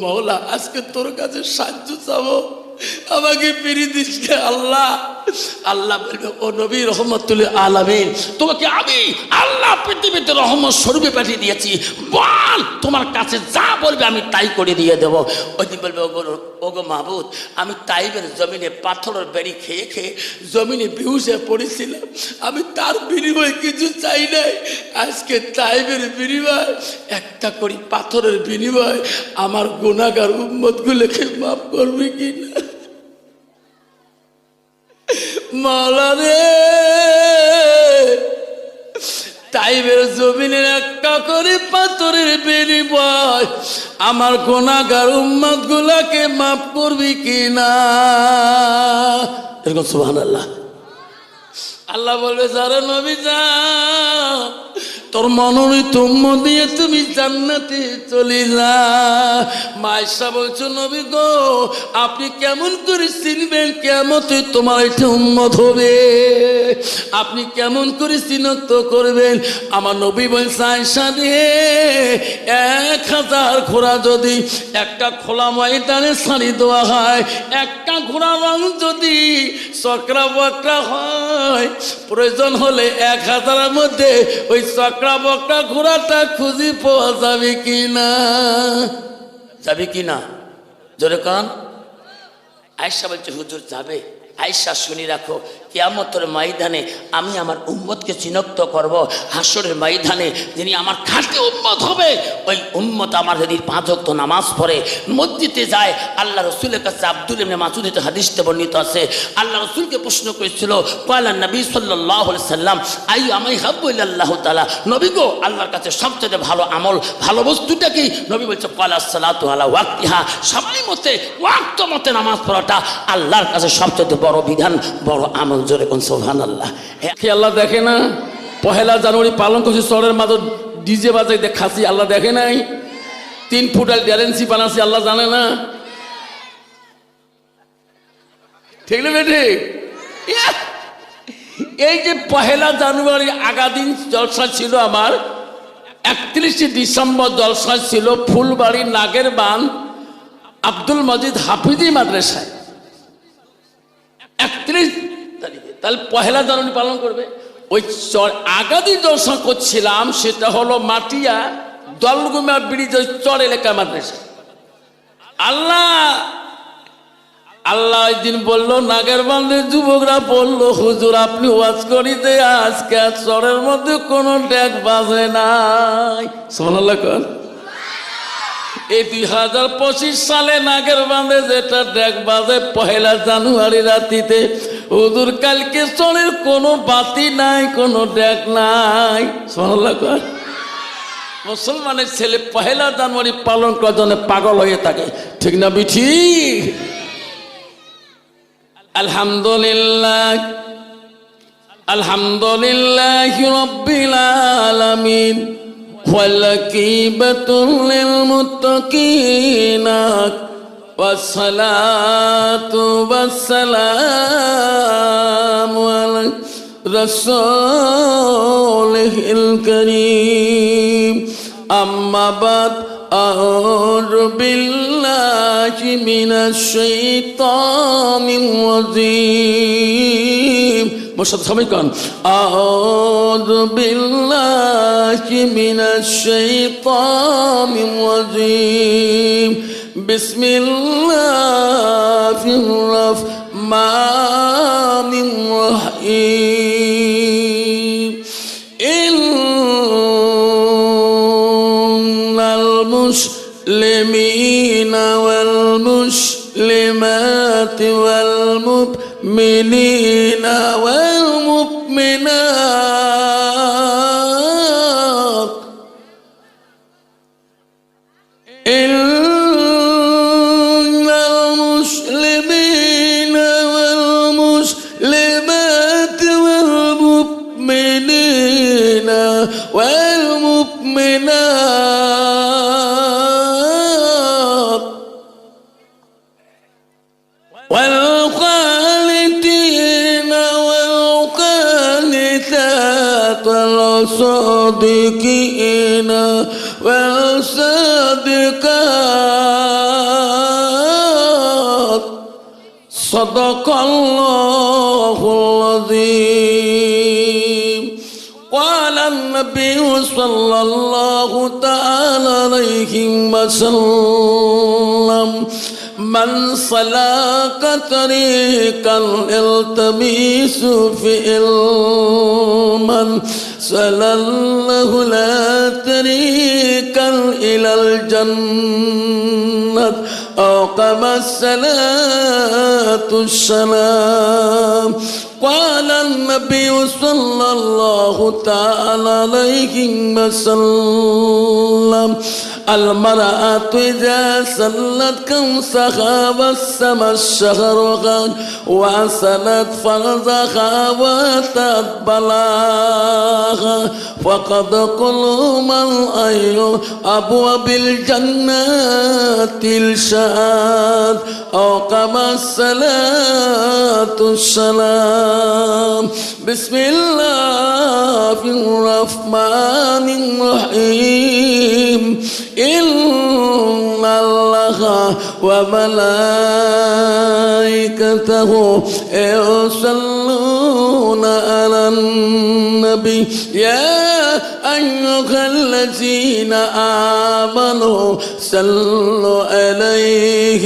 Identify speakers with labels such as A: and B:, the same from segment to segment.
A: মওলা আজকে তোর কাছে সাহায্য চাবো, আমাকে ফিরিয়ে দিস না আল্লাহ। আল্লাহ বলবে ও নবী রহমতুল আলামিন, তোমাকে আমি আল্লাহ পৃথিবীতে রহমত স্বরূপে পাঠিয়ে দিয়েছি, বল তোমার কাছে যা বলবে আমি তাই করে দিয়ে দেবো। ওই দিন বলবে ওগো মাহবুদ, আমি তাইবের জমিনে পাথরের বেড়ি খেয়ে খেয়ে জমিনে বেহুশে পড়েছিলাম, আমি তার বিনিময়ে কিছু চাই নাই। আজকে তাইবের বিনিময় একটা করে পাথরের বিনিময় আমার গুনাহগার উম্মতগুলোকে মাফ করবে কিনা? মাওলা রে, তাইবের জমিনের একটা করে পাথরের বিনিময় আমার গুনাহগার উম্মত গুলাকে মাফ করবি কিনা? এরকম সুবহানাল্লাহ। আল্লাহ বলবে যারা নবী যা, তোর মনোনীত উম্মত দিয়ে তুমি জান্নাতে চলে যা। মায়েশা বলছো নবী গো, আপনি কেমন করে চিনবেন কিয়ামতে তোমার এটা উম্মত হবে? আপনি কেমন করে চিহ্নিত করবেন? আমার নবী বলছে আয়েশা রে, 1000 ঘোড়া যদি একটা খোলা ময়দানে ছাড়ি দেওয়া হয়, একটা ঘোড়া রং যদি চক্রা বক্রা হয়, প্রয়োজন হলে 1000-এর মধ্যে ওই চক্রা বক্রা ঘোড়াটা খুঁজে পাওয়া যাবে কিনা? যাবে কিনা? জোরে কান। আয়েশা বলছে হুজুর যাবে। আয়েশা শুনি রাখো, কিয়ামতের ময়দানে আমি আমার উম্মতকে চিহ্নিত করব। হাসরের ময়দানে যিনি আমার খাঁটি উম্মত হবে, ওই উম্মত আমার যদি 5 ওয়াক্ত নামাজ পড়ে, মসজিদে যায়। আল্লাহ রসুলের কাছে আব্দুল ইবনে মাসউদের হাদিসে বর্ণিত আছে, আল্লাহ রসুলকে প্রশ্ন করেছিল, ক্বালা নবী সাল্লাল্লাহু আলাইহি সাল্লাম আইয়ু আমালি হাব্বু ইলাল্লাহ তাআলা, নবী গো আল্লাহর কাছে সবচেয়ে ভালো আমল, ভালো বস্তুটা কি? নবী বলছে ক্বালা সালাতু আলা ওয়াক্তিহা, সময় মতে ওয়াক্ত মতে নামাজ পড়াটা আল্লাহর কাছে সবচেয়ে বড় বিধান, বড় আমল। জোরে কোন সুবহানাল্লাহ। আল্লাহ দেখে না? 1 জানুয়ারি পালন করছি, চরের মাঝে ডিজে বাজাই দেখাচ্ছি, আল্লাহ দেখে নাই? 3 ফুটাল গ্যারেন্সি বানাচ্ছি, আল্লাহ জানে না? ঠিক না বেঠে? এই যে 1 জানুয়ারি আগাদিন জলসা ছিল আমার, 31 ডিসেম্বর জলসা ছিল ফুলবাড়ি নাগের বান আব্দুল মজিদ হাফিজি মাদ্রাসায় 31 তারিখে। তাহলে 1 জানুয়ারি পালন করবে। ওই আগাদি জলসা করছিলাম, সেটা হলো মাটিয়া দলগুমা ব্রিজ ওই চর এলাকা মাদ্রাসা। আল্লাহ ওই দিন বললো, নাগের বান্ধে যুবকরা বললো হুজুর আপনি ওয়াজ করিতে আজকে চরের মধ্যে কোনো ডেক বাজে নাই। সুবহানাল্লাহ কোন। এই 2025 সালে নাগের বাঁধে যেটা ডেক বাজে 1 জানুয়ারি রাতিতে, হুজুর কালকে চরের কোনো বাতি নাই, কোনো ডেক নাই। সুবহানাল্লাহ কোন। মুসলমানের ছেলে 1 জানুয়ারি পালন করার জন্য পাগল হয়ে থাকে, ঠিক না বিঠি? আলহামদুলিল্লাহ, আলহামদুলিল্লাহ রাব্বিল আলামিন, والعاقبة للمتقين والصلاة والسلام على رسوله الكريم أما بعد أعوذ بالله من الشيطان الرجيم أعوذ بالله من الشيطان الرجيم بسم الله الرحمن الرحيم إن المسلمين والمسلمات والمؤمنين والمؤمنات إن المسلمين والمسلمات والمؤمنين والمؤمنات والقانتين والقانتات والصادقين والصادقات সাদাকাল্লাহুল আযীম। قال النبي صلى الله تعالى عليه وسلم من سلك طريقا يلتمس فيه علما سلله لا طريقا إلى الجنة أو كما الصلاة والسلام. قال النبي صلى الله تعالى عليه وسلم المرأة إذا سلت كمسها وسمى شهرها وأسلت فرجها وأتت بلاغها فقد كل من أي أبواب الجنة الشهاد أو كما الصلاة والسلام. بسم الله الرحمن الرحيم. إن الله وملائكته يصلون على النبي يا أيها الذين آمنوا صلوا عليه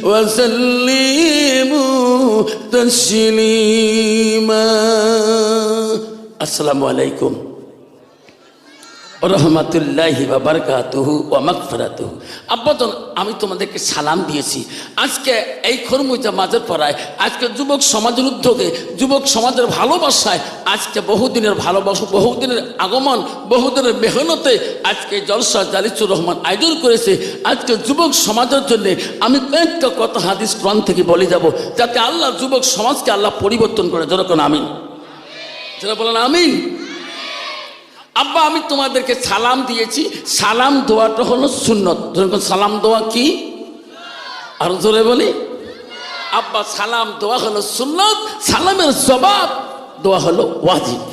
A: وسلموا تسليما. السلام عليكم রহমতুল্লাহি ওয়া বারাকাতুহু ওয়া মাগফিরাতুহু। আব্বাজান, আমি তোমাদেরকে সালাম দিয়েছি। আজকে এই খরমুজা মাঝের পড়ায়, আজকে যুবক সমাজের উদ্যোগে, যুবক সমাজের ভালোবাসায়, আজকে বহুদিনের ভালোবাসা, বহুদিনের আগমন, বহুদিনের মেহনতে আজকে জলসা জালিসুর রহমান আয়োজন করেছে। আজকে যুবক সমাজের জন্য আমি কয়েকটা কথা হাদিস কোরআন থেকে বলে যাব, যাতে আল্লাহ যুবক সমাজকে আল্লাহ পরিবর্তন করে। যেরকম আমিন, যারা বলেন আমিন। আব্বা, আমি তোমাদেরকে সালাম দিয়েছি। সালাম দোয়াটা হলো সুন্নত। যেরকম সালাম দোয়া কি, আর জোরে বলি আব্বা, সালাম দোয়া হলো সুন্নত, সালামের জবাব দোয়া হলো ওয়াজিব।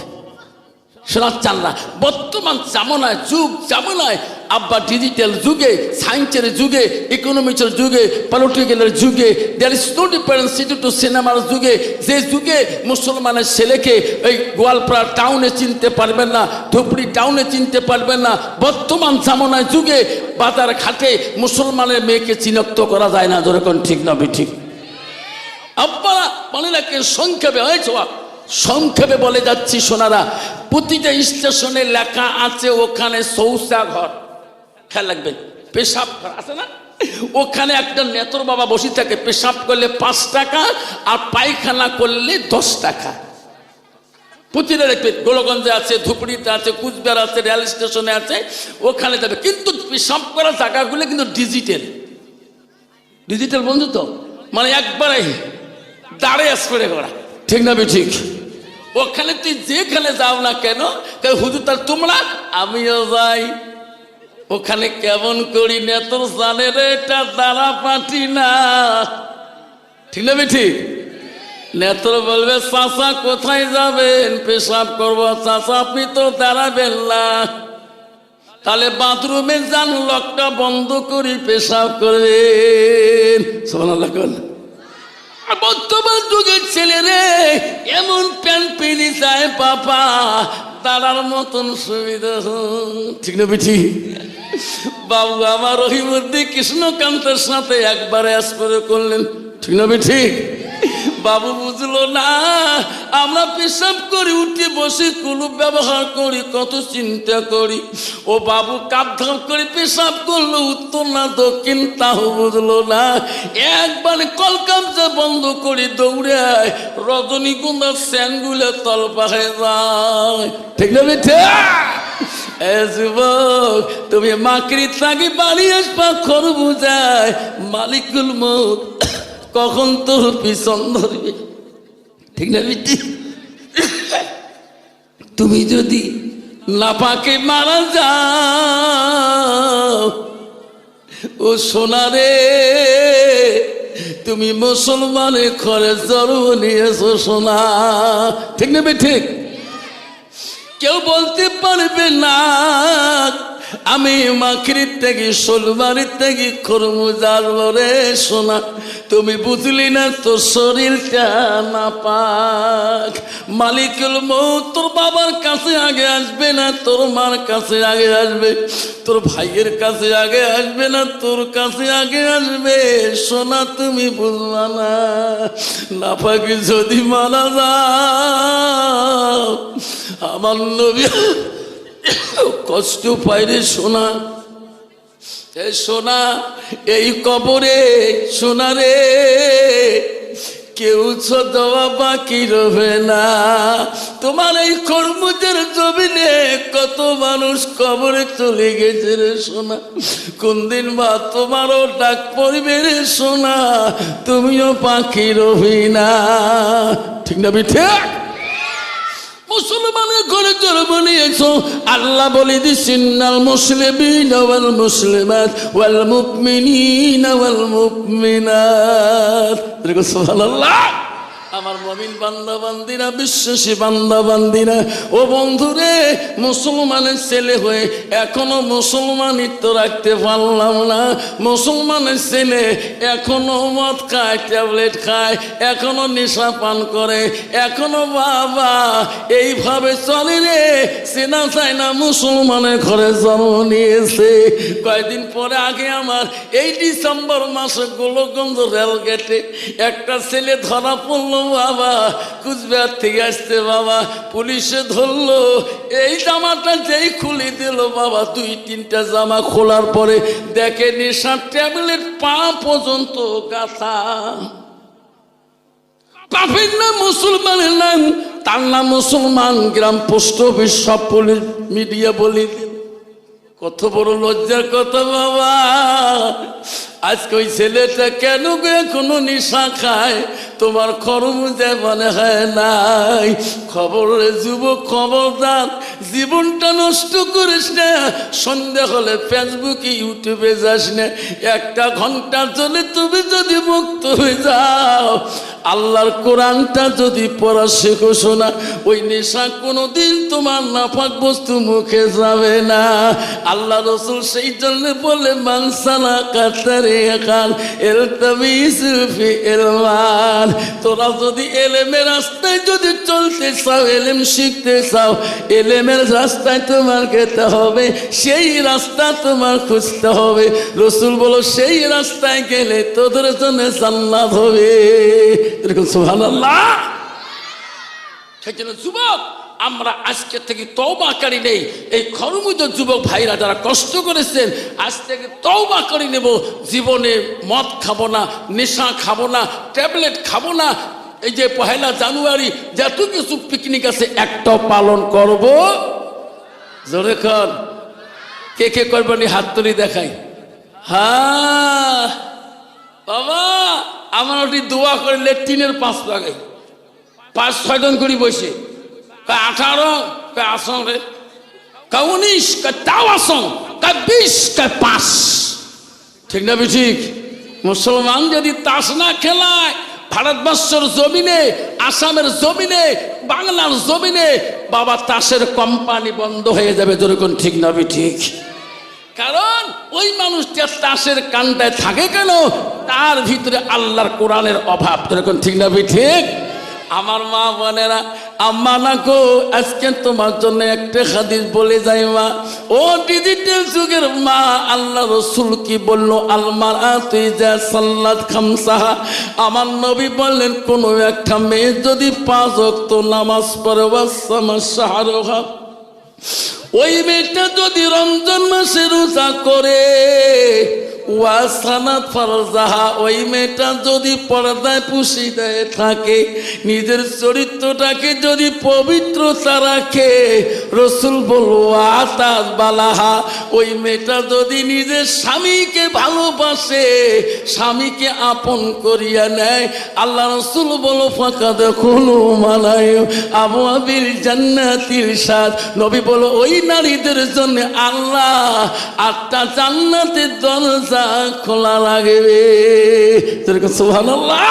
A: শোনার চান না? বর্তমান জামানায়, যুগ জামানায় আব্বা, ডিজিটাল যুগে, সায়েন্সের যুগে, ইকোনমিক্সের যুগে, পলিটিক্যালের যুগে, there is no difference to সিনেমার যুগে, যে যুগে মুসলমানের ছেলেকে এই গোয়ালপাড়া টাউনে চিনতে পারবেন না, ধুবড়ি টাউনে চিনতে পারবেন না, বর্তমান জামানায় যুগে বাজার ঘাটে মুসলমানের মেয়েকে চিনাক্ত করা যায় না। যেরকম ঠিক না ঠিক? আব্বা মানে নাকি সংক্ষেপে হয়েছে, সংক্ষেপে বলে যাচ্ছি সোনারা। প্রতিটা স্টেশনে লেখা আছে ওখানে শৌচাঘর, খেয়াল রাখবেন, পেশাব ঘর আছে না, ওখানে একটা নেতর বাবা বসে থাকে। পেশাব করলে 5 টাকা আর পায়খানা করলে 10 টাকা। প্রতিটা দেখবেন, গোলগঞ্জে আছে, ধুপড়িতে আছে, কুচবিহার আছে, রেল স্টেশনে আছে, ওখানে যাবে। কিন্তু পেশাব করার জায়গাগুলো কিন্তু ডিজিটাল। ডিজিটাল বন্ধু তো, মানে একবারে দাঁড়িয়ে স্প্রে করা, ঠিক না ঠিক? ওখানে তুই যেখানে যাও না কেন, হুজুর তার তোমরা, আমিও যাই ওখানে। কেমন করি নেতর জানে রে, এটা দাঁড়া পাঠি না, ঠিক না ঠিক? নেতর বলবে, চাচা কোথায় যাবেন? পেশাব করবো। চাচা আপনি তো দাঁড়াবেন না, তাহলে বাথরুমে যান, লকটা বন্ধ করি পেশাব করবেন। সুবহানাল্লাহ। বর্তমান যুগের ছেলে রে এমন প্যান্ট পেনি চায় পাপা, দাঁড়ার মতন সুবিধা, ঠিক না বেঠি? বাবু আমার রহিমুদ্দিন কৃষ্ণকান্তের সাথে একবারে স্প্রে করলেন, ঠিক না বেঠি? বাবু বুঝলো না, আমরা পেশাব করি, উঠে বসে কুলুপ ব্যবহার করি, কত চিন্তা করি। ও বাবু কাপ ধাপ করে পেশাব করলো, উত্তর না দক্ষিণ, তাও বুঝলো না। একবারে কলকামচা বন্ধ করে দৌড়ে রজনীগন্ধার স্যানগুলো তল পাহে যায়, ঠিক না বেঠে? যুবক, তুমি মাকড়ি থাকি বাড়ি আসবা খরবুজায়, মালিকুল মউত কখন তোর পিছন ধরবে, ঠিক না বেটি? তুমি যদি নাপাকে মারা যাও, ও সোনারে, তুমি মুসলমানের ঘরে জন্ম নিয়েছো সোনা, ঠিক না বেটি? কেউ বলতে পারবে না আমি মাকড়ির থেকে, শোলবাড়ির থেকে খরমুজার বলে সোনা, তুমি বুঝলি না তোর শরীরটা নাপাক। মালিকুল মউত তোর বাবার কাছে আগে আসবে না, তোর মার কাছে আগে আসবে, তোর ভাইয়ের কাছে আগে আসবে না, তোর কাছে আগে আসবে। সোনা তুমি বুঝবা না, নাপাকি যদি মারা যাও আমার নবী কষ্ট পাইরে সোনা। সোনা এই কবরে সোনা রে কেউ দেওয়া বাকি রবে না। তোমার এই কর্মদের জমিনে কত মানুষ কবরে চলে গেছে রে সোনা, কোন দিন বা তোমারও ডাক পড়বে রে সোনা, তুমিও বাকি রবি না। ঠিক না বিঠে? মুসলমানের ঘরে জন্ম নিয়েছো, আল্লাহ বলে দিচ্ছেন ইন্নাল মুসলিমিনা ওয়াল মুসলিমাত ওয়াল মুমিনিনা ওয়াল মুমিনাত। সুবহানাল্লাহ। আমার মুমিন বান্দা বান্দিরা, বিশ্বাসী বান্দা বান্দিরা, ও বন্ধুরে, মুসলমানের ছেলে হয়ে এখনো মুসলমানিত্ব রাখতে পারলাম না। মুসলমানের ছেলে এখনো মদ খায়, ট্যাবলেট খায়, এখনো নেশা পান করে, এখনো বাবা এইভাবে চলে রে। চেনা চায় না মুসলমানের ঘরে জন্ম নিয়েছে। কয়েকদিন পরে আগে আমার এই ডিসেম্বর মাসে গোলকগঞ্জ রেলগেটে একটা ছেলে ধরা পড়লো বাবা, কুচবিহার থেকে আসতে বাবা, পুলিশে ধরলো। এই জামাটা যেই খুলে দিল বাবা, 2-3টা জামা খোলার পরে দেখে নেশার ট্যাবলেট পা পর্যন্ত গাথা। বাপের নাম মুসলমানের নাম, তার নাম মুসলমান, গ্রাম পোস্ট অফিস সব পুলিশ মিডিয়া বলে দিল। কত বড় লজ্জার কথা বাবা। আজকে ওই ছেলেটা কেন কোনো নেশা খায় তোমার খরমুজে মনে হয় নাই। খবর যুবক, খবরদার, জীবনটা নষ্ট করিস না। সন্ধ্যা হলে ফেসবুকে ইউটিউবে যাস না। 1 ঘন্টা চলে তুমি যদি মুক্ত হয়ে যাও, আল্লাহর কোরআনটা যদি পড়া শেখো শোনা, ওই নেশা কোনোদিন তোমার নাপাক বস্তু মুখে যাবে না। আল্লাহ রসুল সেই জন্য বলে মান সালাকা তারিকান ইলতামিসু ফি ইলমান। তোরা যদি এলেমের রাস্তায় যদি চলতে চাও, এলেম শিখতে চাও, এলেমের রাস্তায় তোমার যেতে হবে, সেই রাস্তা তোমার খুঁজতে হবে। রসুল বলো সেই রাস্তায় গেলে তোদের জন্য জান্নাত হবে। সুবহানাল্লাহ। সেই জন্য যুবক, আমরা আজকে থেকে তওবাকারী নেই। এই খরমুজ যুবক ভাইরা যারা কষ্ট করেছেন, আজ থেকে তওবা করে নেব। জীবনে মদ খাবো না, নেশা খাবো না, ট্যাবলেট খাবো না। এই যে 1 জানুয়ারি যত কিছু পিকনিক আছে একটা পালন করব। জোরে কর, কে কে করবেন হাত তুলি দেখাই। হ্যাঁ বাবা, আমার ওটি দোয়া করে লেট্রিনের 5 লাগাই, 5-6 জন করে বসে, 18 আসন রে, 19 তাও আসন, 20 5। ঠিক না ঠিক? মুসলমান যদি তাস না খেলায়, ভারতবর্ষের জমিনে, আসামের জমিনে, বাংলার জমিনে বাবা তাসের কোম্পানি বন্ধ হয়ে যাবে। যেরকম ঠিক না ঠিক? কারণ ওই মানুষটা তাসের কান্ডায় থাকে কেন? তার ভিতরে আল্লাহর কোরআনের অভাব। যেরকম ঠিক না ঠিক? আমার মা বোনেরা, আম্মা না গো, আজকে তোমার জন্য একটা হাদিস বলে যাই মা। ও ডিজিটাল যুগের মা, আল্লাহ রসুল কি বললো? আলমারাতু ইযা সাল্লাত খামসাহা। আমার নবী বললেন, কোনো একটা মেয়ে যদি 5 ওয়াক্ত নামাজ পড়ে, ওয়াসামা শাহরুহা, ওই মেয়েটা যদি রমজান মাসে রোজা করে, ওয়াসানাত ফারজাহা, ওই মেয়েটা যদি পর্দায় পুশিদায় থাকে, নিজের চরিত্রটাকে যদি পবিত্রতা রাখে, রসুল বলল আতাত বালাহা, ওই মেয়েটা যদি নিজের স্বামীকে ভালোবাসে, স্বামীকে আপন করিয়া নেয়, আল্লাহ রসুল বলো ফাকাদ খুলু মানায় আবওয়াবিল জান্নাতিল সাদ। নবী বলো ওই নারীদের জন্য আল্লাহ 8টা জান্নাতের দরজা খোলা লাগবে। সুবহানাল্লাহ।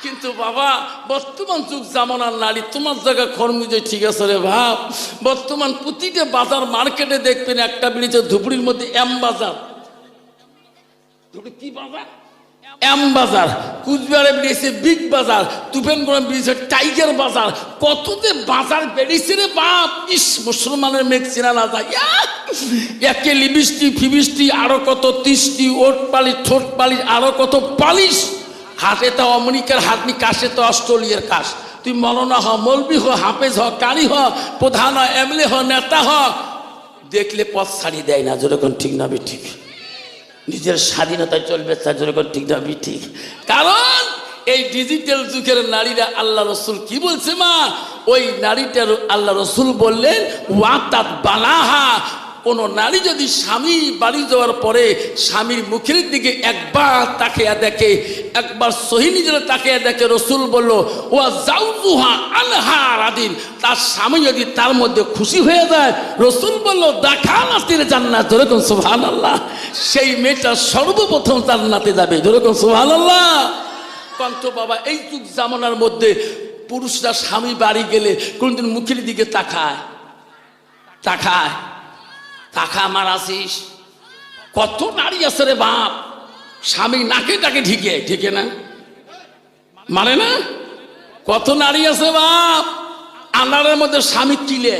A: কিন্তু বাবা, বর্তমান যুগ জামানার নারী, তোমার জায়গা খরমুজে ঠিক আছে রে ভাব। বর্তমান প্রতিটা বাজার মার্কেটে দেখবেন একটা ব্রিজের ধুবড়ির মধ্যে এম বাজার, কি বাজার, এম বাজার, কুচবিহারে বেরিয়েছে বিগ বাজার, তুফানগঞ্জে বেরিয়েছে টাইগার বাজার, কত যে বাজার বেরিয়েছে রে বাপ। ইস, মুসলমানের মেঘ চেনা না যায়। একে লিপস্টিক ফিবিস্টিক, আরো কত তিস্টি, ওট পালিশ ঠোঁট পালিশ, আরো কত পালিশ। হাটে তো আমেরিকার হাট নি, কাশে তো অস্ট্রেলিয়ার কাশ। তুই মৌলানা হ, মৌলবি হ, হাফেজ হ, কারি হ, প্রধান হ, এমএলএ হ, নেতা হ, দেখলে পথ ছাড়ি দেয় না। যেরকম ঠিক না বি ঠিক, নিজের স্বাধীনতায় চলবে, তার যেরকম ঠিক না বি ঠিক। কারণ এই ডিজিটাল যুগের নারীরা, আল্লাহ রসুল কি বলছে মা, ওই নারীটার আল্লাহ রসুল বললেন ওয়াতাত বালাহা, কোন নারী যদি স্বামী বাড়ি যাওয়ার পরে স্বামীর মুখের দিকে একবার তাকিয়ে দেখে, একবার সহি নিজের তাকিয়ে দেখে, রসুল বলল ওয়া জাউজুহা আনহা রাদিন, তার স্বামী যদি তার মধ্যে খুশি হয়ে যায়, রসুল বলল দাখালাতিল জান্নাত। যেরকম সুবহানাল্লাহ, সেই মেয়েটা সর্বপ্রথম জান্নাতে যাবে। যেরকম সুবহানাল্লাহ। কন্ত বাবা, এই যুগ জামানার মধ্যে পুরুষরা স্বামী বাড়ি গেলে কোনদিন মুখের দিকে তাকায়? তাকায়? তাকা মারাছিস? কত নারী আছে রে বাপ, স্বামী নাকে টাকে ঢিকে ঢিকে না, মানে না? কত নারী আছে বাপ, আন্ডারের মধ্যে স্বামী কিলে,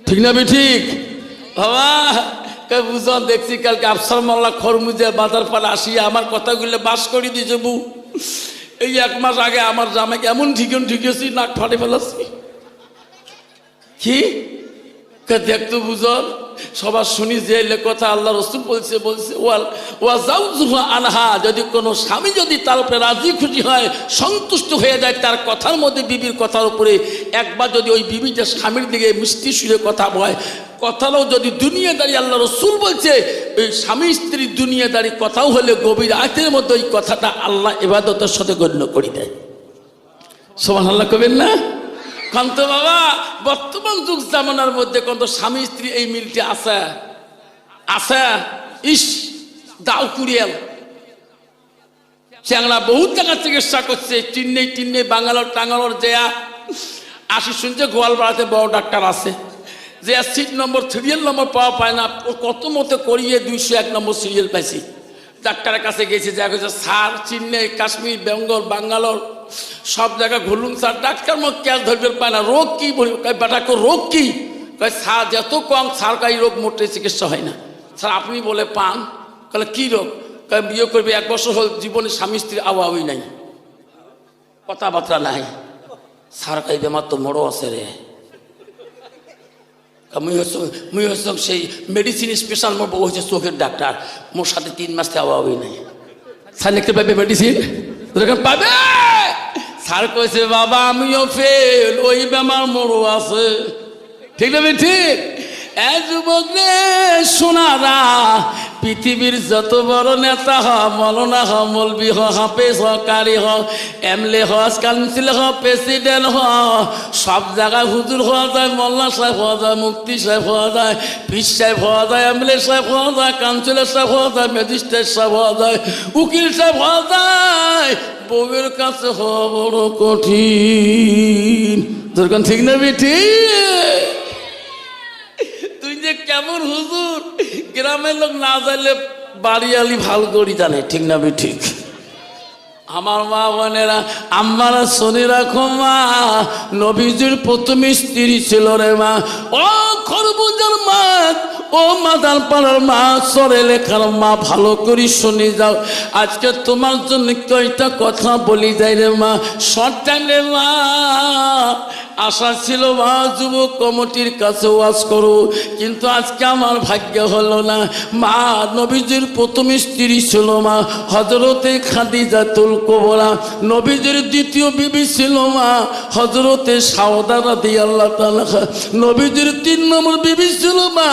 A: ঠিক না বে ঠিক বাবা? বুঝন দেখছি কালকে আফসার মোল্লা খরমুজে বাজার পাড়ে আসিয়া আমার কথাগুলো বাস করে দিয়েছে। বউ, এই 1 মাস আগে আমার জামাইকে এমন ঢিকেছি, নাক ফাটে ফেলাছি। কি দেখতো বুঝল, সবার শুনি যে কথা আল্লাহ রসুল বলছে ওয়া জাউজুহা আনহা, যদি কোনো স্বামী যদি তার উপরে রাজি খুশি হয়, সন্তুষ্ট হয়ে যায় তার কথার মধ্যে, বিবির কথার উপরে, একবার যদি ওই বিবিটা স্বামীর দিকে মিষ্টি সুরে কথা বলে, কথাটাও যদি দুনিয়াদারি, আল্লাহ রসুল বলছে ওই স্বামী স্ত্রী দুনিয়াদারি কথাও হলে গভীর আয়াতের মধ্যে ওই কথাটা আল্লাহ ইবাদতের সাথে গণ্য করে দেয়। সুবহানাল্লাহ কবেন না? কান্ত বাবা, বর্তমান যুগ জামানার মধ্যে কত স্বামী স্ত্রী এই মিলটি আছে? আছে? ইস, দাও কুড়িয়াল চ্যাংড়া বহুত জায়গা চিকিৎসা করছে, টিন্নে বাঙ্গালোর টাঙ্গালোর যেয়া আসি, শুনছে গোয়ালপাড়াতে বড় ডাক্তার আছে, যে সিট নম্বর সিরিয়াল নম্বর পাওয়া পায় না, কত মতো করিয়ে 201 নম্বর সিরিয়াল পাইছি। ডাক্তারের কাছে গেছে, যা গেছে স্যার, চেন্নাই, কাশ্মীর, বেঙ্গল, বাঙ্গালোর সব জায়গায় ঘুরলুম স্যার, ডাক্তার মুখ ক্যাশ ধরবে পায় না। রোগ কি বলি? বেটা রোগ কি? স্যার যত কম, স্যার এই রোগ মোটে চিকিৎসা হয় না। স্যার আপনি বলে পান? তাহলে কি রোগ? বিয়ে করবে 1 বছর হল, জীবনে স্বামী স্ত্রীর আওয়াই নাই, কথাবার্তা নাই। স্যার এই বেমার তো মোড়ো আছে রে। মুই হচ্ছে সেই মেডিসিন স্পেশাল, মোর বউ হচ্ছে চোখের ডাক্তার, মোর সাথে 3 মাস আওয়াই নাই। স্যার লিখতে পাবে মেডিসিন? পাবে। স্যার কইছে বাবা আমিও ফেল, ওই বেমার মোড়ো আছে। ঠিক না ঠিক? যুবক রে সোনারা, পৃথিবীর যত বড় নেতা হ, মৌলানা হ, মৌলবি হ, হাফেজ হ, কারি হ, এমএলএ হ, কাউন্সিলর হ, প্রেসিডেন্ট হ, সব জায়গায় হুজুর হওয়া যায়, মোল্লা সাহেব হওয়া যায়, মুফতি সাহেব হওয়া যায়, পীর সাহেব হওয়া যায়, এমএলএ সাহেব হওয়া যায়, কাউন্সিলর সাহেব হওয়া যায়, ম্যাজিস্ট্রেট সাহেব হওয়া যায়, উকিল সাহেব হওয়া যায়। বউয়ের কাছে হওয়া বড় কঠিন। দরকার ঠিক না বেটি? তুই যে কেমন হুজুর, গ্রামের লোক না জানলে বাড়িয়ালি ভাল করি জানে, ঠিক না বে ঠিক? আমার মা বোনেরা, আমারা শুনে রাখো মা, নবীজির প্রথম স্ত্রী ছিল রে মা। ও খরবুজার মা, ও মাদার পাড়ার মা, সরে লেখার মা, ভালো করে শুনে যাও। আজকে তোমার জন্য কয়টা কথা বলি যাই রে মা, শর্ট টাইম রে মা। আশা ছিল মা যুবক কমিটির কাছে ওয়াজ করো, কিন্তু আজকে আমার ভাগ্য হলো না। মা নবীজির প্রথম স্ত্রী ছিল মা হযরতে খাদিজাতুল কুবরা, নবীজির দ্বিতীয় বিবি ছিল মা হযরতে সাউদা রাদিয়াল্লাহু তাআলা, নবীজির 3 নম্বর বিবি ছিল মা,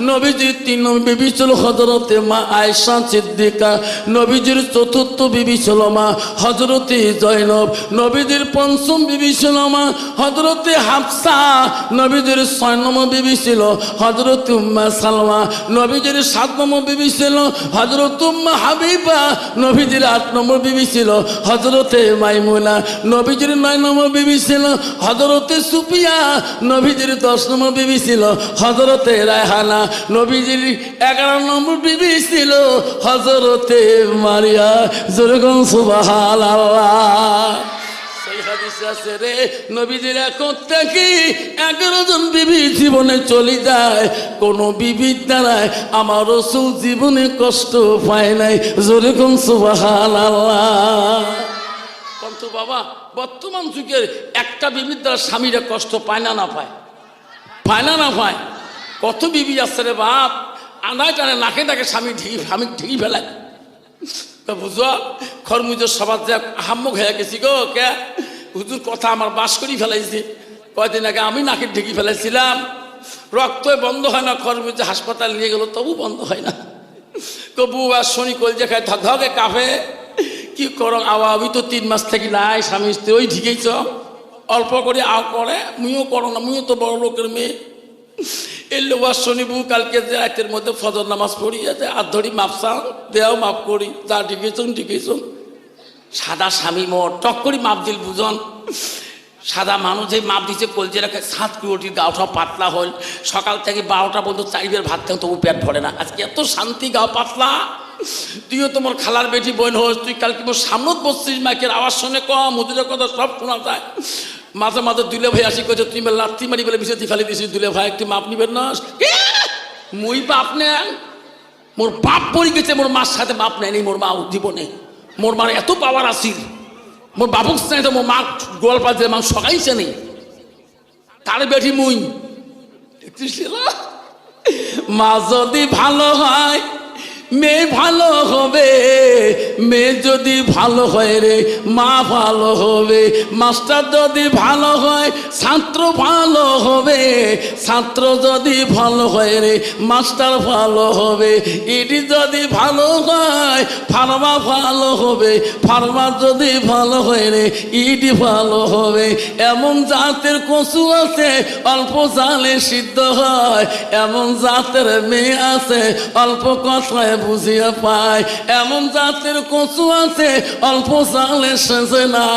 A: নবীজির 3 নম্বর বিবি ছিল হযরতে মা আয়েশা সিদ্দিকা, নবীজির 4র্থ বিবি ছিল মা হযরতে জয়নব, নবীজির 5ম বিবি ছিল মা হযরত হজরতে হাফসা নবীজির 6 নম্বর বিবি ছিল হজরত উম্মে সালমা, নবীজির 7 নম্বর বিবি ছিল হজরত উম্মে হাবিবা, নবীজির 8 নম্বর বিবি ছিল হজরতে মাইমুনা, নবীজির 9 নম্বর বিবি ছিল হজরতে সুফিয়া, নবীজির 10 নম্বর বিবি ছিল হজরতে রায়হানা, নবীজির 11 নম্বর বিবি ছিল হজরতে মারিয়া। যেরকম সুবহানাল্লাহ। সেই হাদিসে আছে রে নবীজির এখন থেকে 11 জন বিবি জীবনে চলে যায়, কোন বিবির দ্বারায় আমার রাসূল জীবনে কষ্ট পায় নাই। যেরকম সুবহানাল্লাহ। কিন্তু বাবা বর্তমান যুগের একটা বিবির দ্বারা স্বামীরা কষ্ট পায় না, না পায়? পায় না, না পায়? কত বিবি আছে রে বাপ, আনায় টানে নাকে ডাকে স্বামী ঠিকই ফেলায়। তা বুঝো খরমুজের সবার যে আহাম্মক হয়ে গেছি গো, কে হুজুর কথা আমার বাস করি ফেলাইছে। কয়দিন আগে আমি নাকে ঢেকে ফেলাইছিলাম, রক্ত বন্ধ হয় না, খরমুজে হাসপাতাল নিয়ে গেল তবু বন্ধ হয় না। কবু আর শনি কলজে খায় ধকে কাফে। কি করো আওয়া, আমি তো 3 মাস থেকে নাই স্বামী স্ত্রী, ওই ঠিকইছ অল্প করে আও করে, মুইও করো না, মুইও তো বড় লোকের মেয়ে। এলে ওয়াজ শনিবু কালকে যে রাতের মধ্যে ফজর নামাজ পড়িয়ে যে আর ধরি মাপসা দেও, মাপ করি যা ঠিকইছ। সাদা স্বামী মোর টক করি মাপ দিল বুঝন। সাদা মানুষ যে মাপ দিচ্ছে কলজে রাখে 7 কোটির গাওটা পাতলা হল, সকাল থেকে 12টা পর্যন্ত 4 বের ভাত খেয়ে তবু পেট ভরে না। আজকে এত শান্তি গাও পাতলা। তুইও তোমার খালার বেটি বোন হোস, তুই কালকে মোর সামনত বসছিস, মাইকের আওয়াজ শুনে কম মুদিরের কথা সব শোনা যায়। মাঝে মাঝে দুলে ভাই আসি কইছে তুই লাত্তি মারি বলে বিষয় ফেলে দিছিস, দুলে ভাই একটু মাপ নিবেন না। মুই বাপ নেন, মোর বাপ পড়ে গেছে, মোর মার সাথে বাপ নেয়নি মোর মা জীবনে। মোর মার এত পাওয়ার আসিল, মোর বাবুক চাই তো মোর মা গোয়াল পাতে মা সকাইছে নেই, তার বেটি মুই মা যদি ভালো হয় মেয়ে ভালো হবে, মেয়ে যদি ভালো হয় রে মা ভালো হবে, মাস্টার যদি ভালো হয় ছাত্র ভালো হবে, ছাত্র যদি ভালো হয় রে মাস্টার ভালো হবে, ইডি যদি ভালো হয় ফার্মা ভালো হবে, ফার্মা যদি ভালো হয় রে ইডি ভালো হবে। এমন জাতের কচু আছে অল্প জালে সিদ্ধ হয়, এমন জাতের মেয়ে আছে অল্প কথায় বুঝিয়ে পায়, এমন জাতের কচু আছে অল্প জালে সেজে না,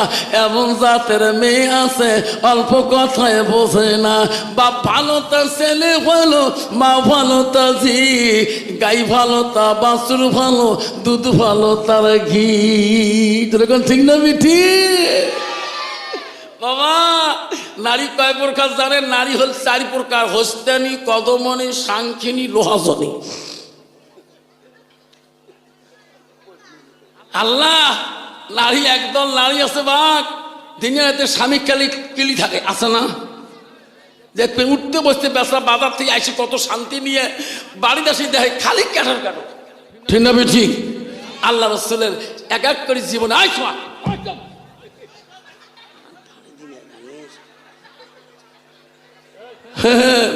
A: এমন জাতের মেয়ে আছে অল্প কথায় বোঝে না। বাপ ভালো তার ছেলে ভালো, মা ভালো তার ঝি, গাই ভালো তা বাছুর ভালো, দুধ ভালো তার ঘি। যেরকম ঠিক না মিঠি বাবা? নারী কয় প্রকার জানেন? নারী হল 4 প্রকার, হস্তানি, কদমনি, সাংখিনী, লোহাজনী। আল্লাহ নারী একদল নারী আছে বাঘ, দিনে রাতে স্বামী কিলি থাকে, আছে না? দেখবে উঠতে বসতে বেসা বাজার থেকে আসি কত শান্তি নিয়ে বাড়িতে আসি দেখে খালি কাটার কাটো। ঠিক না ঠিক? আল্লাহ রসুলের এক এক করে জীবনে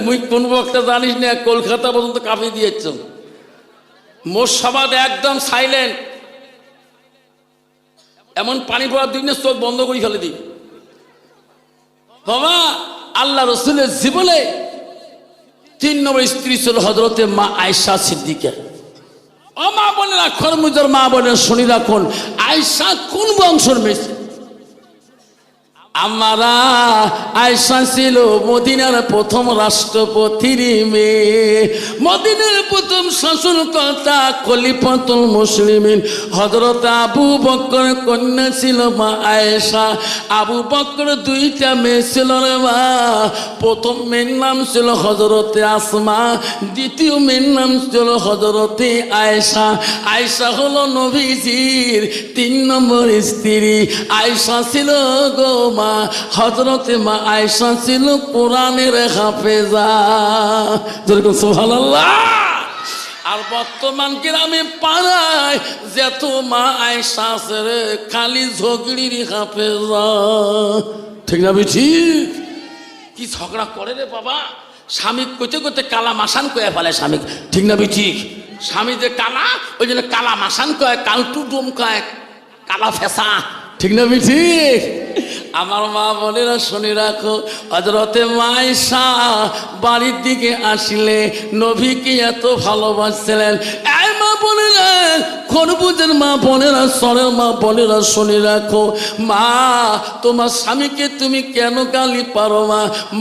A: মুই কোন বক্তা জানিস না, কলকাতা পর্যন্ত কাঁপি দিয়েছ। মোর্শাবাদ একদম সাইলেন্ট, এমন পানি পড়ার দিনে চোখ বন্ধ করে ফেলে দিই বাবা। আল্লাহ রসুলের জীবনে 3 নম্বর স্ত্রী ছিল হযরতে মা আয়েশা সিদ্দিকা। ও মা বোনেরা, খরমুজের মা বোনেরা শুনি রাখুন, আয়েশা কোন বংশের মেয়ে? আমারা আয়েশা ছিল মদিনার প্রথম রাষ্ট্রপতির মেয়ে, মদিনার প্রথম শাসনকর্তা খলিফাতুল মুসলিমিন হযরত আবু বকর কন্যা ছিল মা আয়েশা। আবু বকর 2টা মেয়ে ছিল রে মা। প্রথম মেয়ের নাম ছিল হযরতে আসমা, দ্বিতীয় মেয়ের নাম ছিল হযরতে আয়েশা। আয়েশা হলো নবীজির 3 নম্বর স্ত্রী। আয়েশা ছিল গো হযরতে মা আয়েশা ছিল কোরআনের হাফেজা। যেরকম সুবহানাল্লাহ। আর বর্তমান গ্রামে পাড়ায় যেত মা আয়েশা আছে রে, খালি ঝগড়ির হাফেজা। ঠিক না ঠিক? কি ঝগড়া করে রে বাবা, স্বামী কইতে কইতে কালা মাসান কয়ে ফেলে স্বামী। ঠিক না ঠিক? স্বামী যে কালা, ওই জন্য কালা মাসান কয়, কালটু ডোম কয়, কালা ফেসা। ঠিক না ঠিক? আমার মা বোনেরা শুনে রাখো, হযরতে আয়েশা বাড়ির দিকে আসলে নবীকে এত ভালোবাসছিলেন। এই মা বোনেরা, খরবুজের মা বোনেরা, সরের মা বোনেরা শুনে রাখো, মা তোমার স্বামীকে তুমি কেন গালি পারো?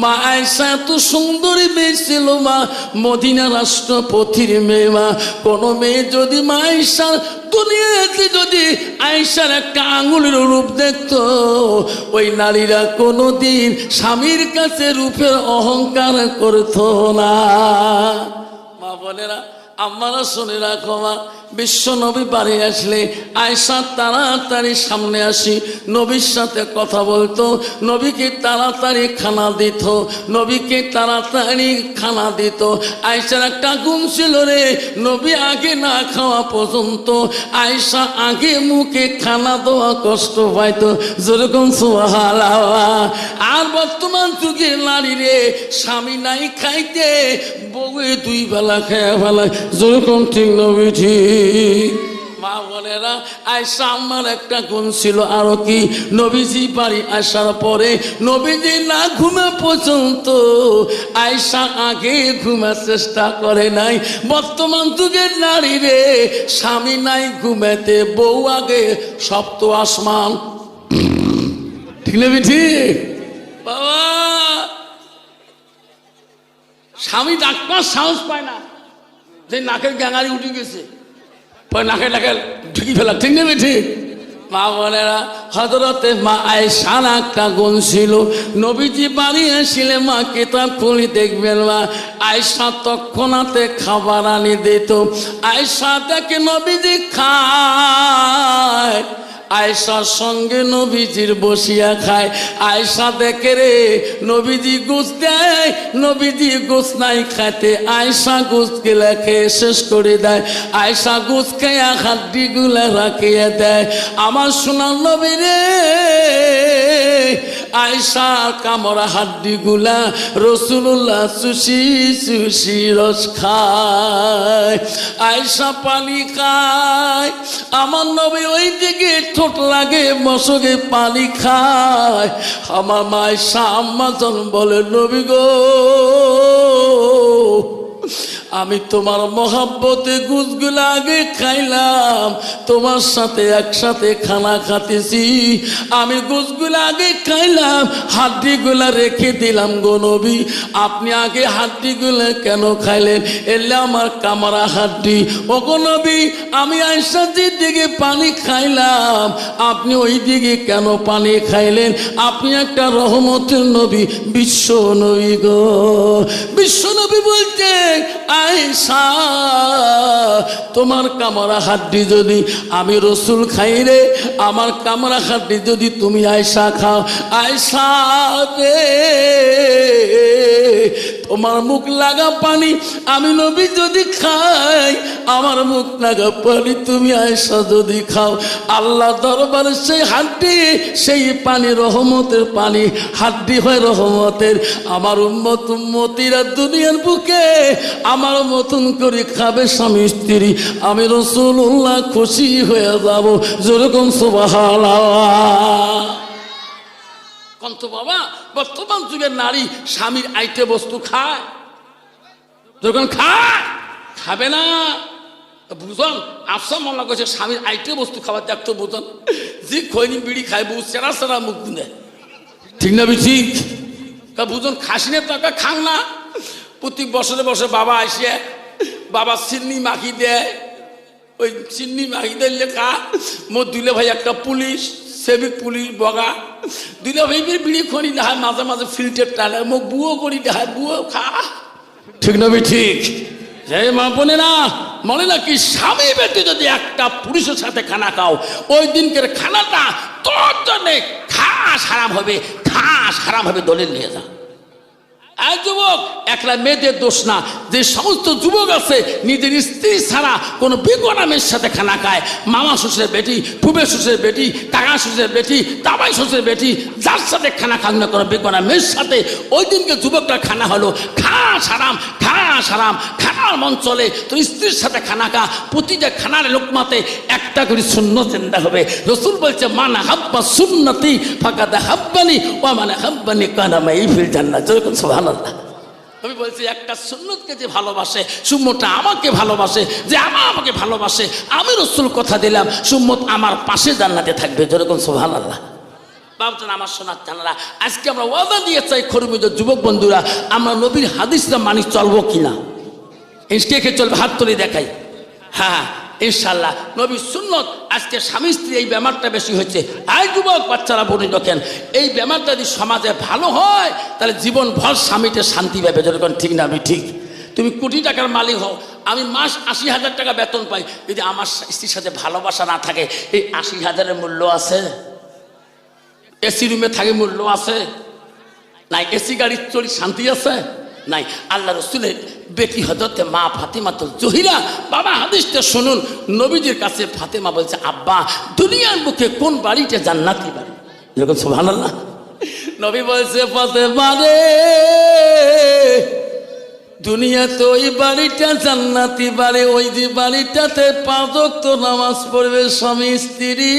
A: মা আয়েশা এত সুন্দরী মেয়ে ছিল মা, মদিনা রাষ্ট্রপতির মেয়ে মা। কোনো মেয়ে যদি মা আয়েশা দুনিয়াতে যদি আয়েশার একটা আঙুলের রূপ দেখতো, ওই নারীরা কোনোদিন স্বামীর কাছে রূপের অহংকার করতো না। মা বোনেরা, আমারা শুনে রাখো মা, বিশ্ব নবী বাড়ি আসলে আয়েশা তাড়াতাড়ি সামনে আসি নবীর সাথে কথা বলতো, নবীকে তাড়াতাড়ি খানা দিত, নবীকে তাড়াতাড়ি খানা দিত। আয়েশার একটা গুণ ছিল রে, নবী আগে না খাওয়া পর্যন্ত আয়েশা আগে মুখে খানা দেওয়া কষ্ট পাইতো। যেরকম সুবহানাল্লাহ। আর বর্তমান যুগের নারী রে, স্বামী নাই খাইতে বউয়ে দুই বেলা খেয়ে ফেলায়। যেরকম ঠিক নবী ঠিক। মা বোনেরা, আয়েশা আমার একটা গুণ ছিল আরো কি, নবীজি বাড়ি আসার পরে নবীজি না ঘুমা পর্যন্ত আয়েশা আগে ঘুমার চেষ্টা করে নাই। বর্তমান যুগের নারী রে, স্বামী নাই ঘুমাতে, বউ আগে সপ্ত আসমান। ঠিক না ঠিক বাবা? স্বামী ডাক্তার সাহস পায় না, যে নাকের গ্যাঙারি উঠে গেছে, নাকে নাকে ঢুকি ফেলা। ঠিক নেবে ঠিক? মা বোনেরা, হযরতে মা আয়েশার একটা গুণ ছিল, নবীজি বাড়ি আসলে মা কিতাব খুলে দেখবেন মা আয়েশা তৎক্ষণাতে খাবার আনি দিত। আয়েশা দেখে নবীজি খায়, আয়েশার সঙ্গে নবীজির বসিয়া খায়। আয়েশা দেখে রে নবীজি গোস দেয়, নবীজি গোস নাই খাইতে, আয়েশা গোস গেলা খেয়ে শেষ করে দেয়। আয়েশা গোস খেয়ে হাড্ডি গুলা রাখিয়ে দেয়। আমার সোনার নবী রে, আয়েশা কামড়া হাড্ডি গুলা রাসূলুল্লাহ চুষি চুষি রস খায়। আয়েশা পানি খায়, আমার নবী ওই দিকে ঠোঁট লাগে মশকে পানি খায়। আমার মা আয়েশা আম্মাজান বলে, নবী গো, আমি তোমার মহাব্বতে গুসগুলা আগে খাইলাম, তোমার সাথে একসাথে খানা খাতেছি, আমি গুসগুলা আগে খাইলাম, হাড্ডিগুলা রেখে দিলাম গো নবী, আপনি আগে হাড্ডিগুলা কেন খাইলেন? এলে আমার কামরা হাড্ডি। ও গো নবী, আমি আয়েশা যে দিকে পানি খাইলাম, আপনি ওই দিকে কেন পানি খাইলেন? আপনি একটা রহমতের নবী, বিশ্ব নবী গো। বিশ্ব নবী বলতে, আয়েশা তোমার কামরা হাড্ডি যদি আমি রসুল খাই রে, আমার কামরা হাড্ডি যদি তুমি আয়েশা খাও, আয়েশা রে তোমার মুখ লাগা পানি আমি নবী যদি খাই, আমার মুখ লাগা পানি তুমি আয়েশা যদি খাও, আল্লাহ দরবারে সেই হাড্ডি, সেই পানি রহমতের পানি, হাড্ডি হয় রহমতের। আমার উম্মত উম্মতিরা দুনিয়ার বুকে আমার মতন করে খাবে স্বামী স্ত্রী, আমি রাসূলুল্লাহ খুশি হয়ে যাব। যেরকম সুবহানাল্লাহ। কন্ত বাবা, বর্তমান যুগের নারী স্বামীর আইটে বস্তু খায়, যখন খায় খাবে না বুঝন। আফসা মনে করছে স্বামীর আইটে বস্তু খাবার দেখতো বুঝন, যে খৈনি বিড়ি খায় বউ সেরা সেরা মুখ গুনে। ঠিক না ঠিক? বুঝন খাসিনে টাকা খান না। প্রতি বছরে বছরে বাবা আসে, বাবা চিন্নি মাখি দেয়, ওই চিন্নি মাখি দিলে খা। মোর দুলে ভাই একটা পুলিশ, সেবিক পুলিশ বগা, দুলে ভাই বিড়ি খনি দেখায়, মাঝে মাঝে ফিল্টার টানে, মোক বুয়ো করি দেখায়, বুয়ো খা। ঠিক না ঠিক? হে মা বোনেরা, মনে না কি স্বামী বেটি যদি একটা পুরুষের সাথে খানা খাও, ওই দিনকের খানাটা তোর জন্যে খাস হারাম হবে, খাস হারাম হবে। দলিল নিয়ে যা। আর যুবক, একলা মেয়েদের দোষ না, যে সমস্ত যুবক আছে নিজের স্ত্রী ছাড়া কোনো বেগনা মেয়ের সাথে খানা খায়, মামা শ্বশুরের বেটি, ফুফে শ্বশুরের বেটি, কাকা শ্বশুরের বেটি, তাবাই শ্বশুরের বেটি, যার সাথে খানা খান না কোনো বেগনা মেয়ের সাথে, ওই দিনকে যুবকরা খানা হলো সারাম খানার মন চলে। তো স্ত্রীর সাথে খানা খা, প্রতিটা খানার লোকমাতে একটা করে সুন্নত জিন্দা হবে। রসুল বলছে মান হাব্বা সুন্নতি ফাকাদ হাব্বানি ওয়া মান হাব্বানি কানা মাই ফিল জান্নাত। যেরকম সুবহানাল্লাহ। আমি বলছি একটা সুন্নতকে যে ভালোবাসে, সুন্নতটা আমাকে ভালোবাসে, যে আমাকে ভালোবাসে, আমি রসুল কথা দিলাম সুন্নত আমার পাশে জান্নাতে থাকবে। যেরকম সুবহানাল্লাহ। বাবজান আমার সোনার জানারা, আজকে আমরা ওয়াদা দিয়ে চাই খরমিত যুবক বন্ধুরা, আমরা নবীর হাদিসটা মানি চলবো কিনা? কে কে চলবে হাত তুলে দেখাই। হ্যাঁ ইনশাল্লাহ নবীর সুন্নত। আজকে স্বামী স্ত্রী এই ব্যাপারটা বেশি হচ্ছে। আই যুবক বাচ্চারা বলি দেখেন, এই ব্যাপারটা যদি সমাজে ভালো হয় তাহলে জীবন ভর স্বামীতে শান্তি পাবে। যেরকম ঠিক না? আমি ঠিক। তুমি কোটি টাকার মালিক হও, আমি মাস 80,000 টাকা বেতন পাই, যদি আমার স্ত্রীর সাথে ভালোবাসা না থাকে, এই 80,000-এর মূল্য আছে? এসি রুমে থাকে মূল্য আছে? নাই। এসি গাড়ি চড়ি শান্তি আছে? নাই। আল্লাহ রসুলের বেটি হযরতে মা ফাতেমাতুল জহিরা, বাবা হাদিসটা শুনুন, নবীজির কাছে ফাতেমা বলছে, আব্বা দুনিয়ার বুকে কোন বাড়িটা জান্নাতি বাড়ি? যখন সুবহানাল্লাহ। নবী বলছে, ফাতেমা রে, দুনিয়াতে ওই বাড়িটা জান্নাতি বাড়ি, ওই যে বাড়িটাতে 5 ওয়াক্ত নামাজ পড়বে স্বামী স্ত্রী,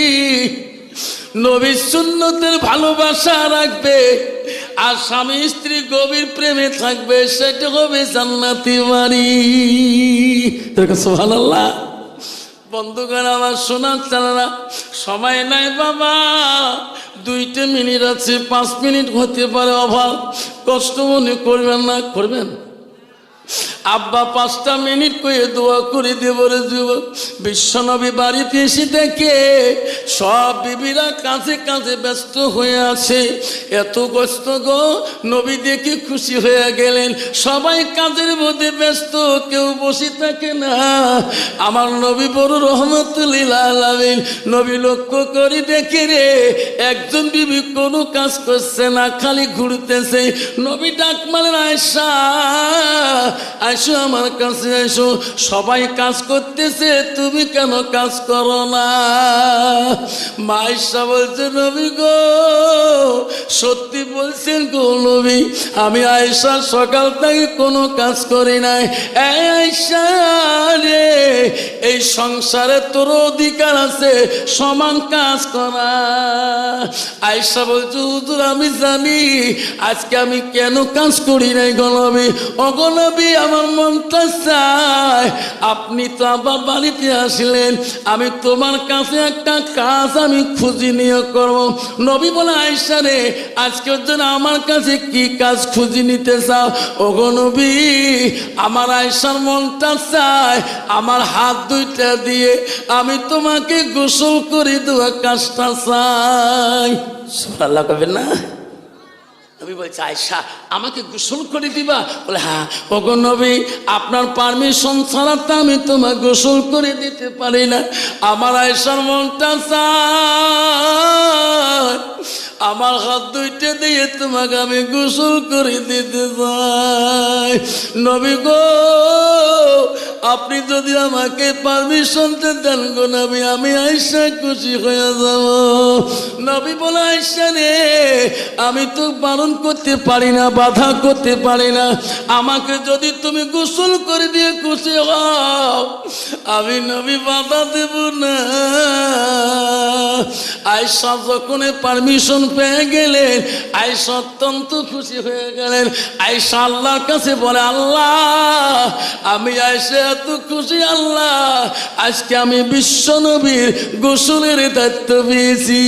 A: নবীর সুন্নতের ভালোবাসা রাখবে, আর স্বামী স্ত্রী গভীর প্রেমে থাকবে, সেটা হবে জান্নাতি বাড়ি। সুবহানাল্লাহ। বন্ধুগণ আমার শোনার চালানা, সময় নাই বাবা, 2 মিনিট আছে, 5 মিনিট হতে পারে অভাব, কষ্ট মনে করবেন না। করবেন আব্বা 5টা মিনিট করে দোয়া করে দেব রে যুবক। বিশ্বনবী বাড়িতে এসে দেখে সব বিবিরা কাজে কাজে ব্যস্ত হয়ে আছে। এত কষ্ট গো, নবী দেখে খুশি হয়ে গেলেন। সবাই কাজের মধ্যে ব্যস্ত, কেউ বসে থাকে না। আমার নবী বড় রহমতুল আলামিন। নবী লক্ষ্য করে দেখে রে, একজন বিবি কোনো কাজ করছে না, খালি ঘুরতেছে। নবী ডাক মারলেন, আয়েশা আইসো আমার কাছে আইসো, সবাই কাজ করতেছে, তুমি কেন কাজ করো না? মা আয়েশা বলছে, নবী গো, সত্যি বলছেন গো নবী, আমি আয়েশা সকাল থেকে কোনো কাজ করি নাই। এই আয়েশা রে, এই সংসারে তোর অধিকার আছে সমান কাজ করা। আয়েশা বলছে, হুজুর আমি জানি আজকে আমি কেন কাজ করি নাই গো নবী। ওগো নবী, আমার মনটা চায় আপনি তো আবার বাড়িতে আসলেন, আমি তোমার কাছে একটা কাজ আমি খুঁজি নিয়ে করব। নবী বলে, আয়েশা রে, আজকের জন্য আমার কাছে কি কাজ খুঁজি নিতে চাও? ওগো নবী, আমার আয়েশার মনটা চায় আমার হাত 2টা দিয়ে আমি তোমাকে গোসল করে দেওয়া কাজটা চাই। সুবহানাল্লাহ কবেন না? নবী বলছে, আয়েশা আমাকে গোসল করে দিবা? বলে, হ্যাঁ। ওগো নবী, আপনার পারমিশন ছাড়া তো আমি তোমাকে গোসল করে দিতে পারি না। আমার আয়েশার মনটা চায় আমার হাত 2টা দিয়ে তোমাকে আমি গোসল করে দিতে চাই। নবী গো, আপনি যদি আমাকে পারমিশনটা দেন গো নবী, আমি আয়েশা খুশি হয়ে যাব। নবী বলে, আয়েশা রে, আমি তো বারণ করতে পারি না, বাধা করতে পারি না। আমাকে যদি তুমি গোসল করে দিয়ে খুশি হও, আমি নবী বাধা দেব না। আয়েশা যখন পারমিশন পেয়ে গেলেন, আয়েশা অত্যন্ত খুশি হয়ে গেলেন। আয়েশা আল্লাহর কাছে বলে, আল্লাহ, আমি আয়েশা এত খুশি, আল্লাহ আজকে আমি বিশ্ব নবীর গোসলের দায়িত্ব পেয়েছি।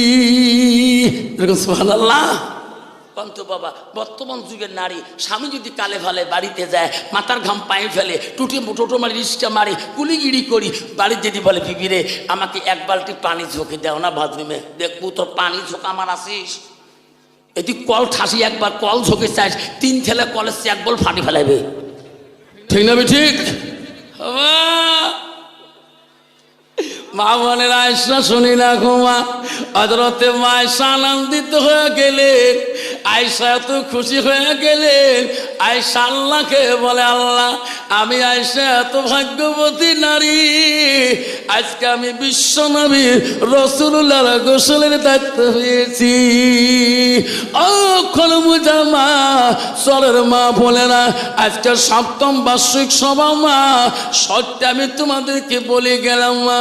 A: সুবহানাল্লাহ। কন্ত বাবা, বর্তমান যুগের নারী স্বামী যদি কালে ভালে বাড়িতে যায়, মাথার ঘাম পায়ে ফেলে, টোটো মারি, রিক্সা মারি, কুলিগিরি করি, বাড়ির যদি বলে, বিবি রে আমাকে 1 বালতি পানি ঝোঁকে দাও না বাথরুমে, দেখবো তোর পানি ঝোঁক আমার আসিস। এটি কল ঠাসি, একবার কল ঝোঁকে চাইস, 3 ছেলে কলের 1 বল ফাটি ফেলাইবে। ঠিক না? ঠিক। মা বোনের আয়েশা শুনি না ঘুমা, হযরতে মা আয়েশা আনন্দিত হয়ে গেলেন। আয়েশা এত খুশি হয়ে গেলেন। আয়েশা আল্লাহকে বলে, আল্লাহ আমি আয়েশা এত ভাগ্যবতী নারী, আজকে আমি বিশ্ব নবী রাসূলুল্লাহর গোসলের দায়িত্ব পেয়েছি। ও খলমুজা মা, সরের মা বলে না, আজকে সপ্তম বার্ষিক সভা মা, সত্যি আমি তোমাদেরকে বলে গেলাম মা।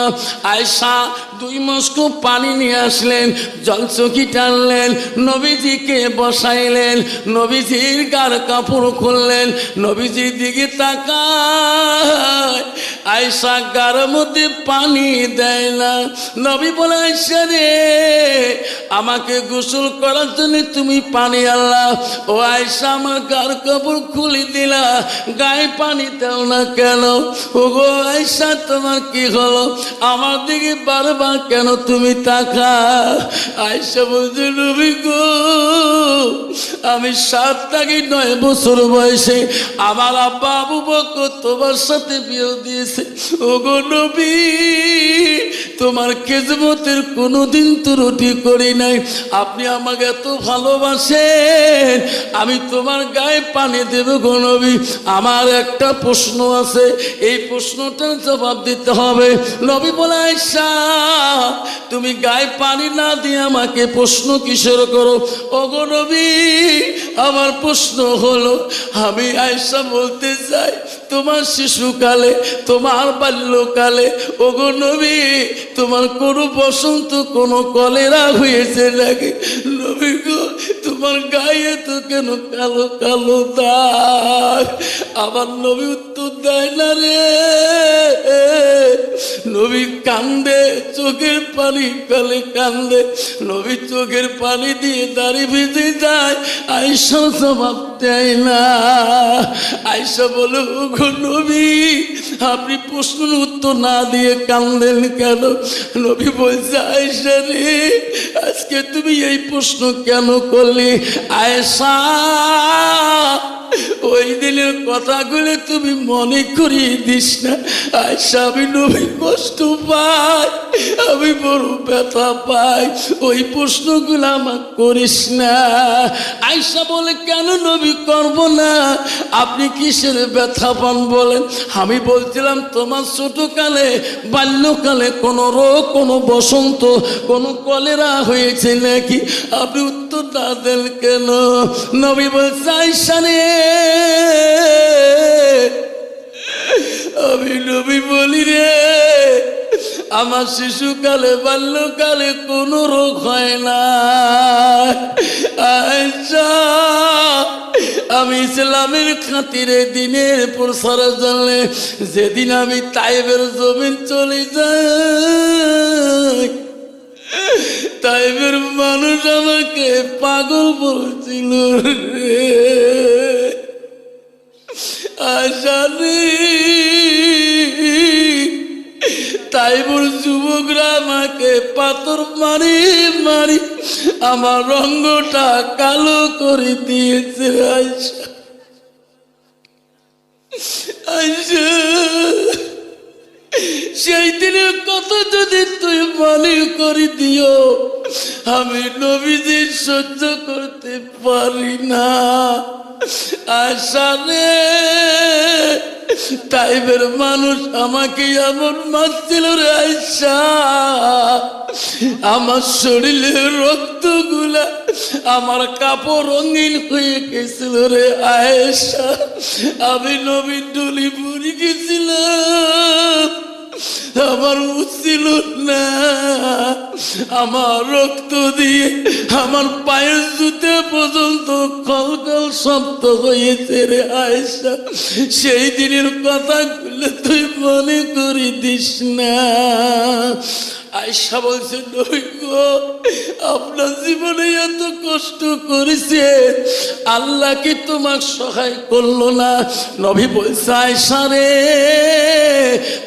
A: আয়েশা 2 মস্কো পানি নিয়ে আসলেন, জলচকি টানলেন, নবীজিকে বসাইলেন, নবীজির গার কাপড় খুললেন, নবীজির দিকে তাকায়, আয়েশা গার মধ্যে পানি দেয় না। নবী বলে, আয়েশা রে, আমাকে গোসল করার জন্য তুমি পানি আনলা, ও আয়েশা আমার গার কাপড় খুলে দিলা, গায়ে পানি দাও না কেন? ও গো আয়েশা, তোমার কি হলো? আমার দিকে বারবার কেন তুমি তাকা? আয়েশা বলছে, নবী গো, আমি 7 থেকে 9 বছর বয়সে আমার আব্বা আবু বকর তোমার সাথে বিয়ে দিয়েছে। ও গো নবী, তোমার খেদমতের কোনোদিন ত্রুটি করি নাই, আপনি আমাকে এত ভালোবাসেন, আমি তোমার গায়ে পানি দেব গো নবী। আমার একটা প্রশ্ন আছে, এই প্রশ্নটার জবাব দিতে হবে। নবী বলে, আয়েশা তুমি গায়ে পানি না দিয়ে আমাকে প্রশ্ন কিসের করো? ও গো নবী, আমার প্রশ্ন হলো, আমি আয়েশা বলতে চাই, তোমার শিশুকালে, তোমার বাল্যকালে, ও গো নবী, তোমার কোনো বসন্ত, কোনো কলেরা হয়েছে নাকি? নবী গো, তোমার গায়ে তো কেন কালো কালো দাগ? আমার নবী উত্তর দেয় না রে। নবী কান্দে, চোখের পানি ফেলে কান্দে, নবী চোখের পানি দিয়ে দাড়ি ভিজে যায়, আয়েশা জবাব দেয় না। আয়েশা বলে, ও গো নবী, আপনি প্রশ্নের উত্তর না দিয়ে কান্দেন কেন? নবী বলছে, আয়েশা রে, আজকে তুমি এই প্রশ্ন কেন করলে? আয়েশা, ওই দিনের কথাগুলো তুমি মনে করিয়ে দিস না। আয়েশা, আমি নবী কষ্ট পাই, আমি বড় ব্যথা পাই, ওই প্রশ্নগুলো আমার করিস না। আয়েশা বলে, কেন নবী করব না? আপনি কিসের ব্যথা পান বলেন? আমি বলছিলাম তোমার ছোটকালে, বাল্যকালে কোনো রোগ, কোনো বসন্ত, কোনো কলেরা হয়েছে নাকি? আপনি উত্তর না দেন কেন? নবী বলছে, আয়েশা রে, আমি নবী বলি রে, আমার শিশুকালে, বাল্যকালে কোনো রোগ হয় না। আয়েশা, আমি ইসলামের খাতিরে দিনের প্রসারের জন্য যেদিন আমি তাইবের জমিন চলে যাই, তাইবের মানুষ আমাকে পাগল বলছিল রে। আয়েশা রে, তাইবুর যুবকরা আমাকে পাথর মারি মারি আমার রঙটা কালো করে দিয়েছে। আয়েশা, আয়েশা, সেই দিনের কথা যদি তুই মনে করে দিও, আমি নবীজি সহ্য করতে পারি না। আয়েশা রে, তাইবের মানুষ আমাকে এমন মারছিল রে আয়েশা, আমার শরীরের রক্তগুলা, আমার কাপড় রঙিন হয়ে গেছিল রে আয়েশা। আমি নবীর ডলি পড়ে গেছিলাম, আমার উচিল না, আমার রক্ত দিয়ে আমার পায়ের জুতে পর্যন্ত কলকল শব্দ হয়েছে রে আয়েশা। সেই দিনের কথাগুলো তুই মনে করে দিস না। আয়েশা বলছে, নবী গো, আপনার জীবনে এত কষ্ট করেছে, আল্লাহ কি তোমার সহায় করলো না? নবী বলছে, আয়েশা রে,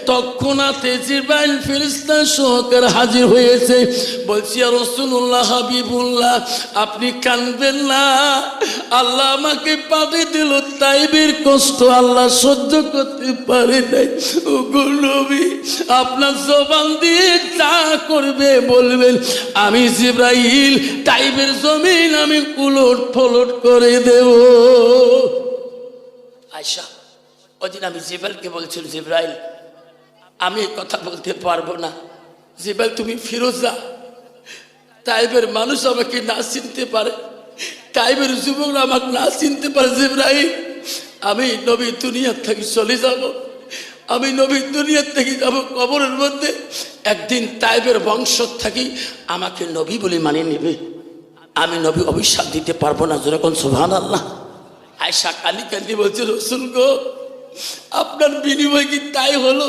A: তৎক্ষণাৎ জিবরাইল ফেরেশতা সহকারে হাজির হয়েছে। বলছি, ইয়া রাসূলুল্লাহ, হাবিবুল্লাহ, আপনি কাঁদবেন না, আল্লাহ আমাকে পাঠিয়ে দিল, তাইবের কষ্ট আল্লাহ সহ্য করতে পারে নাই। ও গো নবী, আপনার জবান দিয়ে করবে বলবেন আমি জিবরাইল তাইফের জমিন আমি উলট পলট করে দেব। আয়েশা ওদিন আমি জিবরাইলকে বলছিল জিবরাইল আমি এই কথা বলতে পারবো না, জিবরাইল তুমি ফিরোজ যা, তাইফের মানুষ আমাকে না চিনতে পারে, তাইফের যুবকরা আমাকে না চিনতে পারে, জিবরাইল আমি নবী দুনিয়ার থেকে চলে যাব, আমি নবী দুনিয়ার থেকে যাব কবরের মধ্যে, একদিন তাইফের বংশ থাকি আমাকে নবী বলে মানিয়ে নেবে, আমি নবী অভিশাপ দিতে পারবো না। যেরকম সুবহানাল্লাহ। আয়েশা কালি কালি বলছে রাসূল গো আপনার বিনিময় কি তাই হলো?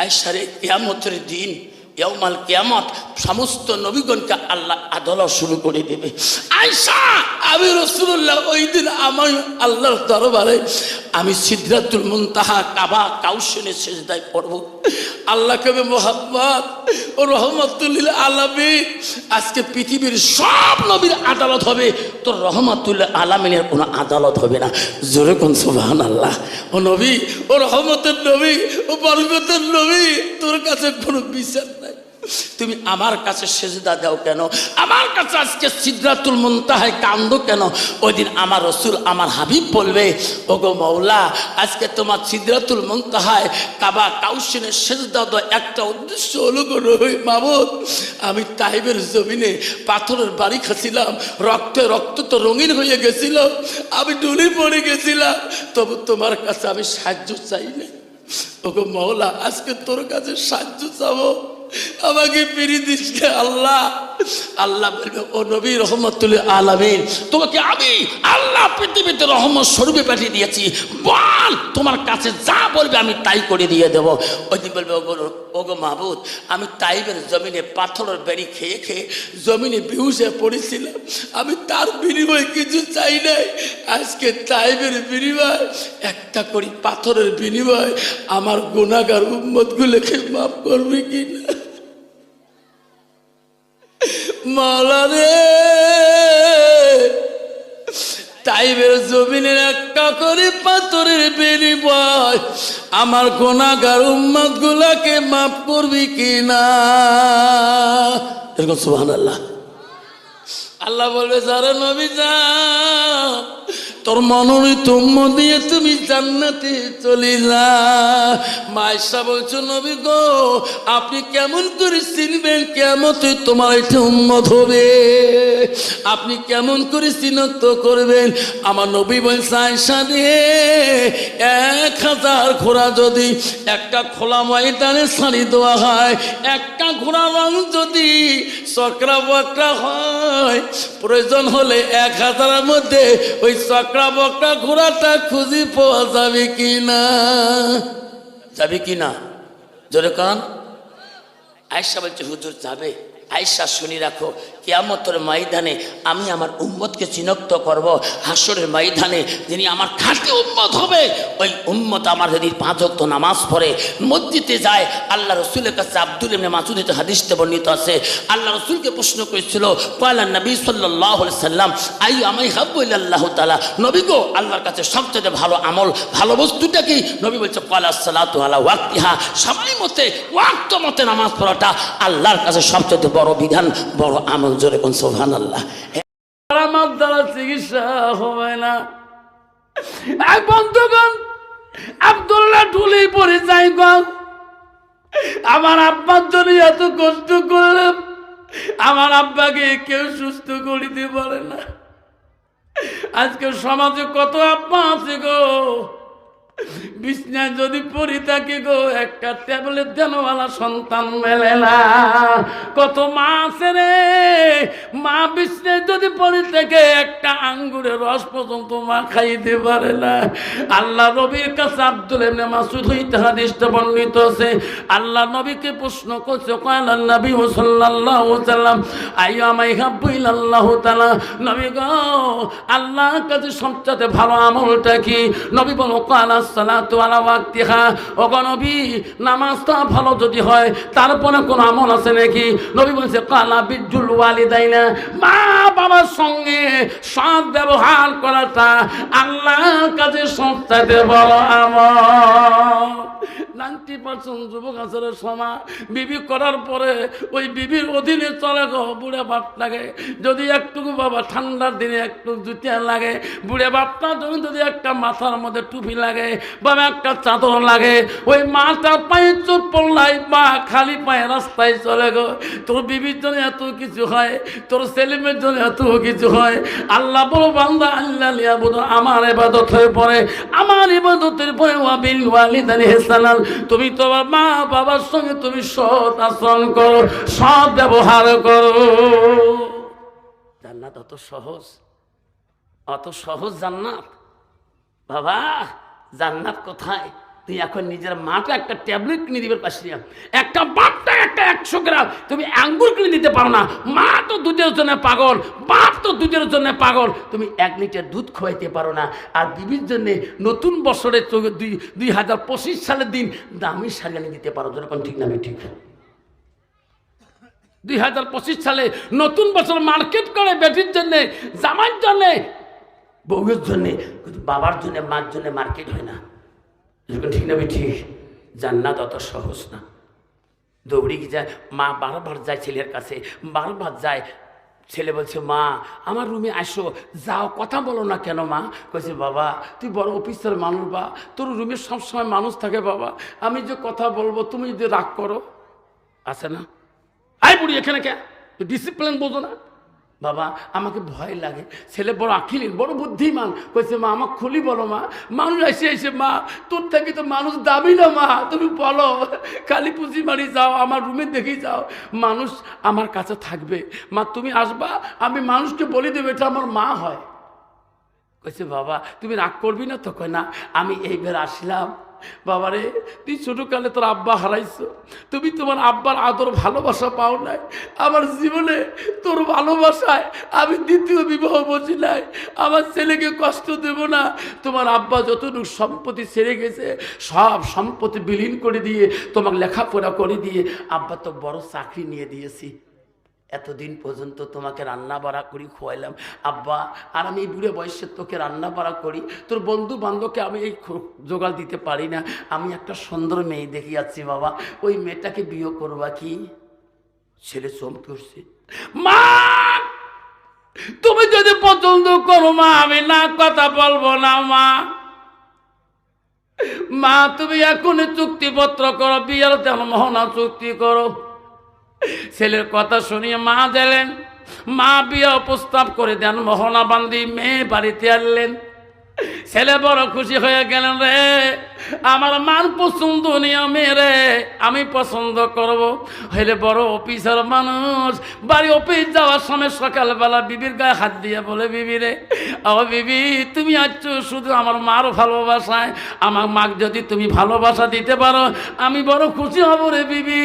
A: আয়েশা রে কিয়ামতের দিন ইয়াউমাল কিয়ামত সমস্ত নবীগণকে আল্লাহ আদালত শুরু করে দেবে। আয়েশা আমি রাসূলুল্লাহ ওই দিন আমার আল্লাহর দরবারে আমি সিদরাতুল মুনতাহা কাবা কাউসিনের সিজদায় পড়ব, আল্লাহ কবে মুহাম্মদ ও রহমাতুল লিল আলামিন আজকে পৃথিবীর সব নবীর আদালত হবে, তোর রহমাতুল আলামিনের কোনো আদালত হবে না। জোরে কোন সুবহানাল্লাহ। ও নবী ও রহমতের নবী ও বরকতের নবী তোর কাছে কোনো বিচার নাই, তুমি আমার কাছে সেজদা দাও কেন, আমার কাছে আজকে সিদরাতুল মুনতাহায় কান্দো কেন? ওই দিন আমার রাসূল আমার হাবিব বলবে ওগো মাওলা আজকে তোমার সিদরাতুল মুনতাহায় কাবা কাউসিনের সেজদা দাও একটা উদ্দেশ্য হলো গো নবী মাবুদ আমি তাইফের জমিনে পাথরের বাড়ি খাচ্ছিলাম, রক্তে রক্ত তো রঙিন হয়ে গেছিল, আমি ডুলে পড়ে গেছিলাম, তবু তোমার কাছে আমি সাহায্য চাই না। ওগো মাওলা আজকে তোর কাছে সাহায্য চাবো, আমাকে ফিরিয়ে দিস কে আল্লাহ। আল্লাহ বলবে ও নবী রহমতুল আলামিন তোমাকে আমি আল্লাহ পৃথিবীতে রহমত স্বরূপে পাঠিয়ে দিয়েছি, বল তোমার কাছে যা বলবে আমি তাই করে দিয়ে দেব। ওই দিন বলবে ওগো মাহবুদ আমি তাইফের জমিনে পাথরের বেড়ি খেয়ে খেয়ে জমিনে বেহুশে পড়েছিলাম, আমি তার বিনিময়ে কিছু চাই নাই, আজকে তাইফের বিনিময় একটা করি পাথরের বিনিময় আমার গুনাহগার উম্মতগুলোকে মাফ করবে কিনা? মাওলা রে তাইফের জমিনের একটা করে পাথরের বিনিময় আমার গুনাহগার উম্মত গুলাকে মাফ করবি কিনা? এরকম সুবহানাল্লাহ। আল্লাহ বলবে যারা নবী যা তোর মনোনীত উম্মত দিয়ে তুমি জান্নাতে চলে যা। মায়েশা বলছো নবী গো আপনি কেমন করে চিনবেন কিয়ামতে তোমার এটা উম্মত হবে, আপনি কেমন করে চিহ্নিত করবেন? আমার নবী বলছে আয়েশা রে 1000 ঘোড়া যদি একটা খোলা ময়দানে ছাড়ি দেওয়া হয়, একটা ঘোড়া রং যদি চক্রা বক্রা হয়, প্রয়োজন হলে 1000-এর মধ্যে ওই চক্রা বক্রা ঘোড়াটা খুঁজে পাওয়া যাবে কিনা? যাবে কিনা? জোরে কান। আয়েশা বলছে হুজুর যাবে। আয়েশা শুনি রাখো কিয়ামতের ময়দানে আমি আমার উম্মতকে চিহ্নিত করব, হাসরের ময়দানে যিনি আমার খাঁটি উম্মত হবে ওই উম্মত আমার যদি 5 ওয়াক্ত নামাজ পড়ে মসজিদে যায়। আল্লাহ রসুলের কাছে আব্দুল ইবনে মাসউদের হাদিসে বর্ণিত আছে আল্লাহ রসুলকে প্রশ্ন করেছিল ক্বালা নবী সাল্লাল্লাহু আলাইহি সাল্লাম আই আমাই হাব্বু ইলাল্লাহু তাআলা, নবী গো আল্লাহর কাছে সবচেয়ে ভালো আমল ভালো বস্তুটা কি? নবী বলছে ক্বালা সালাতু আলা ওয়াক্তিহা, সময় মতে ওয়াক্ত মতে নামাজ পড়াটা আল্লাহর কাছে সবচেয়ে বড় বিধান বড় আমল। জোরে কোন সুবহানাল্লাহ। আমার দ্বারা চিকিৎসা হবে না। এক বন্ধুগণ আব্দুল্লাহ ঢুলে পড়ে যাই গো, আমার আব্বার জন্য এত কষ্ট করলাম, আমার আব্বাকে কেউ সুস্থ করিতে পারে না। আজকে সমাজে কত আব্বা আছে গো, বিছনায় যদি পড়ি থাকে গো একটা ট্যাবলেট দেনওয়ালা সন্তান মেলে না। কত মা আছে রে, মা বিছনায় যদি পড়ি থাকে একটা আঙ্গুরের রস পর্যন্ত মা খাইতে পারে না। আল্লাহ নবীর কাছে আব্দুল ইবনে মাসউদ হইতে হাদিসটা বর্ণিত আছে আল্লাহ নবীকে প্রশ্ন করছে ক্বালা নবী সাল্লাল্লাহু আলাইহি সাল্লাম আইয়ামাই হাব্বু ইলাল্লাহু তাআলা, নবী গো আল্লাহর কাছে সবচেয়ে ভালো আমলটা কি? নবী বলো ক্বালা আসসালাতু আলা ওয়াক্তিহা। ওগো নবী, নামাজটা ভালো যদি হয় তারপরে কোন আমল আছে নাকি? নবী বলছে কালা বিজুল ওয়ালিদাইনা, মা বাবার সঙ্গে সৎ ব্যবহার করাটা আল্লাহর কাছে সবচাইতে বড় আমল। 90% যুবক আসলে সময় বিবি করার পরে ওই বিবির অধীনে চলে গো বুড়ে বাপ লাগে। যদি একটুকু বাবা ঠান্ডার দিনে একটু জুতিয়া লাগে, বুড়ে বাপটা যদি একটা মাথার মধ্যে টুপি লাগে, বাবা একটা চাদর লাগে, ওই মাটা পায়ে চোট পড়লাই মা খালি পায়ে রাস্তায় চলে গো। তোর বিবির জন্য এত কিছু হয়, তোর ছেলেমেয়ের জন্য এত কিছু হয়। আল্লাহ বলো বান্দা আল্লাহ লিয়াবুদু, আমার ইবাদত হয়ে পড়ে, আমার ইবাদতের পরে ওয়াবিল ওয়ালিদাইনি ইহসানান। তুমি তোমার মা বাবার সঙ্গে তুমি সৎ আচরণ করো, সৎ ব্যবহার করো। জান্নাত অত সহজ, অত সহজ জান্নাত বাবা। জান্নাত কোথায়? তুই এখন নিজের মাটা একটা ট্যাবলেট কিনে দিবে পাশে, একটা বাপটা একটা 100 গ্রাম তুমি আঙ্গুর কিনে দিতে পারো না। মা তো দুধের জন্য পাগল, বাপ তো দুধের জন্য পাগল, তুমি 1 লিটার দুধ খাওয়াইতে পারো না। আর বিবির জন্য নতুন বছরে 2025 সালের দিন দামি শাড়ি এনে দিতে পারো, যেরকম ঠিক না? ঠিক 2025 সালে নতুন বছর মার্কেট করে বেটির জন্যে, জামার জন্যে, বউয়ের জন্যে, বাবার জন্য, মার জন্য মার্কেট হয় না, ঠিক না? ঠিক। জান্নাত অত সহজ না। দৌড়ি যায় মা, বারবার যায় ছেলের কাছে, বারবার যায়। ছেলে বলছে মা আমার রুমে আসো, যাও, কথা বলো না কেন মা? কইছে বাবা তুই বড় অফিসার মানুষ, বা তোর রুমে সবসময় মানুষ থাকে বাবা, আমি যে কথা বলবো তুমি যদি রাগ করো, আছে না? আই বুড়ি এখানে কে, ডিসিপ্লিন বোঝো না? বাবা আমাকে ভয় লাগে। ছেলে বড় আখিল, বড় বুদ্ধিমান, কইছে মা আমাকে খুলি বলো মা। মানুষ এসে এসে মা তোর থেকে তো মানুষ দাবি না মা, তুমি বলো, খালি পুঁজি মারি যাও, আমার রুমে দেখি যাও, মানুষ আমার কাছে থাকবে মা, তুমি আসবা, আমি মানুষকে বলে দেবো এটা আমার মা হয়। কইছে বাবা তুমি রাগ করবি না তো? কয় না, আমি এইবার আসলাম। বাবারে তুই ছোটকালে তোর আব্বা হারাইছো, তুমি তোমার আব্বার আদর ভালোবাসা পাও নাই। আমার জীবনে তোর ভালোবাসায় আমি দ্বিতীয় বিবাহ বসি নাই, আমার ছেলেকে কষ্ট দেব না। তোমার আব্বা যতটুকু সম্পত্তি ছেড়ে গেছে সব সম্পত্তি বিলীন করে দিয়ে তোমাকে লেখাপড়া করে দিয়ে আব্বা তো বড় চাকরি নিয়ে দিয়েছি। এতদিন পর্যন্ত তোমাকে রান্না বাড়া করি খোয়াইলাম আব্বা, আর আমি এই বুড়ে বয়সে তোকে রান্না বাড়া করি, তোর বন্ধু বান্ধবকে আমি এই জোগাড় দিতে পারি না। আমি একটা সুন্দর মেয়ে দেখে যাচ্ছি বাবা, ওই মেয়েটাকে বিয়ে করবা কি? ছেলে চমকে উঠছে, মা তুমি যদি পছন্দ করো মা আমি না কথা বলবো না মা। মা তুমি এখনই চুক্তিপত্র করো, বিয়ের তেমন মহনা চুক্তি করো। ছেলের কথা শুনিয়ে মা দিলেন, মা বিয়ে প্রস্তাব করে দেন, মোহনা বান্দি মেয়ে বাড়িতে আনলেন। ছেলে বড় খুশি হয়ে গেলেন, রে আমার মান পছন্দ নিয়মে রে আমি পছন্দ করব। হইলে বড় অফিসার মানুষ, বাড়ি অফিস যাওয়ার সময় সকালবেলা বিবির গায়ে হাত দিয়ে বলে, বিবি রে ও বিবি তুমি আছো শুধু আমার মার ভালোবাসায়, আমার মাকে যদি তুমি ভালোবাসা দিতে পারো আমি বড় খুশি হব রে বিবি।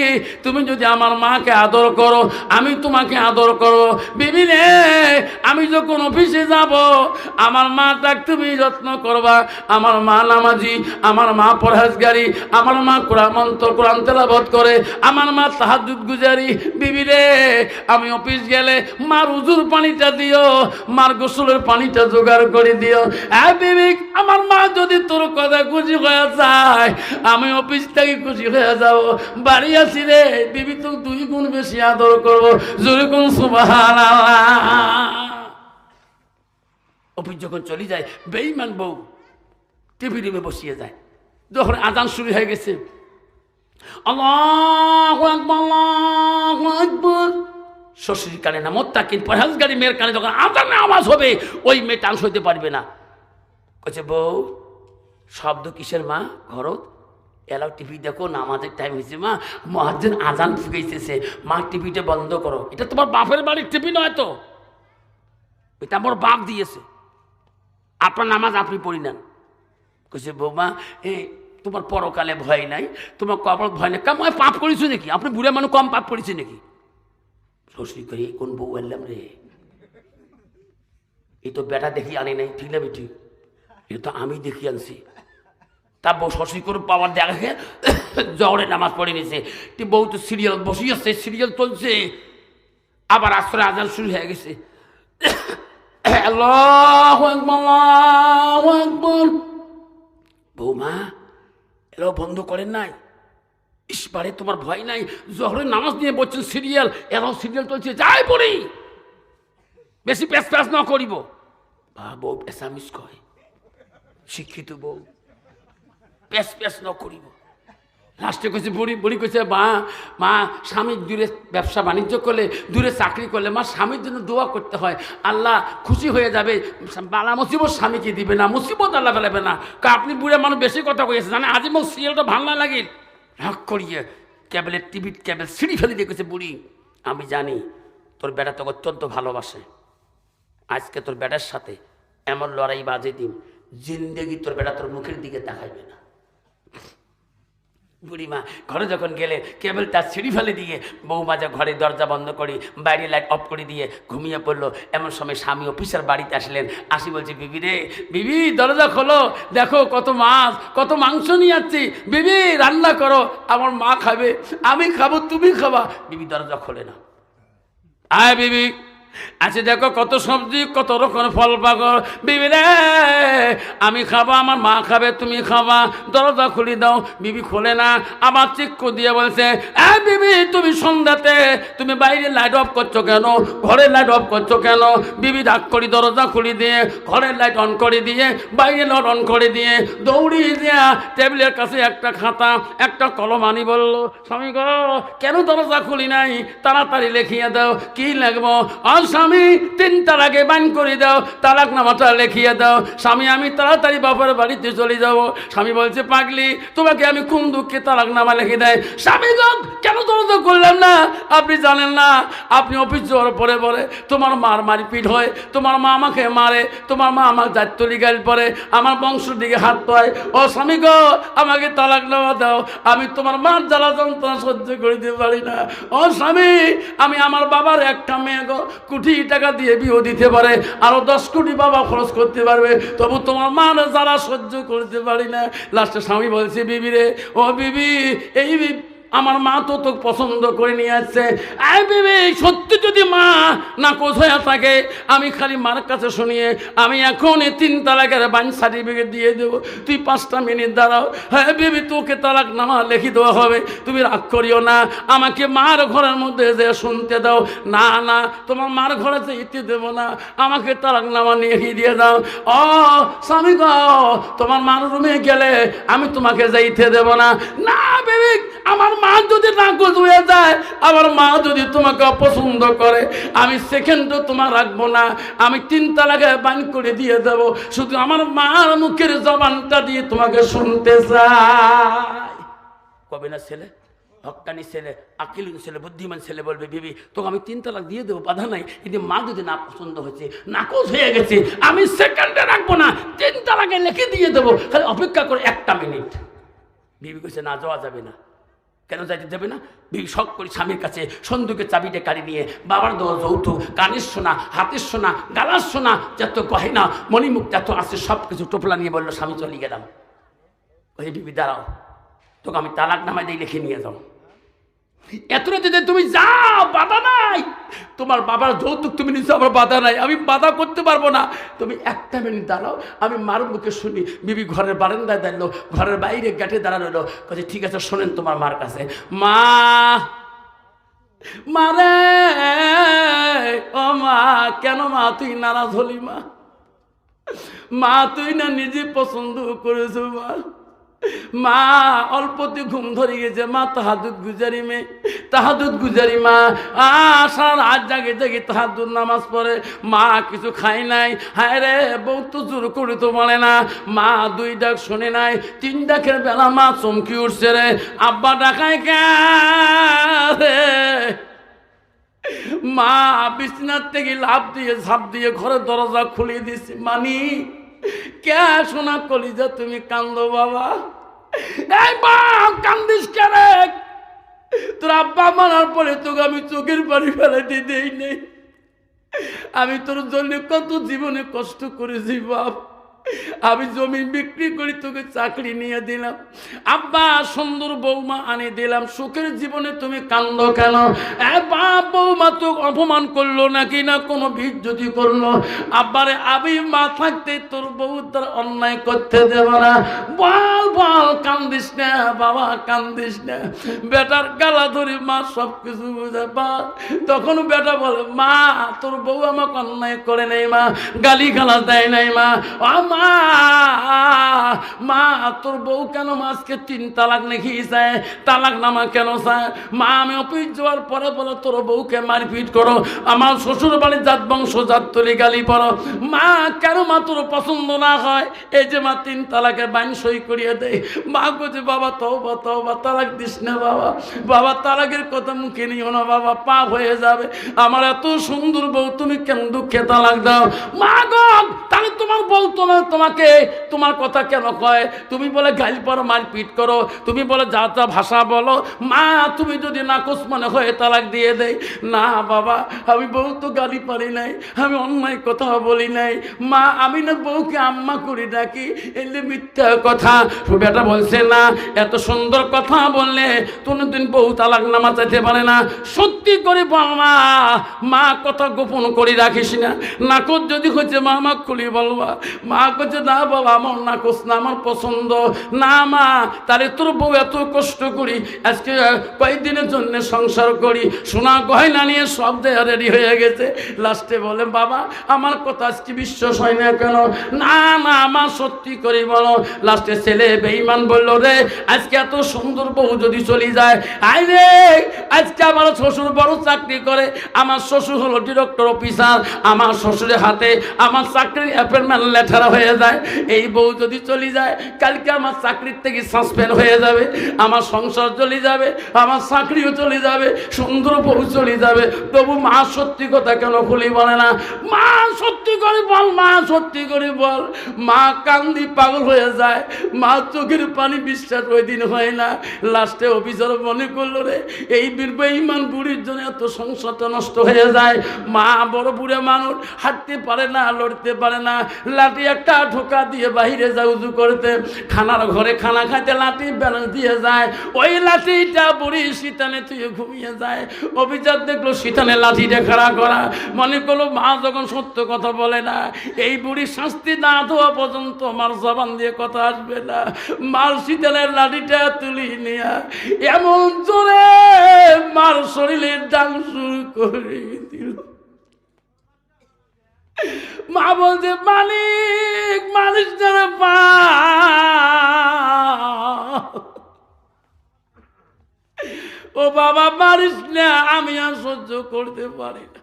A: তুমি যদি আমার মাকে আদর করো আমি তোমাকে আদর করো। বিবি রে আমি যখন অফিসে যাব আমার মাটাকে তুমি যত্ন করবা। আমার মা নামাজি, আমার মা পরহেজগারি, আমার মা কোরআন তেলাওয়াত করে, আমার মা তাহাজ্জুদ গুজারি। বিবি রে আমি অফিস গেলে মার উজুর পানিটা দিও, মার গোসলের পানিটা জোগাড় করে দিও। বিবি আমার মা যদি তোর কথা খুশি হয়ে যায় আমি অফিস থেকে খুশি হয়ে যাব। বাড়ি আসি রে বিবি তো 2 গুণ বেশি আদর করবো। জোরে কোন সুবহানাল্লাহ। অফিস যখন চলে যায় বেঈমান বউ টিভি রুমে বসিয়ে যায়। যখন আজান শুরু হয়ে গেছে, আল্লাহু আকবার আল্লাহু আকবার, শ্বশুর কানে না মোত্তাকিন পরহেজগারি মেয়ের কানে যখন আজানে আওয়াজ হবে ওই মেয়ে টান সইতে পারবে না। কইছে বউ শব্দ কিসের মা? ঘরত এলাও টিভি দেখো, নামাজের টাইম হয়েছে মা, মুয়াজ্জিন আজান ফুঁকাইতেছে, মা টিভিটা বন্ধ করো। এটা তোমার বাপের বাড়ির টিভি নয় তো, এটা আমার বাপ দিয়েছে, আপনার নামাজ আপনি পড়ি নেন। কইছে বৌমা তোমার পরকালে ভয় নাই, তোমার কবর ভয় নাই, কম পাপ করেছো নাকি? আপনি বুড়ে মানুষ কম পাপ করেছে নাকি? শ্বশুর করি কোন বউ এলাম রে, এই তো বেটা দেখি আনি নাই, ঠিক না বেটি? এটা তো আমি দেখি আনছি।
B: তা বউ শশী করে পাওয়ার দেখে জহরে নামাজ পড়ে নিছে। বউ তো সিরিয়াল বসিয়েছে, সিরিয়াল চলছে, আবার আসরে আজান শুরু হয়ে গেছে। আল্লাহু আকবার, আল্লাহু আকবার। বৌমা এরাও বন্ধ করেন নাই? ইসবারে তোমার ভয় নাই? জহরের নামাজ নিয়ে বলছেন সিরিয়াল, এরাও সিরিয়াল চলছে, যাই পড়ি, বেশি প্যাস প্যাস না করিব। বা বউ পেশামিস কয়, শিক্ষিত বউ, প্যাস প্যাস ন করিব। লাস্টে কইছে বুড়ি, বুড়ি কইছে মা স্বামী দূরে ব্যবসা বাণিজ্য করলে, দূরে চাকরি করলে মা স্বামীর জন্য দোয়া করতে হয়, আল্লাহ খুশি হয়ে যাবে, বালা মুসিবত স্বামীকে দিবে না, মুসিবত আল্লাহ ফেলাবে না। আপনি বুড়ে মানুষ বেশি কথা কইছে, জানে আজি মোক সিরিয়ালটা ভাল না লাগিল, রাগ করিয়ে কেবলের টিভির কেবল সিঁড়ি ফেলে দিয়ে কইছে, বুড়ি আমি জানি তোর বেটা তোকে অত্যন্ত ভালোবাসে, আজকে তোর বেটার সাথে এমন লড়াই বাজে দিন, জিন্দেগি তোর বেটা তোর মুখের দিকে তাকাইবে না। বুড়িমা ঘরে যখন গেলে কেবল তার সিঁড়ি ফেলে দিয়ে বৌমা যা ঘরে দরজা বন্ধ করি, বাইরে লাইট অফ করে দিয়ে ঘুমিয়ে পড়লো। এমন সময় স্বামী অফিসার বাড়িতে আসলেন, আসি বলছে, বিবি রে, বিবি দরজা খোলো, দেখো কত মাছ, কত মাংস নিয়ে যাচ্ছি, বিবি রান্না করো, আমার মা খাবে, আমি খাবো, তুমি খাবা। বিবি দরজা খোলে না। আয় বিবি, আচ্ছা দেখো কত সবজি, কত রকম ফল পাগল, বিবি রে আমি খাবো, আমার মা খাবে, তুমি খাবা, দরজা খুলি দাও। বিবি খোলে না, আবার চিক্কু দিয়ে বলছে, বিবি তুমি সন্ধ্যাতে তুমি বাইরে লাইট অফ করছো কেন, ঘরের লাইট অফ করছো কেন? বিবি ডাক করি দরজা খুলি দিয়ে ঘরের লাইট অন করে দিয়ে বাইরে লাইট অন করে দিয়ে দৌড়িয়ে দিয়া টেবিলের কাছে একটা খাতা একটা কলম আনি বলল, স্বামী গো কেন দরজা খুলি নাই, তাড়াতাড়ি লিখিয়ে দাও। কি লাগবো? স্বামী 3 তালাকে বান করে দাও, তালাক নামাটা লিখিয়ে দাও। স্বামী আমি তাড়াতাড়ি বাবার বাড়িতে চলে যাব। স্বামী বলছে, পাগলি তোমাকে আমি কোন দুঃখে তালাক নামা লিখে দেয়? স্বামী গো কেন দরজা করলাম না? আপনি জানেন না, আপনি অফিস যাওয়ার পরে পরে তোমার মার মারপিট হয়, তোমার মা আমাকে মারে, তোমার মা আমার দায়িত্ব লিগাল পরে, আমার বংশের দিকে হাত পায়। ও স্বামী গো আমাকে তালাক নামা দাও, আমি তোমার মার জ্বালা যন্ত্রণা সহ্য করতে পারি না। ও স্বামী আমি আমার বাবার একটা মেয়ে গো কোটি টাকা দিয়ে বিয়ে দিতে পারে, আরো 10 কোটি বাবা খরচ করতে পারবে, তবু তোমার মা যারা সহ্য করতে পারি না। লাস্টে স্বামী বলছে, বিবি রে, ও বিবি এই আমার মা তো তোকে পছন্দ করে নিয়ে আসছে। আয় বিবি সত্যি যদি মা না কোথায় থাকে, আমি খালি মার কাছে শুনিয়ে আমি এখন 3 তালাকের বাইন সার্টিফিকেট দিয়ে দেবো, তুই 5টা মিনিট দাঁড়াও। হ্যাঁ বিবি তোকে তালাক নামা লিখে দেওয়া হবে, তুমি রাগ করিও না, আমাকে মার ঘরের মধ্যে যে শুনতে দাও। না না তোমার মার ঘরে যেতে দেবো না, আমাকে তালাক নামা নিয়ে দিয়ে দাও। ও স্বামী গো তোমার মার রুমে গেলে আমি তোমাকে যাইতে দেবো না। না বিবি আমার মা যদি নাকচ হয়ে যায়, আমার মা যদি তোমাকে অপছন্দ করে, আমি সেকেন্ডও তোমার রাখবো না, আমি 3 তালাকে বান করে দিয়ে দেবো, শুধু আমার মার মুখের জবানটা দিয়ে তোমাকে শুনতে চাই। কবে না ছেলে, হক্কানি ছেলে, আকিলুন ছেলে, বুদ্ধিমান ছেলে বলবে, বিবি তোকে আমি 3 তালাক দিয়ে দেবো, বাধা নাই, কিন্তু মা যদি না পছন্দ হয়েছে, নাকচ হয়ে গেছে, আমি সেকেন্ডে রাখবো না, 3 তালাকে লিখে দিয়ে দেবো, খালি অপেক্ষা করে 1টা মিনিট। বিবি কইছে, না যাওয়া যাবে না। কেন যাইতে দেবে না? বিবি শখ করি স্বামীর কাছে সন্দুকের চাবিটা কাড়ি নিয়ে বাবার দেওয়া যৌতুক, কানের সোনা, হাতের সোনা, গালার সোনা, যত গহেনা মণিমুখ যত আছে সব কিছু টোপলা নিয়ে বললো, স্বামী চলে গেলাম। ওই বিবি দাঁড়াও, তোকে আমি তালাক নামায় দিয়ে লিখে নিয়ে যাও। এত রাতে তুমি যাও, বাধা নাই, তোমার বাবার যৌতুক তুমি নিচ্ছ, আমার বাধা নাই, আমি বাধা করতে পারবো না, তুমি 1টা মিনিট দাঁড়াও, আমি মার মুখে শুনি। বিবি ঘরের বারান্দায় দাঁড়ালো, ঘরের বাইরে গেটে দাঁড়ালো, বলছে ঠিক আছে শোনেন তোমার মার কাছে। মা মারে, ও মা কেন মা তুই নারাজ হলি? মা মা তুই না নিজে পছন্দ করেছো? মা অল্পতে ঘুম ধরে গেছে, মা তাহাজুদ গুজারি মেয়ে, তাহাজুদ গুজারি মা, সারা রাত জাগে জাগে তাহাজুদ নামাজ পড়ে, মা কিছু খাই নাই। হায় রে বউ তো জোর করে তো বলে না, মা 2 ডাক শুনে নাই, 3 ডাকের বেলা মা চমকি উঠছে রে, আব্বা ডাকায় কে রে? মা বিছনার থেকে লাফ দিয়ে ঝাঁপ দিয়ে ঘরের দরজা খুলে দিছে। মানি কে শোনা কলিজা তুমি কান্দো বাবা? এই মা কান্দিস কেন? তোর আব্বা মারার পরে তোকে আমি চোখের পানি ফেলাতে দেই নেই, আমি তোর জন্য কত জীবনে কষ্ট করেছি বাপ,
A: আমি জমি বিক্রি করে তোকে চাকরি নিয়ে দিলাম, আব্বা সুন্দর বৌমা আনি দিলাম, সুখের জীবনে তুমি কান্দ কেন? বাপ বৌমা তো অপমান করলো নাকি না কোনো বিজ্জতি করলো? আব্বারে আমি মা থাকতে তোর বউ তার অন্যায় করতে দেব না। বল বল, কান্দিস না বাবা, কান্দিস না। বেটার গালা ধরে মা সব কিছু বুঝে বা তখন বেটা বলে, মা তোর বউ আমাকে অন্যায় করে নেই মা, গালি গালা দেয় নাই মা। ও মা, মা তোর বউ কেন আজকে 3 তালাক নাকি চায়, তালাক নামা কেন চায়? মা আমি অফিস যাওয়ার পরে বলে তোর বউকে মারপিট করো, আমার শ্বশুর বাড়ির জাত বংশ জাত তুলি গালি পড়ো। মা কেন মা তোর পছন্দ না হয়? এই যে মা 3 তালাকে বাইন সই করিয়ে দেয়। মা বলছে, বাবা তওবা তওবা, তালাক দিস না বাবা, বাবা তালাকের কথা মুখে নিও না বাবা, পাপ হয়ে যাবে। আমার এত সুন্দর বউ তুমি কেন দুঃখে তালাক দাও? মা গো, তাহলে তোমার বউ তোমাকে তোমার কথা কেন কয়? তুমি বলে গালি পড়ো, মারপিট করো, তুমি বলে যা যা ভাষা বলো। মা তুমি যদি নাকচ মনে হয়ে তালাক দিয়ে দেয়। না বাবা, আমি বউ তো গালি পারি নাই, আমি অন্যায় কথা বলি নাই মা, আমি না বউকে আম্মা করি ডাকি, এলে মিথ্যা কথা। বেটা বলছে, না এত সুন্দর কথা বললে কোনোদিন বউ তালাক নামা চাইতে পারে না। সত্যি করে বল মা, মা কথা গোপন করে রাখিস না। নাকচ যদি হচ্ছে মা আমাকে খুলি বলবা। মা করছে, না বাবা আমার নাকচ না, আমার পছন্দ না মা। তারে তোর বউ এত কষ্ট করি, আজকে কয়েকদিনের জন্য সংসার করি, সোনা গয়না নিয়ে সব দেয়া রেডি হয়ে গেছে। লাস্টে বলে, বাবা আমার কথা আজকে বিশ্বাস হয় না কেন? না না আমার সত্যি করে বলো। লাস্টে ছেলে বেঈমান বলল, রে আজকে এত সুন্দর বউ যদি চলে যায়, আই রে আজকে আমার শ্বশুর বড় চাকরি করে, আমার শ্বশুর হলো ডিরেক্টর অফিসার, আমার শ্বশুরের হাতে আমার চাকরির অ্যাপয়েন্টমেন্ট লেটার হয়ে যায়। এই বউ যদি চলে যায়, কালকে আমার চাকরির থেকে সাসপেন্ড হয়ে যাবে, আমার সংসার চলে যাবে, আমার চাকরিও চলে যাবে, সুন্দর বউ চলে যাবে। তবু মা সত্যি কথা কেন খুলি বলে না? মা সত্যি করে বল, মা সত্যি করে বল। মা কান্দি পাগল হয়ে যায়, মা চোখের পানি বিশ্বাস ওই দিন হয় না। লাস্টে অফিসার মনে করলো, রে এই বেঈমান বুড়ির জন্য এত সংসারটা নষ্ট হয়ে যায়। মা বড় বুড়ে মানুষ, হাঁটতে পারে না, লড়তে পারে না, লাঠি একটা ঠোকা দিয়ে বাহিরে যায় উজু করতে, খানার ঘরে খানা খাইতে লাঠি ব্যালেন্স দিয়ে যায়, ওই লাঠিটা বুড়ি শীতানে তুই ঘুমিয়ে যায়। অফিসার দেখলো শীতানে লাঠিটা খাড়া করা, মনে করলো মা যখন সত্য কথা বলে না, এই বুড়ি শাস্তি না দেওয়া পর্যন্ত আমার জবান দিয়ে কথা আসবে না। মার শীতানের লাঠিটা তুলি নিয়ে এমন জোরে মার শরীরের ডাং শুরু করে দিল। মা বলছে, মালিক মালিক যারা পা, ও বাবা মারিস না, আমি আর সহ্য করতে পারি না।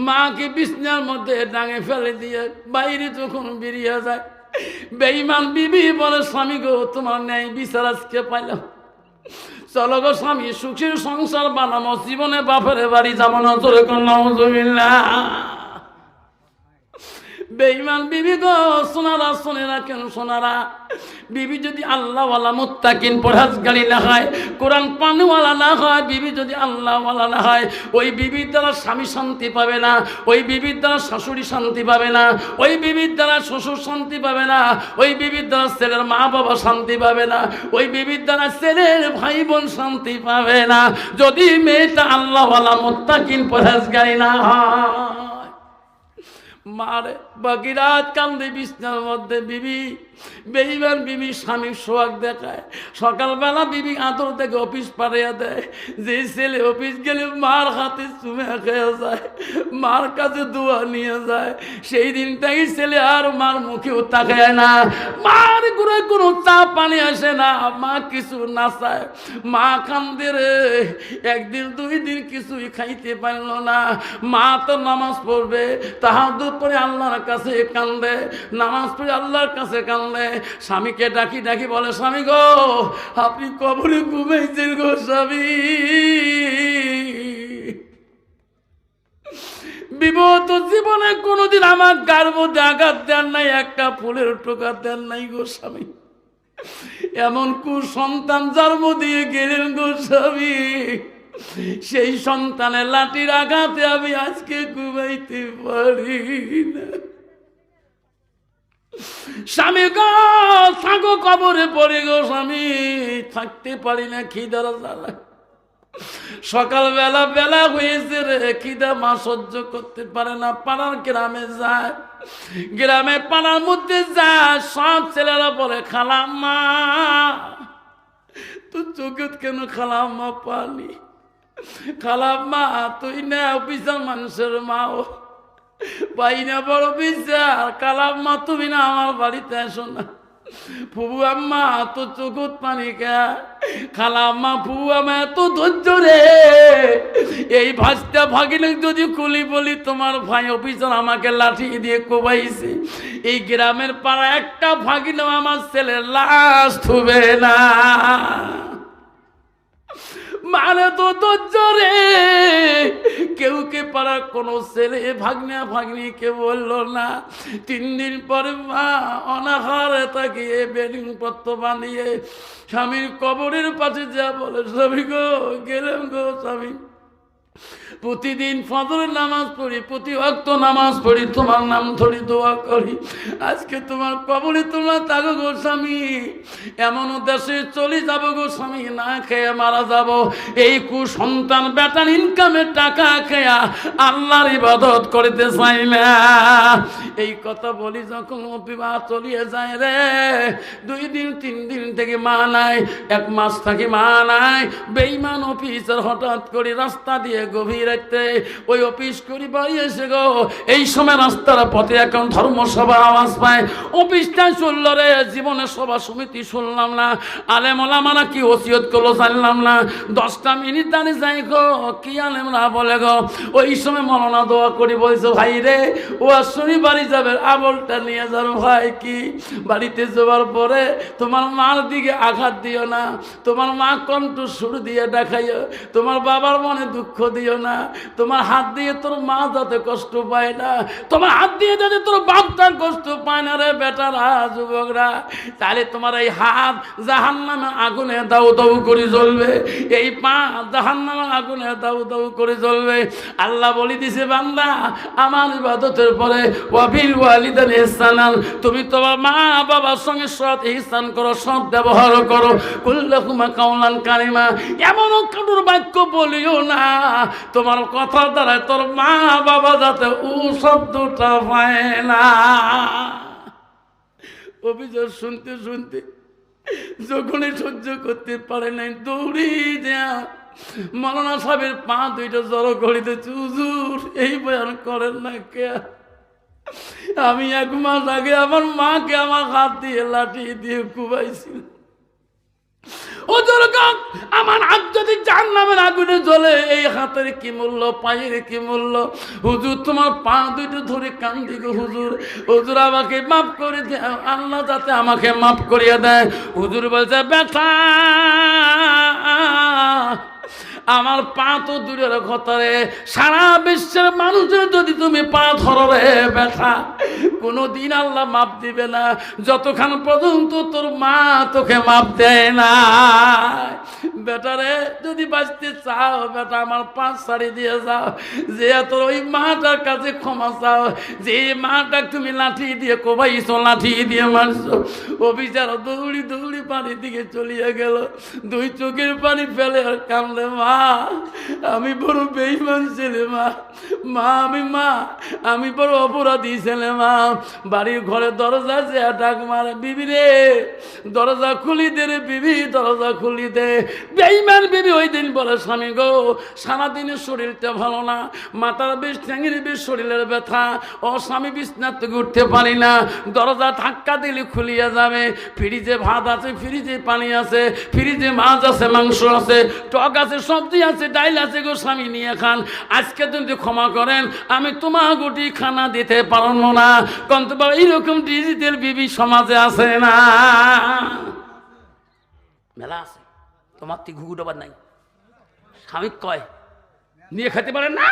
A: মাকে বিছনার মধ্যে ডাঙে ফেলে দিয়ে বাইরে যখন বেরিয়ে যায়, বেঈমান বিবি বলে, স্বামী গো তোমার ন্যায় বিচার আজকে পাইলাম, চলো গো স্বামী সুখের সংসার বানাবো, জীবনে বাপের বাড়ি যাবো না। তোরে নাউজুবিল্লাহ। বেঈমান বিবি গো, সোনারা শোনে রাখেন সোনারা, বিবি যদি আল্লাহওয়ালা মুত্তাকিন পরহেজগারী না হয়, কোরআন পানওয়ালা না হয়, বিবি যদি আল্লাহওয়ালা না হয়, ওই বিবির দ্বারা স্বামী শান্তি পাবে না, ওই বিবির দ্বারা শাশুড়ি শান্তি পাবে না, ওই বিবির দ্বারা শ্বশুর শান্তি পাবে না, ওই বিবির দ্বারা ছেলের মা বাবা শান্তি পাবে না, ওই বিবির দ্বারা ছেলের ভাই বোন শান্তি পাবে না, যদি মেয়েটা আল্লাহওয়ালা মুত্তাকিন পরহেজগারী না হয়। মারে বাকি রাত কান্দে বিছনার মধ্যে বিবি, বেঈমান বিবি স্বামীর সোহাগ দেখায়। সকালবেলা বিবি আদর থেকে অফিস পাঠিয়ে দেয়, যে ছেলে অফিস গেলে মার হাতে চুমে খেয়ে যায়, মার কাছে দোয়া নিয়ে যায়, সেই দিনটাই ছেলে আর মার মুখেও তাকায় না, মার ঘুরে কোনো চা পানি আসে না, মা কিছু না চায়, মা কান্দে রে। একদিন 2 দিন কিছুই খাইতে পারল না। মা তো নামাজ পড়বে, তাহাজ্জুদ পড়ে আল্লাহর কাছে কান্দে, নামাজ পড়ে আল্লাহর কাছে কান্দে। স্বামীকে ডাকি ডাকি বলে, স্বামী গো আপনি কবরে ঘুমাইছেন গো স্বামী, বিগত জীবনে কোনোদিন আমার গার মধ্যে আঘাত দেন নাই, একটা ফুলের টোকা দেন নাই গো স্বামী, এমন কুসন্তান জন্ম দিয়ে গেলেন গো স্বামী, সেই সন্তানের লাঠির আঘাতে আমি আজকে ঘুমাইতে পারি না। স্বামী গো থাকো কবরে পড়ে গো স্বামী, থাকতে পারি না খিদার জ্বালা। সকালবেলা বেলা হয়েছে রে, খিদা মা সহ্য করতে পারে না, পাড়ার গ্রামে যায়। গ্রামে পাড়ার মধ্যে যায়, সব ছেলেরা বলে খালাম্মা তুই চোখে কেন খালাম্মা পানি? খালাম্মা তুই না অফিসার মানুষের মাও, পাই না বড় বিচার। খালাম্মা তুমি না আমার বাড়িতে এসো না। ফুবু আম্মা তো চোখত পানি কে? খালাম্মা ফুবু আম্মা এত ধৈর্য রে, এই ভাজটা ভাগিলে যদি খুলি বলি তোমার ভাই অফিসার আমাকে লাঠি দিয়ে কোবাইছে, এই গ্রামের পাড়া একটা ভাগিলেও আমার ছেলের লাশ থুবে না। মানে তো ধৈর্য রে, কেউ কে পাড়ার কোনো ছেলে ভাগ্না ভাগ্নি কে বললো না। 3 দিন পরে মা অনাহারে তাকিয়ে বেডিং পত্র বানিয়ে স্বামীর কবরের পাশে যা বলে, স্বামী গো গেলাম গো স্বামী, প্রতিদিন ফজরের নামাজ পড়ি, প্রতি ওয়াক্ত নামাজ পড়ি, তোমার নাম ধরি দোয়া করি, আজকে তোমার কবরে তোমরা থাকো গো স্বামী। এমন দেশে চলে যাবো গো স্বামী, না খেয়ে মারা যাব। এই কুসন্তান বেটার ইনকামের টাকা খেয়া আল্লাহর ইবাদত করতে চাই না। এই কথা বলি যখন বিবাহ চলিয়ে যায় রে, 2 দিন 3 দিন থেকে মা নাই, 1 মাস থেকে মা নাই। বেঈমান অফিসার হঠাৎ করে রাস্তা দিয়ে গভীর রাতে ওই অফিস করি বাড়ি এসে গো, এই সময় রাস্তার পথে এখন ধর্মসভা আওয়াজ পায়। অফিসটা শুনল রে, জীবনে সভা সমিতি শুনলাম না, আলেম ওলামারা কি ওসিয়ত করলো জানলাম না। 10টা মিনিট দাঁড়িয়ে যাই গো, কি আলেমরা বলে গো। ওই সময় মৌলানা দোয়া করি বলছে, ভাই রে ও শুনি বাড়ি যাবে, আমলটা নিয়ে যাবে। ভাই কি বাড়িতে যাওয়ার পরে তোমার মার দিকে আঘাত দিও না, তোমার মা কণ্ঠ সুর দিয়ে দেখাইও, তোমার বাবার মনে দুঃখ দিও না, তোমার হাত দিয়ে তোর মা যাতে কষ্ট পায় না, তোমার হাত দিয়ে যাতে তোর বাপটা কষ্ট পায় না রে বেটারা যুবকরা। তাহলে তোমার এই হাত জাহান্নামে আগুনে দাউ দাউ করে জ্বলবে, এই পা জাহান্নামে আগুনে দাউ দাউ করে জ্বলবে। আল্লাহ বলি দিছে বান্দা আমার ইবাদতের পরে ওয়াবিল ওয়ালিদাইনি ইহসানান, তুমি তোমার মা বাবার সঙ্গে সৎ ইহসান করো, সৎ ব্যবহার করো। কুল্লাকুমা কাওলান কারিমা, এমন কারুর বাক্য বলিও না তোমার কথার দ্বারা তোর মা বাবা যাতে ও শব্দটা পায় না। অভিযোগ শুনতে শুনতে যখনই সহ্য করতে পারে নাই, দৌড়ি দেয়া মৌলানা সাহেবের পা 2টা জড়ো করিতে, হুজুর এই বয়ান করেন না কে? আমি 1 মাস আগে আমার মাকে আমার হাত দিয়ে লাঠি দিয়ে কুবাইছিল। ও দুর্গম, আমার হাত যদি জাহান্নামের আগুনে জ্বলে, এই হাতের কি মূল্য, পায়ের কি মূল্য? হুজুর তোমার পা 2টা ধরে কান্দি গো হুজুর, হুজুর আমাকে মাফ করে দেয়, আল্লাহ যাতে আমাকে মাফ করিয়ে দেয়। হুজুর বলছে, ব্যথা আমার পা তো দূরের কথা রে, সারা বিশ্বের মানুষের যদি তুমি পা ধরো রে ব্যথা, কোনোদিন আল্লাহ মাপ দিবে না যতক্ষণ পর্যন্ত তোর মা তোকে মাপ দেয় না। বেটারে যদি বাঁচতে চাও বেটা আমার পা ছাড়ি দিয়ে যাও, যে তোর ওই মাটার কাছে ক্ষমা চাও, যে মাটা তুমি লাঠি দিয়ে কোবাইছো, লাঠি দিয়ে মারছো। অফিসার দৌড়ি দৌড়ি পানির দিকে চলিয়ে গেল, 2 চোখের পানি ফেলে আর কামলে, মা আমি বড় বেঈমান ছেলে, মা আমি বড় অপরাধী ছেলে। মা বাড়ির ঘরে দরজা যে ডাক মারে, বিবি রে দরজা খুলি দে রে বিবি, দরজা খুলি দে। বেঈমান বিবি ওই দিন বলে, স্বামী গো সারাদিনের শরীরটা ভালো না, মাথার বেশ ঠ্যাঙের বেশ শরীরের ব্যথা, ও স্বামী বিছনা থেকে উঠতে পারি না, দরজা ধাক্কা দিলে খুলিয়া যাবে। ফ্রিজে ভাত আছে, ফ্রিজে পানি আছে, ফ্রিজে মাছ আছে, মাংস আছে, টক আছে, সবজি আছে, ডাইল আছে গো স্বামী নিয়ে খান। আজকে যদি ক্ষমা করেন আমি তোমার গুটি খানা দিতে পারবো না। কিন্তু এইরকম ডিজিটাল বিবি সমাজে আছে না? মেলা আছে। তোমার তুই ঘুঘু ডোবার নাই, স্বামী কয় নিয়ে খেতে পারেন না,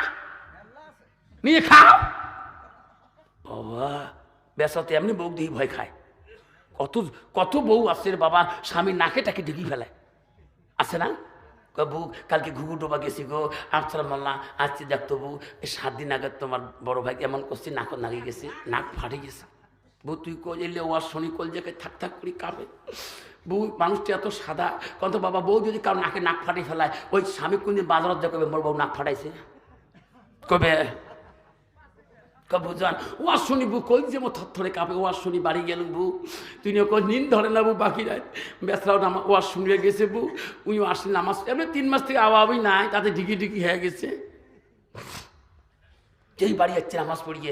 A: নিয়ে খাও। বাবা বেসাতে এমনি বউ দিয়ে ভয় খায়। কত কত বউ আছে বাবা, স্বামী নাকে টাকে ঢেকে ফেলায়, আছে না? বউ কালকে ঘুঘু ডোবা গেছি গো, আফসার মোল্লা আসছি দেখতো বউ 7 দিন আগে তোমার বড় ভাই এমন করছি, নাক নাগে গেছে, নাক ফাটে গেছে।
B: বউ তুই কল এলে ও আর শনি কল জায়গায় থাক থাক করে কাঁপে। বউ মানুষটা এত সাদা কত বাবা, বউ যদি কারো নাকে নাক ফাটিয়ে ফেলায়, ওই স্বামী কোনদিন বাজারত যা কবে মোর বউ নাক ফাটাইছে কবে বুঝান ও আর শুনি বউ কই যে থর থরে কাঁপে। ও আর শুনি বাড়ি গেল বউ, তুই নিন ধরে না বউ বাকি রাত বেসরাও ও আর শুনিয়ে গেছে বউ, উনিও আসলে নামাজ এমনি 3 মাস থেকে আওয়াবই নাই, তাতে ডিকি ডিকি হয়ে গেছে। যেই বাড়ি যাচ্ছে নামাজ পড়িয়ে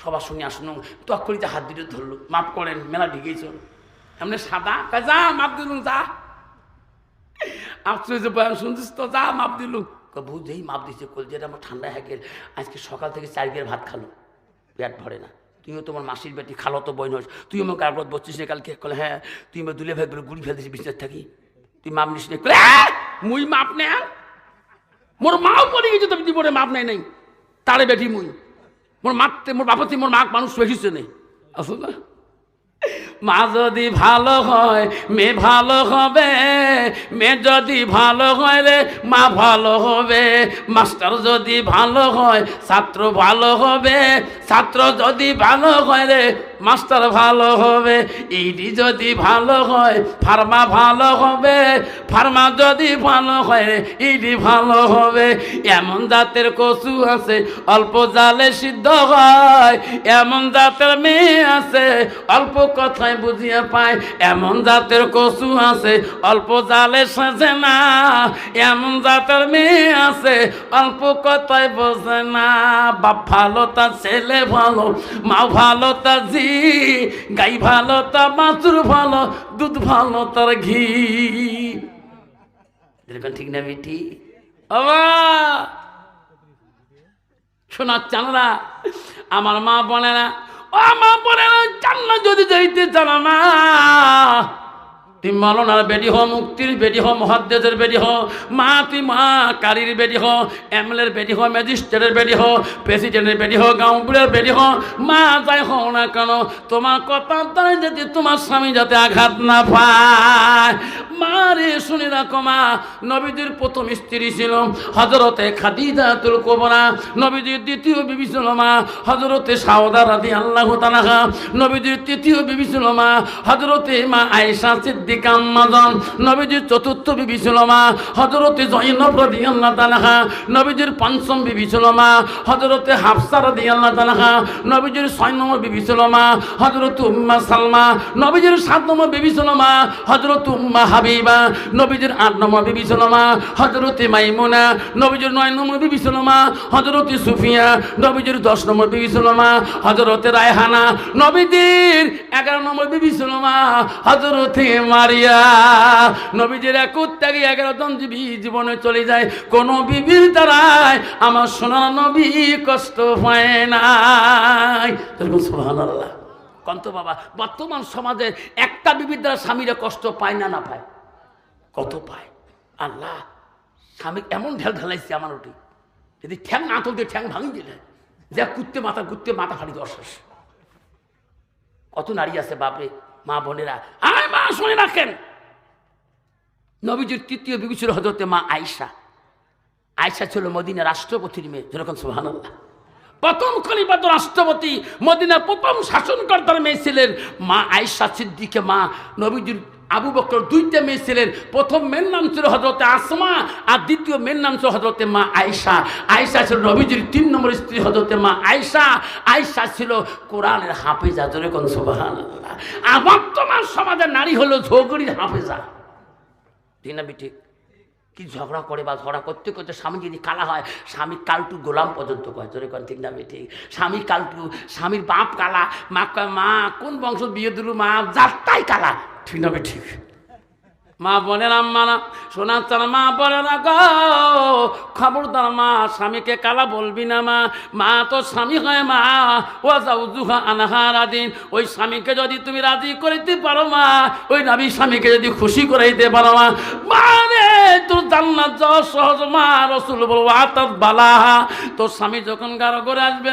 B: সবার সঙ্গে আসুন তক করিতে হাত দিতে ধরলো, মাপ করেন মেলা ঢিকেই চল এমনি সাদা যা মাপ দিলুম যা আফসোস বয়ান শুনছিস তো যা মাপ দিলুম। বউ যেই মাপ দিচ্ছে কলজেটা আমার ঠান্ডা হয়ে গেল, আজকে সকাল থেকে 4 গের ভাত খালো, পেট ভরে না। তুইও তোমার মাসির বেটি খালো তো বই নস, তুই আমার কারপত বসছিস না কালকে? কলে হ্যাঁ। তুই আমার দুলে ভাই বলে গুড়ি ফেলতেছিস বিছনার থাকি, তুই মাপ নিস না? মুই মাপ নে মোর মাও পড়ে গেছে, তুমি জীবনে মাপ নাই নাই তারে বেটি মুই মোর মাপতে মোর বাপতি মোর মাক মানুষ বেশিছে নেই আসল না। মা যদি ভালো হয় মেয়ে ভালো হবে, মেয়ে যদি ভালো হয় রে মা ভালো হবে, মাস্টার যদি ভালো হয় ছাত্র ভালো হবে, ছাত্র যদি ভালো হয় রে মাস্টার ভালো হবে, ইডি যদি ভালো হয় ফার্মা ভালো হবে, ফার্মা যদি ভালো হয় রে ইডি ভালো হবে। এমন জাতের কচু আছে অল্প জালে সিদ্ধ হয়, এমন জাতের মেয়ে আছে অল্প কথায় বুঝিয়ে পায়, এমন জাতের কচু আছে অল্প জালে সাজে না, এমন জাতের মেয়ে আছে অল্প কথায় বোঝে না। বাপ ভালো তার ছেলে ভালো, মা ভালো তার জি, গাই ভালো তা বাছুর ভালো, দুধ ভালো তার ঘি। এরকম ঠিক না বেটি? শোনার চানরা আমার মা বলে না, ও মা বলে না জান্নাত যদি যাইতে চান না, তুই মৌলানার বেটি হো, মুক্তির বেটি হো, মুহাদ্দিসের বেটি হো, মা তুই মা কারির বেটি হো, এমএলএর বেটি হো, ম্যাজিস্ট্রেটের বেটি হো, প্রেসিডেন্টের বেটি হো, গাঁওপুরের বেটি হো, মা যাই হও না কেন তোমার কথা তাই যাতে তোমার স্বামী যাতে আঘাত না পায়। মা রে শুনে রাখো মা, নবীজির প্রথম স্ত্রী ছিল হযরতে খাদিজাতুল কুবরা, নবীজির দ্বিতীয় বিবি ছিল মা হযরতে সাউদা রাদিয়াল্লাহু তাআলা, নবীজির তৃতীয় বিবি ছিল মা হযরতে মা আয়েশা সিদ্দিকা আম্মাজান, নবীজির চতুর্থ বিবি ছিল মা হযরতে যায়েনব রাদিয়াল্লাহু তাআলা, নবীজির পঞ্চম বিবি ছিল মা হযরতে হাফসা রাদিয়াল্লাহু তাআলা, নবীজির 6 নম্বর বিবি ছিল মা হযরতে উম্মে সালমা, নবীজির 7 নম্বর বিবি ছিল মা হযরতে উম্মে হাবিবা, নবীজির 8 নম্বর বিবি ছিল মা হযরতে মাইমুনা, নবীজির 9 নম্বর বিবি ছিল মা হযরতে সুফিয়া, নবীজির 10 নম্বর বিবি ছিল মা হযরতে রায়হানা, নবীজির 11 নম্বর বিবি ছিল মা হযরতে মারিয়া। নবীজির একত্যাগে 11 জন জীবনে চলে যায়, কোন বিবির দ্বারাই আমার সোনার নবী কষ্ট পায় নাই। সুবহানাল্লাহ কন্ত বাবা, বর্তমান সমাজে একটা বিবির দ্বারা স্বামীরা কষ্ট পায় না, না পায়? কত পায় আল্লাহ। স্বামী এমন ঢেল ঢেলাইছে আমার ওটি, যদি ঠ্যাং না তুলতে ঠ্যাং ভাঙি দিলে যা কুত্তে মাথা ফাড়ি দর্শস। কত নারী আছে বাপরে। মা বোনেরা আয় মা শুনে রাখেন, নবীজির তৃতীয় বিবি ছিল হযরতে মা আয়েশা। আয়েশা ছিল মদিনা রাষ্ট্রপতির মেয়ে, যেরকম সুবহানাল্লাহ। প্রথম খলিফাত রাষ্ট্রপতি মদিনার প্রথম শাসনকর্তার মেয়ে ছিলেন মা আয়েশা সিদ্দিকা মা। নবীজির আবু বকর 2টা মেয়ে ছিলেন, প্রথম মেয়ের নাম ছিল হযরতে আসমা আর দ্বিতীয় মেয়ের নাম ছিল হযরতে মা আয়েশা। আয়েশা ছিল নবীজির 3 নম্বর স্ত্রী হযরতে মা আয়েশা। আয়েশা ছিল কোরআনের হাফেজা, যেরকম সুবহানাল্লাহ। আর বর্তমান সমাজের নারী হলো ঝগড়ির হাফেজা, ঠিক না ঠিক? কি ঝগড়া করে বা ঝগড়া করতে করতে স্বামী যদি কালা হয়, স্বামী কালটু গোলাম পর্যন্ত কয়, তোরে কোন ঠিক না ঠিক? স্বামী কালটু, স্বামীর বাপ কালা, মা কয় মা কোন বংশ বিয়ে দিল মা যাত্রাই কালা, ঠিক না ঠিক? মা বোনের আম্মা না শোনার চান, মা বলে না গো খবরদার মা স্বামীকে কালা বলবি না মা, মা তো স্বামী হয় মা, ও যাউজুহা আনহারা দিন। ওই স্বামীকে যদি তুমি রাজি করাইতে পারো মা, ওই নবী স্বামীকে যদি খুশি করাইতে পারো মা, মানে তোর জান্নাত যাওয়া সহজ মা। রাসূল বলল আতাত বালাহা, তোর স্বামী যখন কারো করে আসবে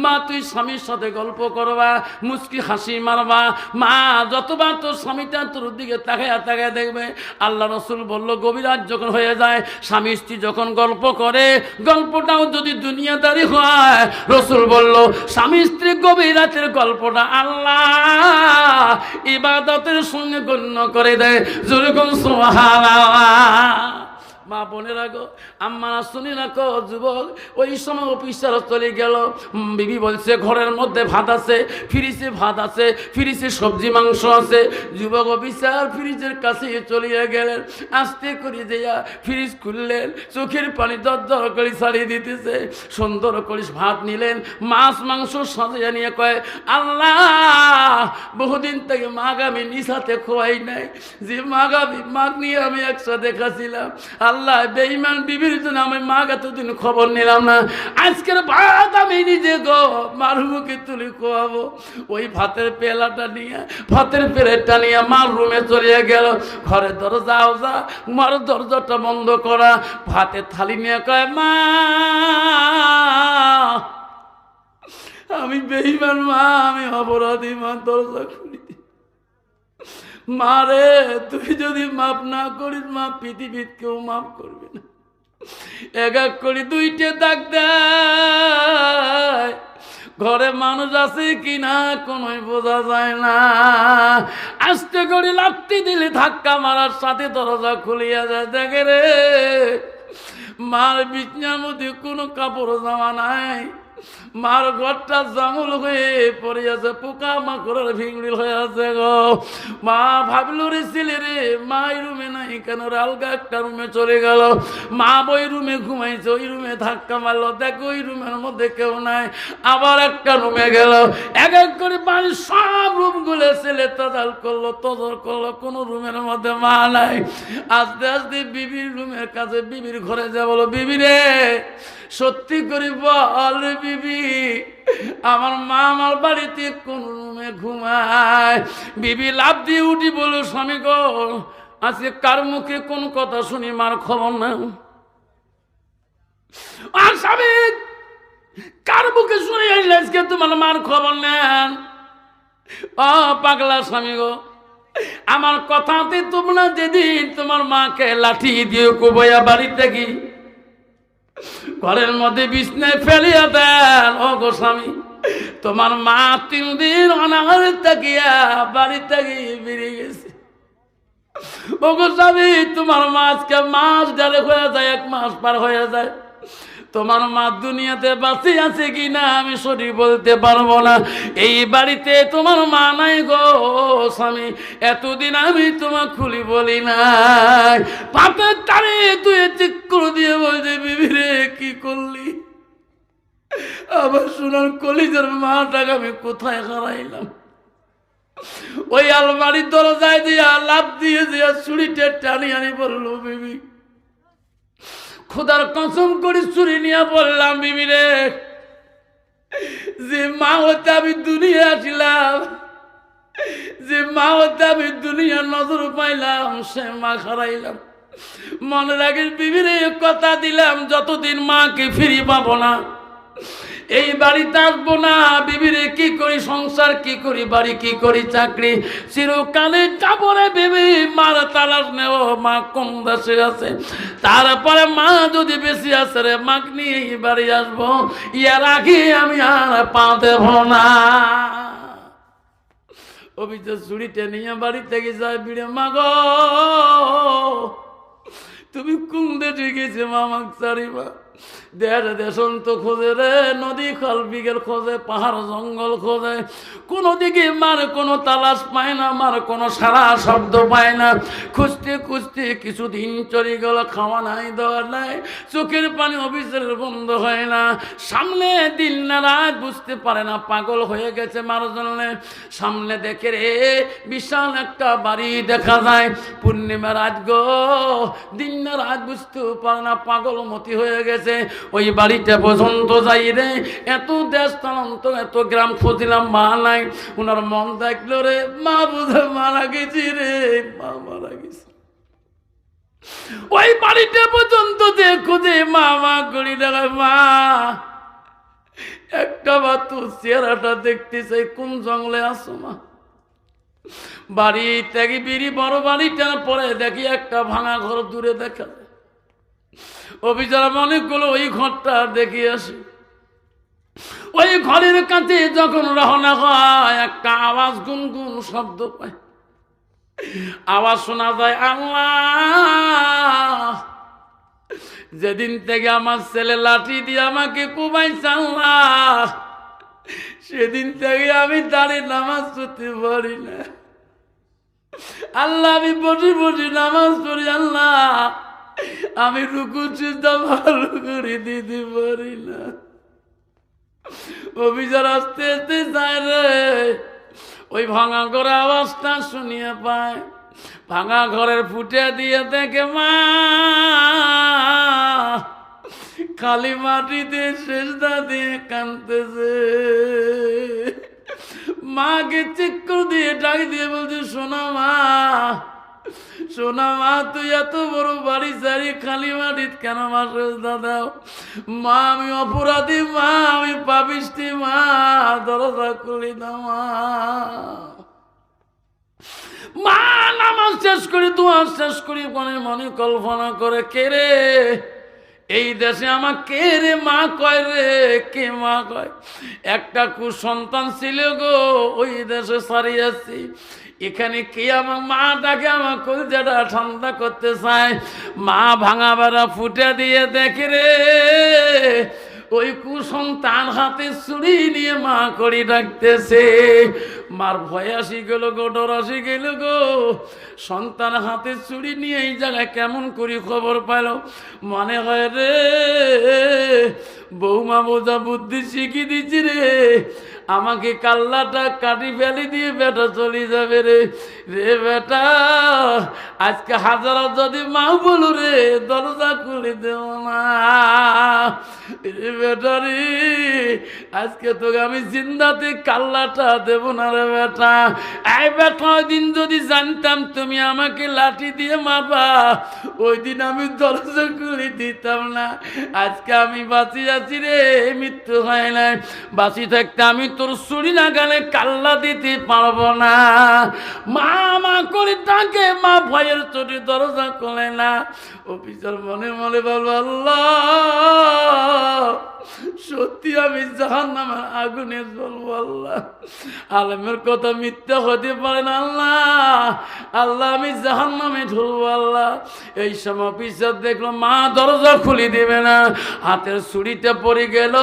B: মা তুই স্বামীর সাথে গল্প করবা, মুচকি হাসি মারবা মা। যতবার তোর স্বামীটা তোর দিকে তাকায় দেখবে। আল্লাহ রাসূল বলল গভীর রাত যখন হয়ে যায়, স্বামী স্ত্রী যখন গল্প করে, গল্পটাও যদি দুনিয়াদারি হয়, রাসূল বলল স্বামী স্ত্রী গভীর রাতের গল্পটা আল্লাহ ইবাদতের সঙ্গে গণ্য করে দেয়। যেরকম সুবহানাল্লাহ। মা বোনের আগো আম্মারা শুনি রাখো যুবক, ওই সময় অফিসার চলে গেল। বিবি বলছে ঘরের মধ্যে ভাত আছে, ফ্রিজে ভাত আছে, ফ্রিজে সবজি মাংস আছে। যুবক অফিসার ফ্রিজের কাছে চলিয়ে গেলেন, আস্তে করে দেয়া ফ্রিজ খুললেন, চোখের পানি দর করে ছাড়িয়ে দিতেছে। সুন্দর করে ভাত নিলেন, মাছ মাংস সাজিয়ে নিয়ে কয় আল্লাহ বহুদিন থেকে মাগ আমি নিশাতে খোয়াই নাই, যে মাগ নিয়ে আমি একসাথে খাচ্ছিলাম। আল্লাহ বেঈমান বিবির জন্য আমি মাগ এতদিন খবর নিলাম না, আজকের ভাত আমি নিজে গো মার মুখে তুলে খোয়াবো। ওই ভাতের পেলাটা নিয়ে, ভাতের প্লেটটা নিয়ে মার রুমে চলে গেল। ঘরে দরজাও যা, মার দরজাটা বন্ধ করা, ভাতের থালি নিয়ে কয় মা আমি বেঈমান মা, আমি অপরাধী মা, দরজা খুলি মা রে, তুই যদি মাপ না করিস মা পৃথিবীর কেউ মাফ করবে না। এক এক করে দুইটে দাগ দেয়, ঘরে মানুষ আছে কিনা কোনোই বোঝা যায় না। আস্তে করে লাথি দিলে ধাক্কা মারার সাথে দরজা খুলিয়া যায়, দেখে রে মার বিছনার মধ্যে কোনো কাপড় জামা নাই, মার ঘরটা জামুল হয়ে পড়ে আছে, পোকা মাকড়ের ভিংড়িল হয়ে আছে গো। মা ভাবলো রে ছেলে রে মা এই রুমে নাই কেন রে, আলগা একটা রুমে চলে গেল। মা ওই রুমে ঘুমাইছে, ওই রুমে ধাক্কা মারলো, দেখো ওই রুমের মধ্যে কেউ নাই। আবার একটা রুমে গেল, এক এক করে বাড়ির সব রুম গুলো ছেলে তদর করলো, কোন রুমের মধ্যে মা নাই। আস্তে আস্তে বিবির রুমের কাছে, বিবির ঘরে যা বলো বিবি রে সত্যি করে বল বিবি আমার মা আমার বাড়িতে কোন রুমে ঘুমায়? বিবি লাফ দিয়ে উঠি বলো স্বামী গো আজকে কার মুখে কোন কথা শুনি মার খবর না। আর স্বামী কার মুখে শুনে আসলে আজকে তোমার মার খবর নেন? ও পাগলা স্বামী গো, আমার কথাতে তোমরা যেদিন তোমার মাকে লাঠি দিয়ে কোবয়া বাড়িতে কি ঘরের মধ্যে বিছনায় ফেলিয়া দেন, ও গো স্বামী তোমার মা 3 দিন অনাহারে থাকিয়া বাড়ি থেকে বেরিয়ে গেছে। ও গো স্বামী তোমার মা আজকে মাস ডালে হয়ে যায়, 1 মাস পার হয়ে যায়। তোমার মা দুনিয়াতে বাঁচে আছে কিনা আমি সঠিক বলতে পারবো না। এই বাড়িতে তোমার মা নাই গো স্বামী, এতদিন আমি তোমার খুলি বলি নাই। পাপের তারে তুই ঠিক করে দিয়ে বলছে বিবি রে কি করলি? আবার সোনার কলিজার মাটাকে আমি কোথায় হারাইলাম? ওই আলমারির দরজায় দিয়া লাফ দিয়ে দিয়া ছুরিটা টানি আনি বললো বিবি খোদার কসম করে চুরি নিয়ে বললাম বিবি রে যে মা হতে আমি দুনিয়া আসিলাম, যে মা হতে আমি দুনিয়া নজর পাইলাম, সে মা হারাইলাম। মনে রাখিস বিবি রে কথা দিলাম যতদিন মাকে ফিরি পাবো না এই বাড়িতে আসবো না। বিবিরে কি করি সংসার, কি করি বাড়ি, কি করি চাকরি, চিরকালে যাবো রে বিবি মার তালাশ নেব মা কোন দেশে আছে। তারপরে মা যদি বেশি আছে রে মাকে নিয়ে বাড়ি আসবো, ইয়ার আগে আমি আর পা দেব না। অভিযোগ চুরিতে নিয়ে বাড়ি থেকে যায় বিড়ে মা গো তুমি কোন দেশে গেছে মামাক চারিবা দেশন তো খোঁজে রে, নদী খাল বিকেল খোঁজে, পাহাড় জঙ্গল খোঁজে, কোনো দিকে মার কোনো তালাশ পায় না, মার কোনো সারা শব্দ পায় না। খুঁজতে খুঁজতে কিছুদিন চলে গেল, খাওয়া নাই দেওয়া নাই, চোখের পানি অফিসের বন্ধ হয় না। সামনে দিন না রাত বুঝতে পারে না, পাগল হয়ে গেছে মার জন্য। সামনে দেখে রে বিশাল একটা বাড়ি দেখা যায়, পূর্ণিমা রাত গো, দিন না রাত বুঝতেও পারে না, পাগল মতি হয়ে গেছে। ওই বাড়িটা পর্যন্ত যাই রে, এত দেশ স্থানান্তর এত গ্রাম খুঁজলাম মা নাই। ওনার মন দেখলো রে মা বুঝে মারা গেছি রে, মা মারা গেছে। ওই বাড়িটা পর্যন্ত খুঁজে মা মা করি দেখায়, মা একটা বার তোর চেহারাটা দেখতে চাই, কোন জঙ্গলে আসো মা? বাড়ি ত্যাগি বিড়ি বড় বাড়িটা পরে দেখি একটা ভাঙা ঘর দূরে দেখা যায়। অভিযান মনে করলো ওই ঘরটা দেখে আসি। ওই ঘরের কাছে যখন রওনা হয় একটা আওয়াজ, গুনগুন শব্দ পায়। আওয়াজ শোনা যায়, আল্লাহ যেদিন থেকে আমার ছেলে লাঠি দিয়ে আমাকে কুবাইছে আল্লাহ, সেদিন থেকে আমি দাঁড়িয়ে নামাজ পড়তে পারি না আল্লাহ। আমি বসে বসে নামাজ পড়ি আল্লাহ, আমি রুকু সিজদা ভালো করে দিতে পারি না। অভিযান আস্তে আস্তে যায় রে, ওই ভাঙা ঘরের আওয়াজটা শুনিয়ে পায়। ভাঙা ঘরের ফুটে দিয়ে দেখে মা খালি মাটিতে সেজদা দিয়ে কাঁদতেছে। মাকে চিৎকার দিয়ে ডাক দিয়ে বলছে, সোনা মা, সোনা মা, তুই এত বড় বাড়ি সারি খালি মাটিত কেন মা সেজদা দাও? মা আমি অপরাধী, মা আমি পাপিষ্টি, মা দরজা খুলি দাও মা। মা নামাজ শেষ করে দোয়া শেষ করে মনে মনে কল্পনা করে, কে রে এই দেশে আমার কে রে মা কয় রে, কে মা কয়? একটা কুসন্তান ছিল গো, ওই দেশে সারিয়েছি। এখানে কে আমার মা ডাকে, আমার কলজাটা ঠান্ডা করতে চায়। মা ভাঙা বেড়া ফুটে দিয়ে দেখে রে, ওই কুসন্তান হাতে ছুরি নিয়ে মা করি ডাকতেছে। মার ভয় আসি গেল গো, ডর আসি গেল গো। সন্তান হাতে ছুরি নিয়ে এই জায়গায় কেমন করি খবর পেল? মনে হয় রে বৌমা বোঝা বুদ্ধি শিখিয়ে দিচ্ছি রে, আমাকে কাল্লাটা কাটি ফেলি দিয়ে বেটা চলে যাবে রে। রে বেটা, আজকে হাজারো যদি মা বলো রে, দরজা খুলে দেও না রে বেটা রে, আজকে তোকে আমি জিন্দাতে কাল্লাটা দেব না রে বেটা। এই বেটা, ওই দিন যদি জানতাম তুমি আমাকে লাঠি দিয়ে মারবা, ওই দিন আমি দরজা খুলে দিতাম না। আজকে আমি বাঁচি আছি রে, মৃত্যু হয় নাই। বাঁচি থাকতে আমি তোর ছুরি না গালে কাল্লা দিতে পারবো না। মা মা করে ডাকে, মা ভয়ের চোটে দরজা খোলে না। অফিসার মনে মনে বলবো, আল্লাহ সত্যি আমি জাহান্নামের আগুনে জ্বলবো আল্লাহ। আলেমের কথা মিথ্যা হতে পারে না আল্লাহ, আল্লাহ আমি জাহান্নামে ঢুলবো আল্লাহ। এই সময় অফিসার দেখলো মা দরজা খুলে দেবে না, হাতের ছুরিতে পড়ে গেল।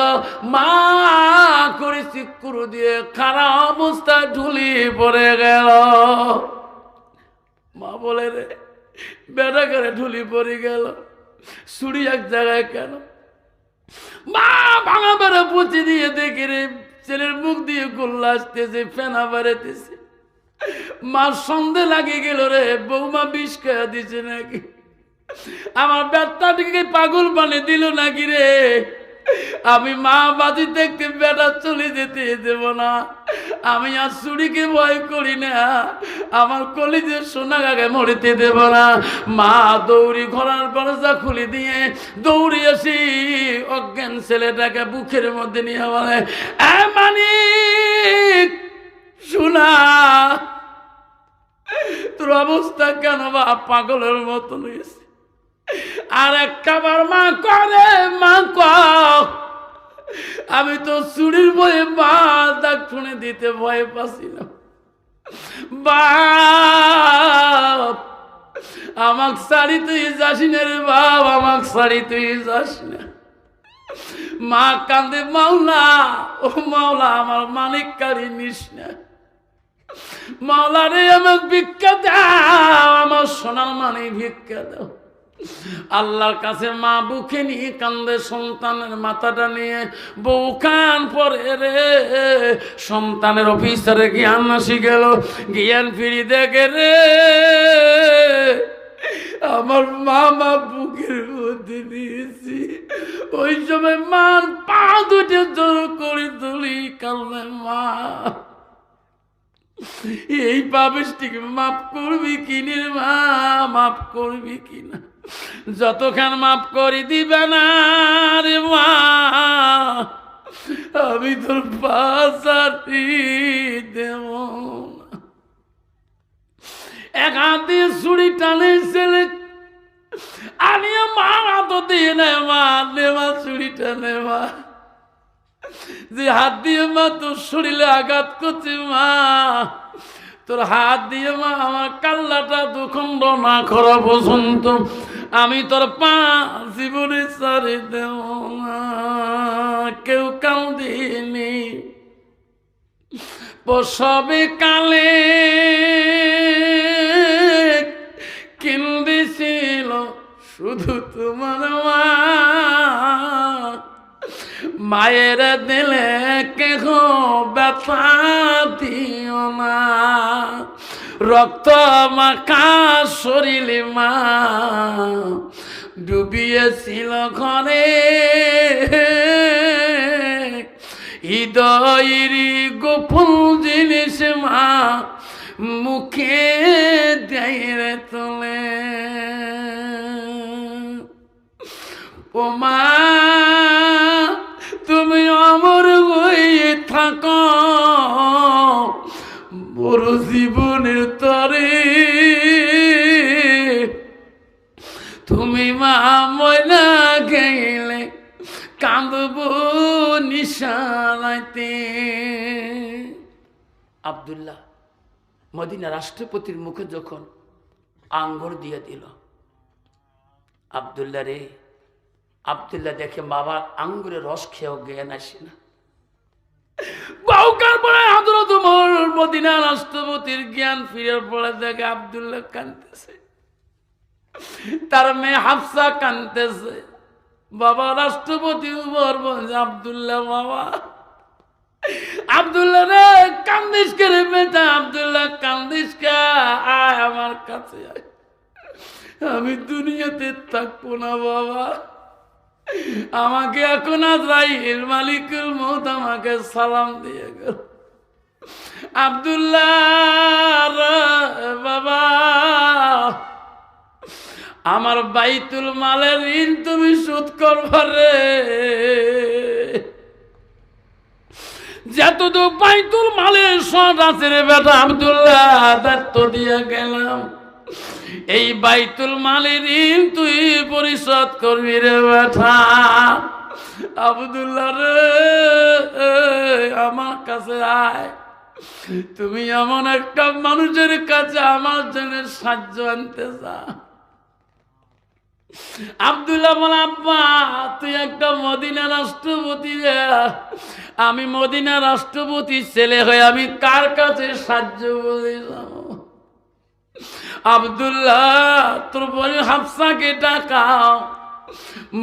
B: মা করে চিকুরু দিয়ে খারাপ অবস্থায় ঢুলি পড়ে গেল। মা বলে রে বেটা করে ঢুলি পড়ে গেল, ছুরি এক জায়গায় কেন? মা ভাঙা বেড়া পুঁচি দিয়ে দেখে রে ছেলের মুখ দিয়ে গোল্লা আসতেছে, ফেনা বেড়াতেছে। মার সন্দেহ লাগে গেল রে, বৌমা বিষ খেয়া দিছে নাকি, আমার বেটাটিকে পাগল বানিয়ে দিল নাকি রে। আমি মা বাজি দেখতে বেটা চলে যেতে দেব না। আমি আর চুরিকে ভয় করি না, আমার কলিজের সোনা গাকে মরিতে দেব না। মা দৌড়ি ঘোড়ার দরজা খুলে দিয়ে দৌড়ি আসি, অজ্ঞান ছেলেটাকে বুকের মধ্যে নিয়ে বলে, মানিক শোনা, তোর অবস্থা কেন বা পাগলের মতন হয়েছে? আর একটা বার মা করে, মা কর, আমি তো চুরির বয়ে মা ডাক শুনে দিতে ভয় পাচ্ছি না। বাপ আমাক শাড়ি তুই যাস না রে বাপ, আমাক শাড়ি তুই যাস না। মা কান্দে, মাওলা ও মাওলা, আমার মানিক কারি নিস না। মাওলা রে আমাকে ভিক্ষা দাও, আমার সোনার মানিক ভিক্ষা দাও। আল্লাহর কাছে মা বুকে নিয়ে কান্দে, সন্তানের মাথাটা নিয়ে বউ কান পরে রে। সন্তানের অফিসারে জ্ঞান আসি গেল, জ্ঞান ফিরি দেখে রে আমার মা বুকের মধ্যে নিয়েছি। ওই সময় মার পা দুটো জোর করে তুলি কান্দে, মা
A: এই পাপিষ্টিকে মাফ করবি কিনে মা, মাফ করবি কিনা? যতক্ষণ মাফ করে দিবে না রে মা, আমি তোর পাশাটি দেব না। এক হাত দিয়ে ছুরি টানে ছেলে, আনিয়া মা হাত দিয়ে নেয়, মা নে মা ছুরি টানে মা, যে হাত দিয়ে মা তোর শরীরে আঘাত করছে মা, তোর হাত দিয়ে মা আমার কাল্লাটা দুখণ্ড না করা পর্যন্ত আমি তোর পা জীবনে সারি দেব না। কেউ কান্দিনি প্রসবে কালে, কেন্দেছিল শুধু তোমার মা। মায়ের দিলে কেহ ব্যথা দিও না, রক্ত মাখা শরীরে মা ডুবিয়েছিল ঘরে, হৃদয়ের গোপন জিনিস মা মুখে দেয় তোলে। ও মা তুমি অমর হয়ে থাকো বড় জীবনের তরে, তুমি মা ময়না গেলে কাঁদব নিশানাইতে। আব্দুল্লাহ মদিনা রাষ্ট্রপতির মুখে যখন আঙ্গুর দিয়ে দিল, আব্দুল্লাহ রে, আব্দুল্লাহ দেখে বাবার আঙ্গুরের রস খেয়েও জ্ঞান আসে না। বাউকার পরে হযরত ওমর মদিনা রাষ্ট্রপতির জ্ঞান ফিরে পড়ে দেখে আব্দুল্লাহ কাঁদতেছে, তার মেয়ে হাফসা কাঁদতেছে। বাবা রাষ্ট্রপতি ওমর বলছে, আব্দুল্লাহ বাবা, আব্দুল্লাহ রে কান্দিস কে রে বেটা, আব্দুল্লাহ কান্দিস কে, আয় আমার কাছে আয়, আমি দুনিয়াতে থাকবো না বাবা, আমাকে এখন আজরাইল মালিকুল মউত আমাকে সালাম দিয়ে গেল। আব্দুল্লাহ বাবা, আমার বাইতুল মালের ঋণ তুমি শোধ করবা রে, যতটুকু বাইতুল মালের শোধ আছে রে বেটা আব্দুল্লাহ, দায়িত্ব দিয়ে গেলাম, এই বাইতুল মালের ঋণ তুই পরিশোধ করবি রে বেটা। আব্দুল্লাহ রে আমার কাছে আয়, তুমি এমন একটা মানুষের কাছে আমার জন্য সাহায্য আনতে চা। আব্দুল্লাহ বলে, আব্বা তুই একটা মদিনা রাষ্ট্রপতি রে, আমি মদিনা রাষ্ট্রপতির ছেলে হয়ে আমি কার কাছে সাহায্য বলে যাব? আব্দুল্লাহ তোর বলে হাফসাকে ডাকাও।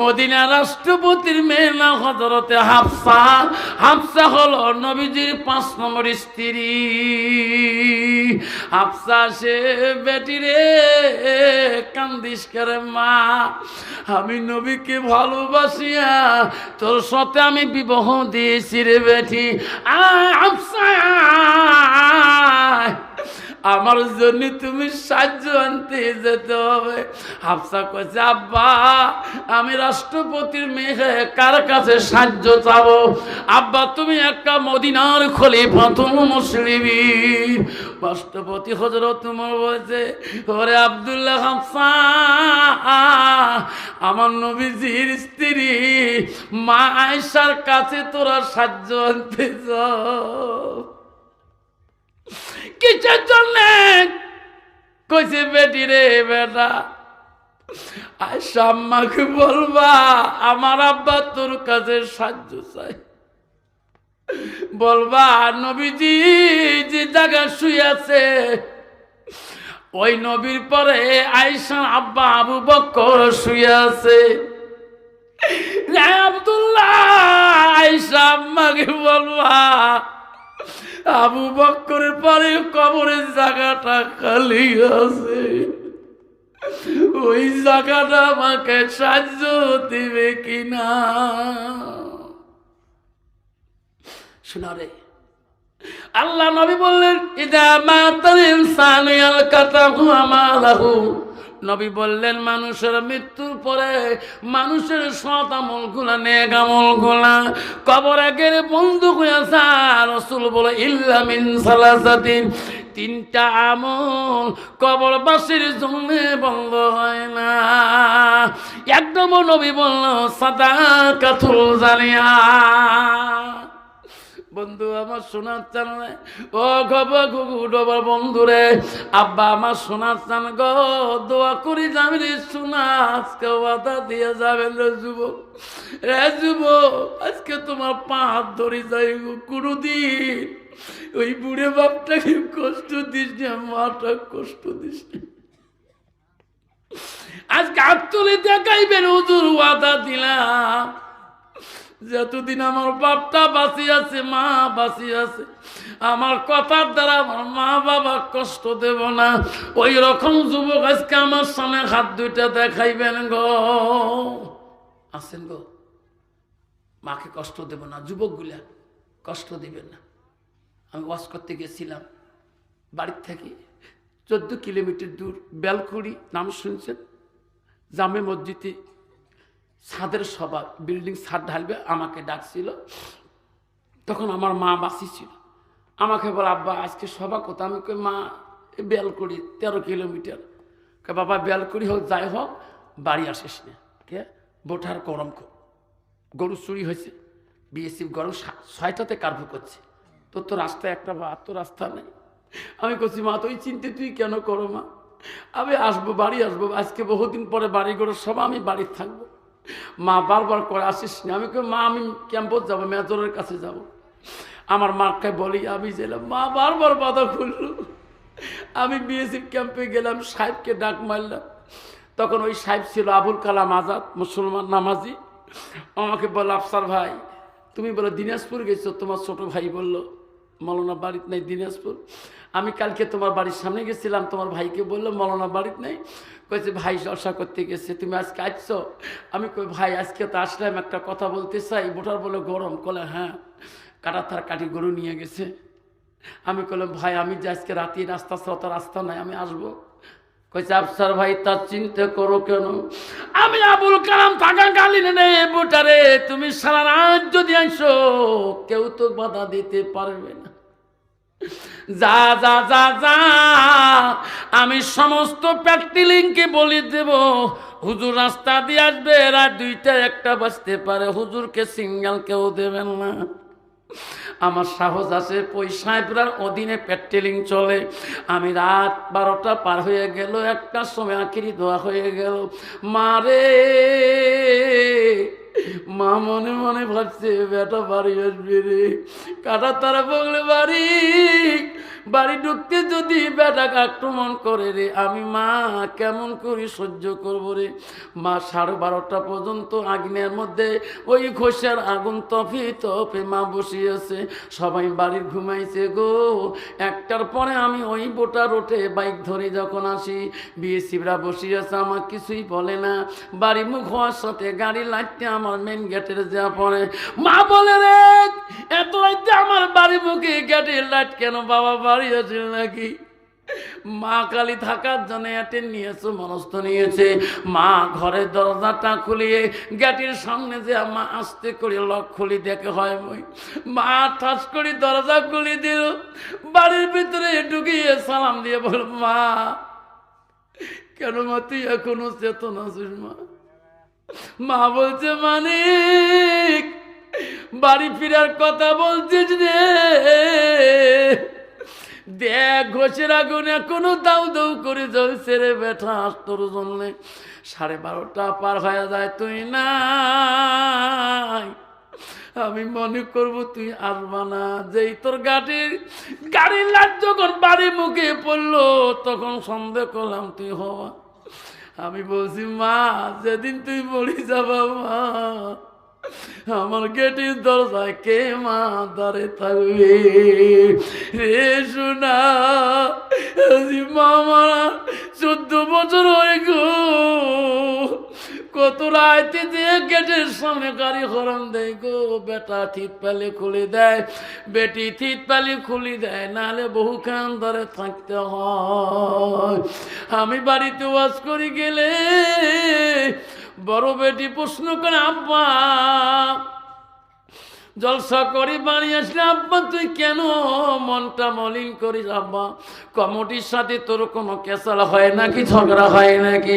A: মদিনা রাষ্ট্রপতির মেয়ে না হযরতে হাফসা, হাফসা হলো নবীজির 5 নম্বর স্ত্রী। হাফসা সে বেটি রে কান্দিস করে মা, আমি নবীকে ভালোবাসিয়া তোর সাথে আমি বিবাহ দিয়েছি রে বেটি, আয় হাফসা আমার জন্য তুমি সাহায্য আনতে যেতে হবে। হাফসা কইছে, আব্বা আমি রাষ্ট্রপতির মেয়ে কার কাছে সাহায্য চাবো? আব্বা তুমি একটা মদিনার খলিফাতুল মুসলিমিন। রাষ্ট্রপতি হযরত ওমর বলছে, ওরে আব্দুল্লাহ হাফসা, আমার নবীজির স্ত্রী মা আয়েশার কাছে তোরা সাহায্য আনতে যাও। কিসের জন্য? কইছে বেটি রে বেটা, আয়েশা আম্মাকে বলবা আমার আব্বা তোর কাছে সাহায্য চাই, বলবা নবীজি যে জায়গা শুয়ে আছে ওই নবীর পরে আয়েশার আব্বা আবু বকর শুয়ে আছে। আব্দুল্লাহ আয়েশা আম্মাকে বলবা আবু বকরের পরে কবরের জায়গাটা খালি আছে, ওই জায়গাটা আমাকে সাহায্য দিবে কিনা? শোনা রে
B: আল্লাহ নবী বললেন ইদা মাতাল ইনসানু ইয়ালকাতাহু আমালাহু, নবী বললেন মানুষের মৃত্যুর পরে মানুষের সৎ আমলগুলা নেক আমলগুলা কবরে গেলে বন্ধ হয়ে যায়। রাসূল বলে ইল্লা মিন সালাসাতিন, তিনটা আমল কবরবাসীর জন্য বন্ধ হয় না। একদম নবী বলল সাদাকাতুল জারিয়া। বন্ধু আমার শোনার চান ও গবা গুগু ডবার বন্ধুরে, আব্বা আমার শোনার চান গো, দোয়া করি যাবেন শোনা, আজকে ওয়াদা দিয়ে যাবেন রে যুবক, রে যুবক, আজকে তোমার পা হাত ধরে যাই গো, কোনোদিন ওই বুড়ে বাপটাকে কষ্ট দিস না, মাটা কষ্ট দিস না। আজকে হাত তুলে দেখাইবেন হুজুর ওয়াদা দিলাম, যতদিন আমার বাপটা বাঁচি আছে, মা বাঁচি আছে, আমার কথার দ্বারা আমার মা বাবা কষ্ট দেব না। ওই রকম যুবক আজকে আমার সামনে হাত দুইটা দেখাইবেন গো, আসেন গো, মাকে কষ্ট দেব না, যুবকগুলা কষ্ট দিবেন না। আমি ওয়াজ করতে গেছিলাম বাড়ির থেকে 14 কিলোমিটার দূর, বেলকুড়ি নাম শুনছেন, জামে মসজিদে ছাদের সভা, বিল্ডিং ছাদ ঢালবে, আমাকে ডাকছিল। তখন আমার মা বাসি ছিল, আমাকে বলে আব্বা আজকে সভা কোথায়? আমি কই মা বেলকুড়ি 13 কিলোমিটার। বাবা বেলকুড়ি হোক যাই হোক বাড়ি আসিস না, কে বোঠার গরম গরু চুরি হয়েছে, বিএসএফ গরম 6টাতে কার্ভু করছে, তোর তো রাস্তা একটা বা তো রাস্তা নেই। আমি বলছি মা তুই চিন্তা তুই কেন করো মা, আমি আসবো, বাড়ি আসবো, আজকে বহুদিন পরে বাড়ি গরুর সভা, আমি বাড়ি থাকবো। মা বারবার করে আসিস না। আমি কই মা আমি ক্যাম্পত যাবো, মেজরের কাছে যাব। আমার মাকে বলি আমি গেলাম, মা বারবার বাধা খুললো। আমি বিএসএফ ক্যাম্পে গেলাম, সাহেবকে ডাক মারলাম। তখন ওই সাহেব ছিল আবুল কালাম আজাদ, মুসলমান নামাজি। আমাকে বলল আফসার ভাই তুমি বলে দিনাজপুর গেছো, তোমার ছোট ভাই বললো মৌলানা বাড়িতে নেই দিনাজপুর। আমি কালকে তোমার বাড়ির সামনে গেছিলাম, তোমার ভাইকে বললো মৌলানা বাড়িতে নেই, কয়েছে ভাই জলসা করতে গেছে, তুমি আজকে আসছো? আমি কই ভাই আজকে তো আসলাম, একটা কথা বলতে চাই। বোটার বলে গরম, কলে হ্যাঁ, কাটা তার কাটি গরু নিয়ে গেছে। আমি বললাম ভাই আমি যে আজকে রাতে রাস্তা ছাড়া তো রাস্তা নাই, আমি আসবো। কইছে আফসার ভাই তার চিন্তা করো কেন, আমি আবুল কালাম থাকাকালীন রে বোটারে তুমি সারা রাত যদি আইসো কেউ তো বাধা দিতে পারবে না। যা যা যা যা, আমি সমস্ত প্যাট্রিলিংকে বলে দেব, হুজুর রাস্তা দিয়ে আসবে, রাত 2টা 1টা বাজতে পারে, হুজুরকে সিঙ্গেল কেউ দেবেন না। আমার সাহস আছে, সাহেবরার অধীনে প্যাট্রোলিং চলে। আমি রাত 12টা পার হয়ে গেল, 1টার সময় আখিরি দোয়া হয়ে গেল। মারে মা মনে মনে ভাবছে বেটা বাড়ি আসবে রে, কাটা তারা বগলে বাড়ি বাড়ি ঢুকতে যদি বেটাকে আক্রমণ করে রে, আমি মা কেমন করে সহ্য করবো রে। মা 12:30 পর্যন্ত আগুনের মধ্যে ওই ঘষার আগুন তফে তফে মা বসিয়েছে, সবাই বাড়ির ঘুমাইছে গো। 1টার পরে আমি ওই বোটা রোটে বাইক ধরে যখন আসি, বিএসিরা বসিয়েছে, আমার কিছুই বলে না। বাড়ি মুখ হওয়ার সাথে গাড়ি লাইটটা আমার মেন গেটের যা পড়ে, মা বলে রে এত রাইতে আমার বাড়ি মুখে গেটের লাইট কেন, বাবা বাড়ি আছে নাকি? মা কালী থাকার জন্য অ্যাটেন্ড নিয়েছে, মনস্থ নিয়েছে। মা ঘরের দরজাটা খুলিয়ে গেটের সামনে যে মা আস্তে করে লক খুলি দেখে হয় মই, মা ঠাস করে দরজা খুলে দিল, বাড়ির ভিতরে ঢুকিয়ে সালাম দিয়ে বল মা কেন মা তুই এখনো চেতন আছিস? মা বলছে মানিক বাড়ি ফিরার কথা বলছিস রে, দেখ ঘষের আগুন এখনো দাউ দাউ করে জ্বলছে রে বেটা, তোর জন্য 12:30 পার হয়ে যায়, তুই নাই। আমি মনে করবো তুই আসবা না। যেই তোর গাড়ির লাইট যখন বাড়ি মুখে পড়লো তখন সন্দেহ করলাম তুই হওয়া। আমি বলছি মা যেদিন তুই বলি যাবা মা, আমার গেটের দরজায় কে মা দাঁড়ে থাকবে রে শোনা? মা মারা 14 বছর হয়ে গো,
A: কত রাইতে যে গেটের সামনে গাড়ি হরন দেয় গো, বেটা থিত পালে খুলে দেয়, বেটি থিত পালে খুলে দেয়, নাহলে বহু খান ধরে থাকতে হয়। আমি বাড়িতে ওয়াজ করে গেলে বড় বেটি প্রশ্ন করে, আব্বা জলসা করে বাড়ি আসলে আব্বা তুই কেন মনটা মলিন করিস? আব্বা কমিটির সাথে তোর কোনো কেসাল হয় নাকি, ঝগড়া হয় নাকি?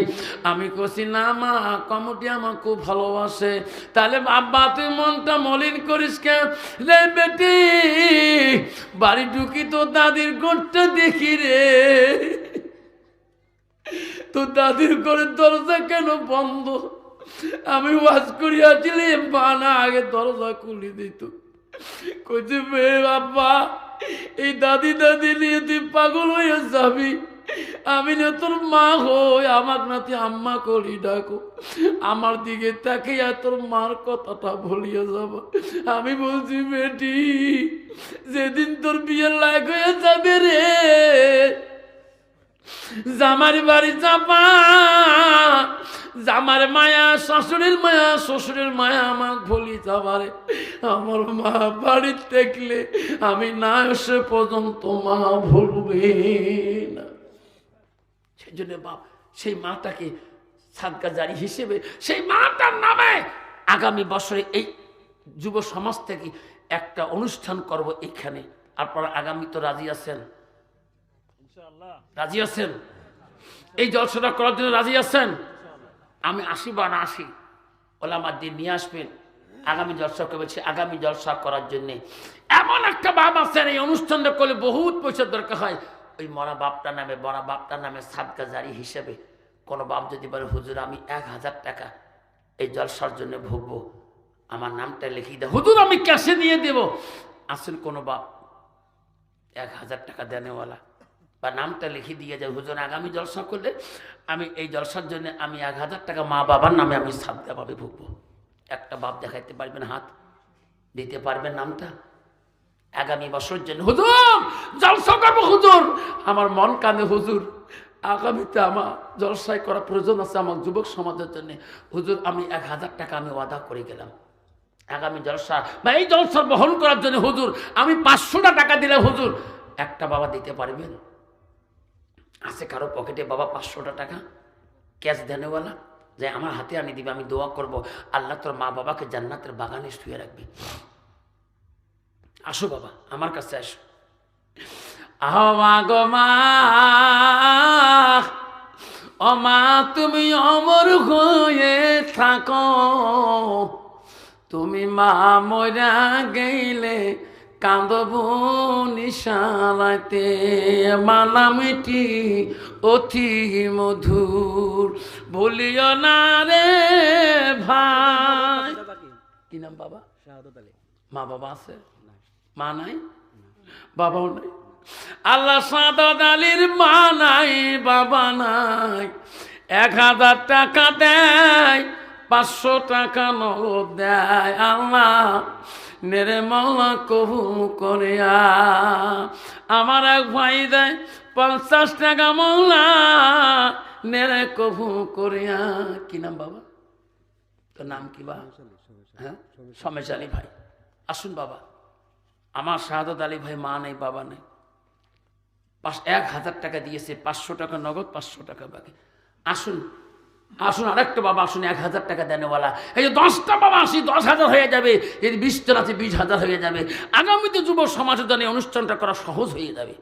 A: আমি কছি না মা, কমিটি আমার খুব ভালোবাসে। তাহলে আব্বা তুই মনটা মলিন করিস কেন? রে বেটি বাড়ি ঢুকি তো দাদির গোটটা দেখি রে, তো দাদির ঘরের দরজা কেন বন্ধ? আমি ওয়াজ করিয়াছিলি বানা আগে দরজা খুলে দিত। কইছে মেয়ে বাবা এই দাদি দাদি নিয়ে তুই পাগল হয়ে যাবি, আমি না তোর মা হই, আমার না তুই আম্মা করি ডাকো, আমার দিকে তাকিয়া তোর মার কথাটা ভুলিয়ে যাব। আমি বলছি বেটি যেদিন তোর বিয়ের লায়ক হয়ে যাবে রে, জামার বাড়ি চাপা, জামার মায়া শাশুড়ির মায়া শ্বশুরের মায়া আমার ভুলি যাবারে, আমার মা বাড়ি দেখলে আমি না এসে পর্যন্ত মা ভুলবে না। সেই জন্য বাপ সেই মাটাকে সাদকা জারি হিসেবে সেই মাটার নামে আগামী বছরে এই যুব সমাজ থেকে একটা অনুষ্ঠান করব এখানে। আপনারা আগামী তো রাজি আছেন? রাজি আছেন? এই জলসাটা করার জন্য রাজি আছেন? আমি আসি বা না আসি, ওলামার দিন নিয়ে আসবেন আগামী জলসাকে। বলছি আগামী জলসা করার জন্যে এমন একটা বাপ আছেন, এই অনুষ্ঠানটা করলে বহুত পয়সার দরকার হয়। ওই মরা বাপটার নামে, মরা বাপটার নামে সাদকা জারি হিসেবে কোনো বাপ যদি বলে হুজুর আমি 1000 টাকা এই জলসার জন্য ভুগবো, আমার নামটা লিখিয়ে দেয়, হুজুর আমি ক্যাশে দিয়ে দেব। আসেন কোনো বাপ 1000 টাকা দেনেওয়ালা বা নামটা লিখে দিয়ে যায়, হুজুর আগামী জলসা করলে আমি এই জলসার জন্য আমি 1000 টাকা মা বাবার নামে আমি সাদকাভাবে ভুগবো। একটা বাপ দেখাইতে পারবেন? হাত দিতে পারবেন নামটা? আগামী বছরের জন্য হুজুর জলসা করবো, হুজুর আমার মন কানে, হুজুর আগামীতে আমার জলসায় করা প্রয়োজন আছে আমার যুবক সমাজের জন্য, হুজুর আমি 1000 টাকা আমি ওয়াদা করে গেলাম আগামী জলসা বা এই জলসা বহন করার জন্য, হুজুর আমি 500 টাকা দিলে হুজুর একটা বাবা দিতে পারবেন? আছে কারো পকেটে বাবা 500 টাকা ক্যাশ দেনেওয়ালা? যে আমার হাতে আনি দিবে, আমি দোয়া করব আল্লাহ তোর মা বাবাকে জান্নাতের বাগানে শুয়ে রাখবি। আসো বাবা আমার কাছে আসো। আহমা গো মা, ও মা তুমি অমর হয়ে থাকো, তুমি মা মরা গেলে কাঁদব নিশারাতে, মানামিটি অতি মধুর বলিও না রে ভাই। কি নাম বাবা? মা বাবা আছে? মা নাই, বাবাও নাই। আল্লাহ সাদাত আলীর মা নাই, বাবা নাই। 1000 টাকা দেয়, 500 টাকা নগদ দেয়। আল্লাহ নেরে মাওলা কবু করিয়া। আমার এক ভাই দেয় 50 টাকা, মাওলা নেরে কবু করিয়া। কি নাম বাবা? তোর নাম কি বা? হ্যাঁ সমেশ আলী ভাই। আসুন বাবা, আমার শাহাদত আলী ভাই মা নেই, বাবা নেই। 1000 টাকা দিয়েছে, 500 টাকা নগদ, 500 টাকা বাকি। আসুন আসুন আরেকটা বাবা আসুন, 1000 টাকা দেনেওয়ালা। এই যে 10টা বাবা আসি 10,000 হয়ে যাবে, যদি 20জন আছে 20,000 হয়ে যাবে। আগামীতে যুব সমাজের জন্য অনুষ্ঠানটা করা সহজ হয়ে যাবে।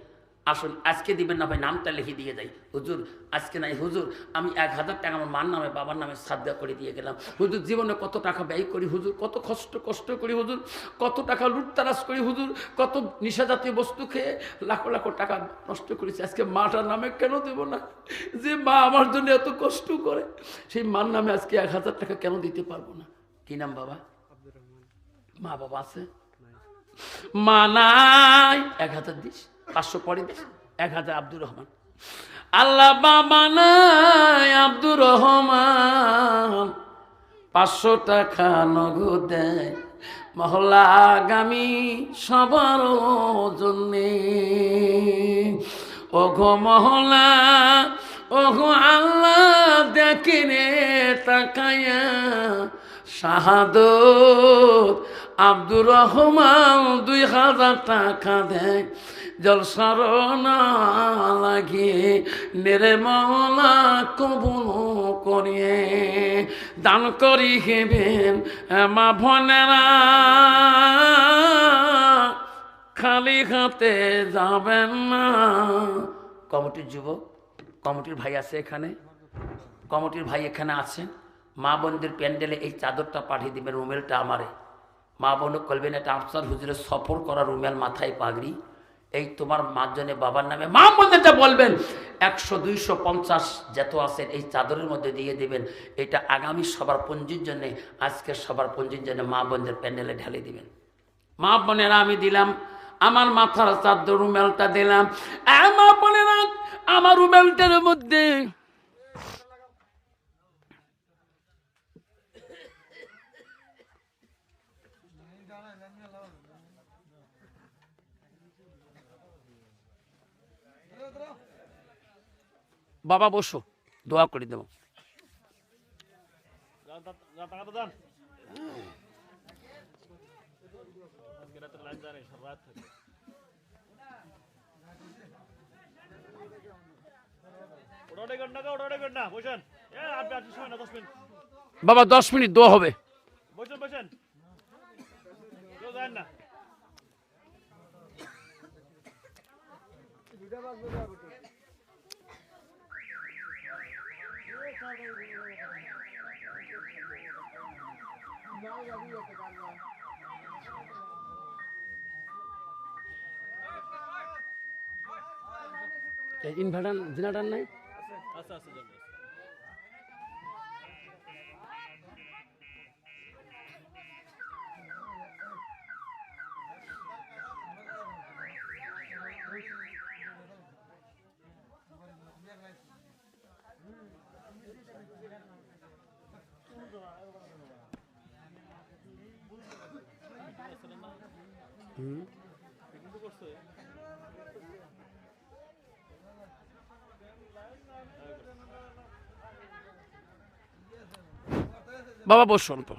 A: আসুন আজকে দিবেন না ভাই, নামটা লিখে দিয়ে যাই। হুজুর আজকে নাই, হুজুর আমি 1000 টাকা আমার মার নামে বাবার নামে সাদকা করে দিয়ে গেলাম। হুজুর জীবনে কত টাকা ব্যয় করি হুজুর, কত কষ্ট করি হুজুর, কত টাকা লুটতারাজ করি হুজুর, কত নিশাজাতীয় বস্তু খেয়ে লাখো লাখো টাকা নষ্ট করেছি। আজকে মাটার নামে কেন দেব না? যে মা আমার জন্য এত কষ্ট করে, সেই মার নামে আজকে 1000 টাকা কেন দিতে পারবো না? কি নাম বাবা? মা বাবা আছে? মা নাই, 1000 দিস, 500 পরে দিস, 1000 আব্দুর রহমান। আল্লাহ বাবা নাই, আব্দুর রহমান 500 টাকা নগদ দেয় মহল্লা আগামী সবার জন্যে। ও গো মহল্লা ওগো আল্লাহ দেখিনে তাকায়া শাহাদত আব্দুর রহমান 2000 টাকা দেয় জলসার না লাগিয়ে নেরে মাওলা কবুল করিয়ে দান করি হেবেন মা ভনেরা খালি হাতে যাবেন না।
B: কমিটির যুবক, কমিটির ভাই আছে এখানে, কমিটির ভাই এখানে আছেন। মা বোনদের প্যান্ডেলে এই চাদরটা পাঠিয়ে দিবেন, রুমেলটা আমারে। মা বোনও করবেন এটা আফসার হুজুরের সফর করা রুমেল, মাথায় পাগড়ি। এই তোমার মার জন্য বাবার নামে মা বোনদেরটা বলবেন 100, 250 যত আছেন এই চাদরের মধ্যে দিয়ে দিবেন। এটা আগামী সবার পঞ্জির জন্যে, আজকের সবার পঞ্জির জন্য মা বোনদের প্যান্ডেলে ঢালে দিবেন।
A: মা বোনেরা আমি দিলাম আমার মাথার চাদর রুমেলটা দিলাম। মা বোনেরা আমার রুমেলটার মধ্যে বাবা বসো, দোয়া করে দেব। বাবা 10 মিনিট দোয়া হবে। ইনভার্টার জেনারেটর নাই? বাবা বসুন তো।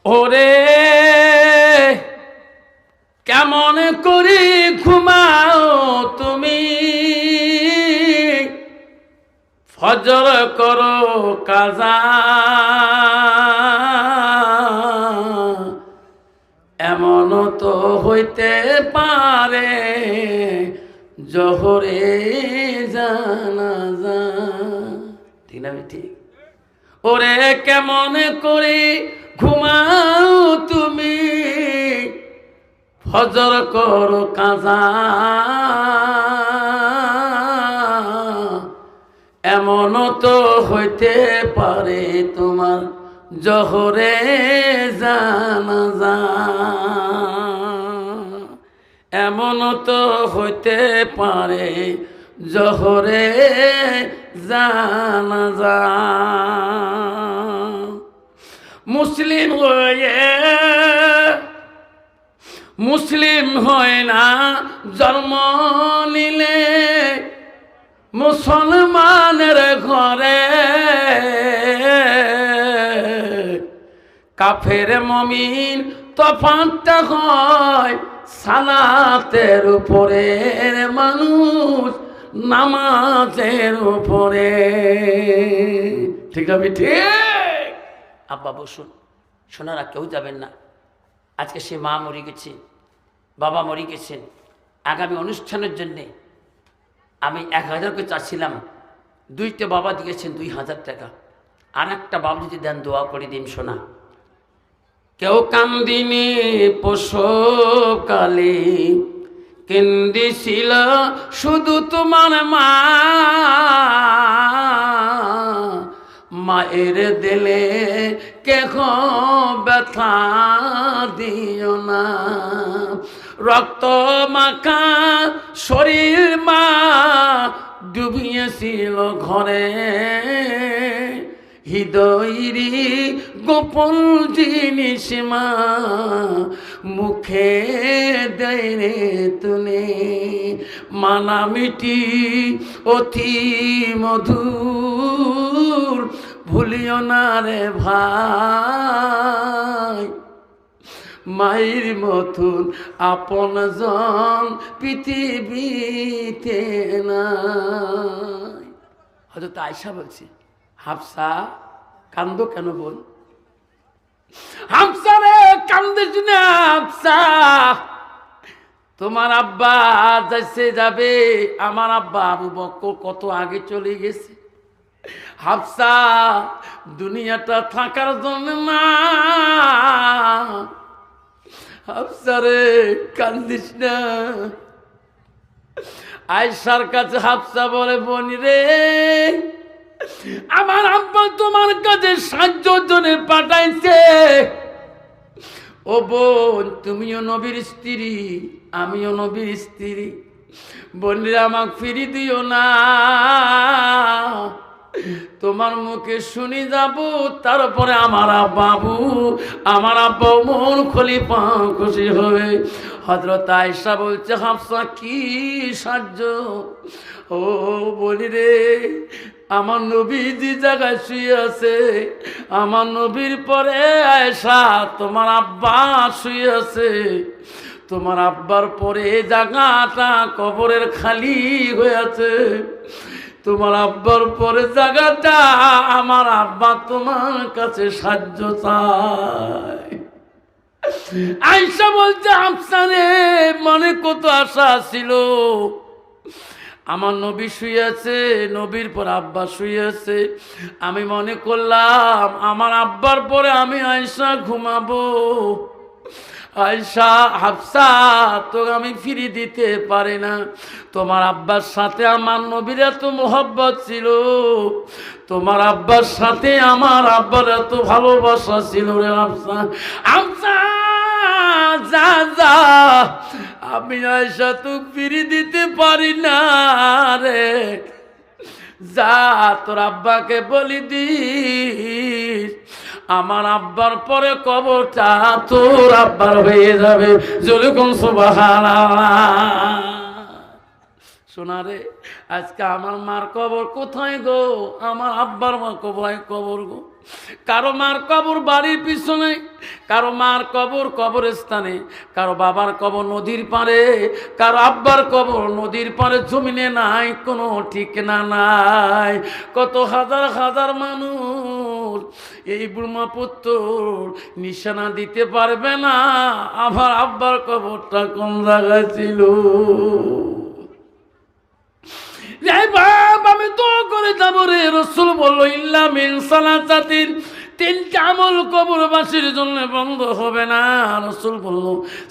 A: ওরে কেমন করি ঘুমাও তুমি, ফজর করো কাজা, এমন তো হইতে পারে জোহরে জানাজা। ঠিক না? ঠিক। ওরে কেমন করে ঘুমাও তুমি, ফজর করো কাজা, এমন তো হইতে পারে তোমার জোহরে জানাজা, এমন তো হইতে পারে জোহরে জানাজা। মুসলিম হয়ে মুসলিম হয় না জন্ম নিলে, মুসলমানের ঘরে কাফের মুমিন তফাৎটা হয় সালাতের উপরে, মানুষ নামাজের উপরে। ঠিক আছে? ঠিক।
B: আব্বা বসুন, শোনারা কেউ যাবেন না। আজকে সে মা মরে গেছে, বাবা মরে গেছেন। আগামী অনুষ্ঠানের জন্যে আমি 1000 করে চাচ্ছিলাম, 2টা বাবা দিয়েছেন 2000 টাকা। আর একটা বাবা যদি দেন দোয়া করে দিন। শোনা
A: কেউ কান্দিনি প্রসবকালে, কেন্দিছিল শুধু তোমার মা, মায়ের দিলে কেহ ব্যথা দিও না, রক্ত মাখা শরীর মা ডুবিয়েছিল ঘরে,
B: হৃদয়েরই গোপন জিনিস মা মুখে দেয় রে তুলে মানা মিটি অতি মধুর ভুলিও না রে ভাই মায়ের মতন আপন জন পৃথিবীতে নাই। হযরত আয়েশা বলছে, হাফসা কান্দো কেন বোন? হাফসা রে কান্দিস না হাফসা, তোমার আব্বা যাইছে যাবে, আমার আব্বা আবু বকর কত আগে চলে গেছে। হাফসা দুনিয়াটা থাকার জন্য না, হাফসা রে কান্দিস না। আয়েশার কাছে হাফসা বলে, বনি রে আমার আব্বা তোমার কাছে 7 জনে পাঠাইছে। ও বোন তুমিও নবীর স্ত্রী, আমিও নবীর স্ত্রী, বললে আমাকে ফিরি দিও না, তোমার মুখে শুনি যাব, তারপরে আমার বাবু আমার আব্বা মন খলিফা খুশি হবে। হযরত আয়েশা বলছে, হাফসা কি সাহায্য? ও বলি রে আমার নবী যে জায়গায় শুয়ে আছে, আমার নবীর পরে আয়েশা তোমার আব্বা শুয়ে আছে, তোমার আব্বার পরে জায়গাটা কবরের খালি হয়ে আছে, তোমার আব্বার পরে জায়গাটা আমার আব্বা তোমার কাছে সাহায্য চায়। আয়েশা বলছে, হাফসা রে মনে কত আশা ছিল, আমার নবী শুয়ে আছে, নবীর পর আব্বা শুয়ে আছে, আমি মনে করলাম আমার আব্বার পরে আমি আয়েশা ঘুমাবো। আয়েশা হাফসা তো আমি ফিরে দিতে পারি না, তোমার আব্বার সাথে আমার নবীর এত মোহব্বত ছিল, তোমার আব্বার সাথে আমার আব্বার এত ভালোবাসা ছিল রে হাফসা। হাফসা যা যা, আমি আয়েশা তো ফিরে দিতে পারি না রে, যা তোর আব্বাকে বলি দিস আমার আব্বার পরে কবরটা তোর আব্বার হয়ে যাবে। যেরকম সুবহানাল্লাহ। শোনা রে আজকে আমার মার কবর কোথায় গো? আমার আব্বার মা কোথায় কবর গো? কারো মার কবর বাড়ির পিছনে, কারো মার কবর কবরস্থানে, কারো বাবার কবর নদীর পাড়ে, কারো আব্বার কবর নদীর পাড়ে, জমিনে নাই কোনো ঠিকানা নাই। কত হাজার হাজার মানুষ এই ব্রহ্মপুত্র নিশানা দিতে পারবে না আমার আব্বার কবরটা কোন জায়গায় ছিল। আমি তো করে যাবো রে, রাসূল বলল ইল্লা মিন সালাসাতিন, 3টা আমল কবরবাসীর জন্য বন্ধ হবে না। রাসূল বলল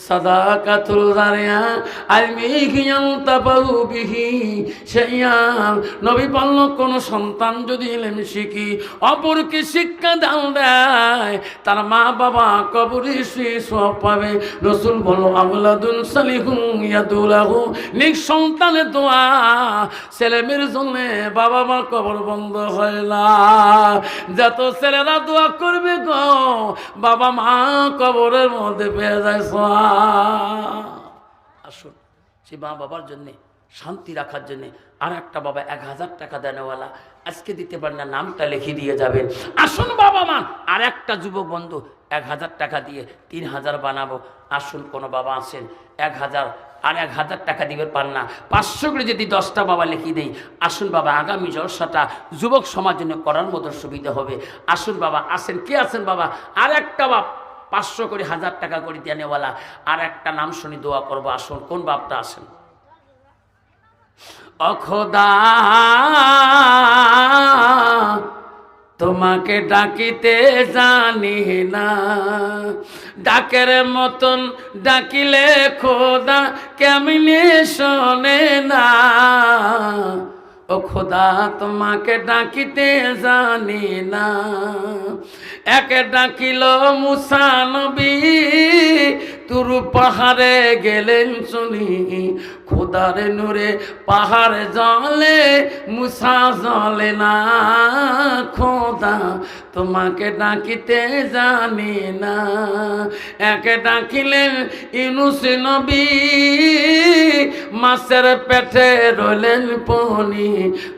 B: সাদাকাতুল জারিয়া আলমিহিয়ান তাবাউ বিহি শাইয়ান, নবী বলল কোন সন্তান যদি ইলম শিখি অপরকে শিক্ষা দান দেয়, তার মা বাবা কবরে শুয়ে সওয়াব পাবে। রাসূল বলল আওলাদুন সালিহুন ইয়াদুলাহু, নেক সন্তানের দোয়া ছেলে মেয়ের জন্য বাবা মা কবর বন্ধ হয় না। যত ছেলেরা দোয়া করবে গো বাবা মা কবরের মধ্যে পেয়ে যায় সওয়াব। আসুন সে মা বাবার জন্য শান্তি রাখার জন্য আর একটা বাবা 1000 টাকা দেনওয়ালা, আজকে দিতে পারেন না নামটা লিখে দিয়ে যাবেন। আসুন বাবা মা আর একটা যুবক বন্ধু 1000 টাকা দিয়ে 3000 বানাবো। আসুন কোনো বাবা আছেন 1000 আর 1000 টাকা দিবে পার না, 500 করে যদি 10টা বাবা লিখিয়ে দেই। আসুন বাবা আগামী জলসাটা যুবক সমাজ জন্য করার মতো সুবিধা হবে। আসুন বাবা আসেন, কে আছেন বাবা? আর একটা বাপ 500 করে 1000 টাকা করে দেনেওয়ালা, আর একটা নাম শুনি দোয়া করবো। আসুন কোন বাপটা আসেন? ও খোদা তোমাকে ডাকিতে জানি না, ডাকের মতন ডাকিলে খোদা কেমনে শোনে না। ও খোদা তোমাকে ডাকিতে জানি না, একে ডাকিল মুসা নবী তুর পাহাড়ে গেলেন শুনি, খোদার নূরে পাহাড় জলে মুসা জলে না, খোদা তোমাকে ডাকিতে জানি না। একে ডাকিলেন ইউনূস নবী, মাছের পেটে রইলেন পনি,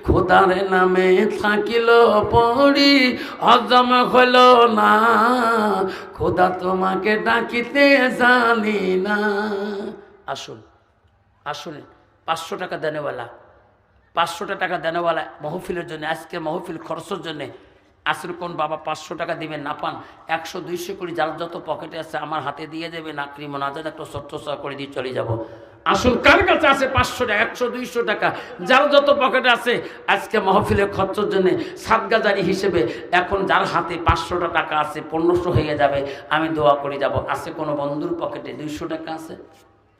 B: খোদার নামে থাকিল পড়ি, হজম হইল না, খোদা তোমাকে ডাকিতে জানি না। আসুন আসুন, 500 টাকা দেনেওয়ালা, 500 টাকা দেনেওয়ালা মহফিলের জন্য, আজকে মহফিল খরচের জন্যে আসলে কোন বাবা 500 টাকা দিবেন, না পান 100-200 করে যার যত পকেটে আছে আমার হাতে দিয়ে দেবে, নাকরি মোনাজাত একটা ছোট্ট করে দিয়ে চলে যাব। আসুন কার কাছে আছে 500 টাকা, 100-200 টাকা, যার যত পকেটে আছে আজকে মাহফিলের খরচের জন্য সাদগাজারি হিসেবে এখন যার হাতে 500 টাকা আছে 1500 হয়ে যাবে, আমি দোয়া করে যাব। আছে কোনো বন্ধুর পকেটে 200 টাকা আছে?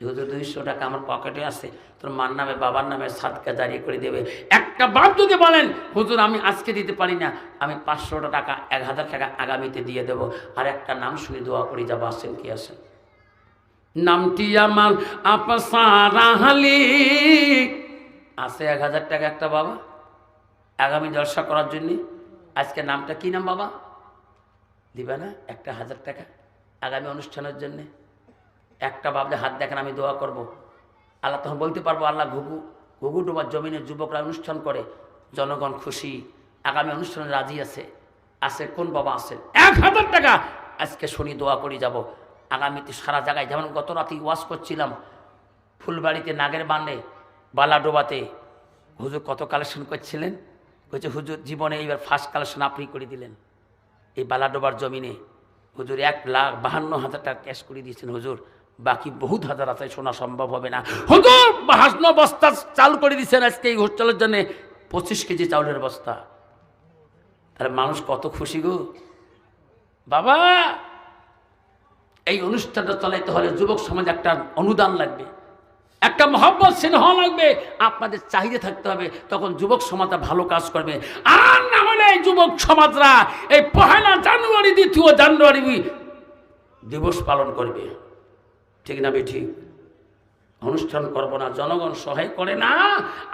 B: যেহেতু 200 টাকা আমার পকেটে আছে, তোর মার নামে বাবার নামে সাদকা জারি করে দেবে। একটা বাপ যদি বলেন হুজুর আমি আজকে দিতে পারি না, আমি 500 টাকা 1000 টাকা আগামীতে দিয়ে দেব, আর একটা নাম শুনে দোয়া করে যাবো। আসেন কি আসেন? নামটি আমার আপসারাহালি আছে 1000 টাকা একটা বাবা আগামী জলসা করার জন্য। আজকে নামটা কি নাম বাবা? দিবে না একটা 1000 টাকা আগামী অনুষ্ঠানের জন্যে? একটা বাবলে হাত দেখেন, আমি দোয়া করব। আল্লাহ তখন বলতে পারবো আল্লাহ ঘুঘু ডোবার জমিনের যুবকরা অনুষ্ঠান করে, জনগণ খুশি, আগামী অনুষ্ঠানে রাজি আছে। আছে কোন বাবা আছেন? 1000 টাকা আজকে শুনি দোয়া করি যাব। আগামীতে সারা জায়গায়, যেমন গত রাতে ওয়াজ করছিলাম ফুলবাড়িতে, নাগের বান্ডে, বালাডোবাতে, হুজুর কত কালেকশন করছিলেন, বলছে হুজুর জীবনে এইবার ফার্স্ট কালেকশন আপনি করে দিলেন। এই বালাডোবার জমিনে হুজুর 1,52,000 টাকা ক্যাশ করে দিয়েছেন হুজুর, বাকি বহুত হাজার আছে, শোনা সম্ভব হবে না। হুজুর 52 বস্তা চাল করে দিচ্ছেন আজকে এই হোস্টেলের জন্য, 25 কেজি চাউলের বস্তা। তাহলে মানুষ কত খুশি গো বাবা। এই অনুষ্ঠানটা চালাইতে হলে যুবক সমাজ একটা অনুদান লাগবে, একটা মহব্বত স্নেহ লাগবে, আপনাদের চাহিদা থাকতে হবে, তখন যুবক সমাজটা ভালো কাজ করবে। আর না হলে এই যুবক সমাজরা এই 1 জানুয়ারি 2 জানুয়ারি দিবস পালন করবে, ঠিক না বেঠিক? অনুষ্ঠান করবো না, জনগণ সহায় করে না,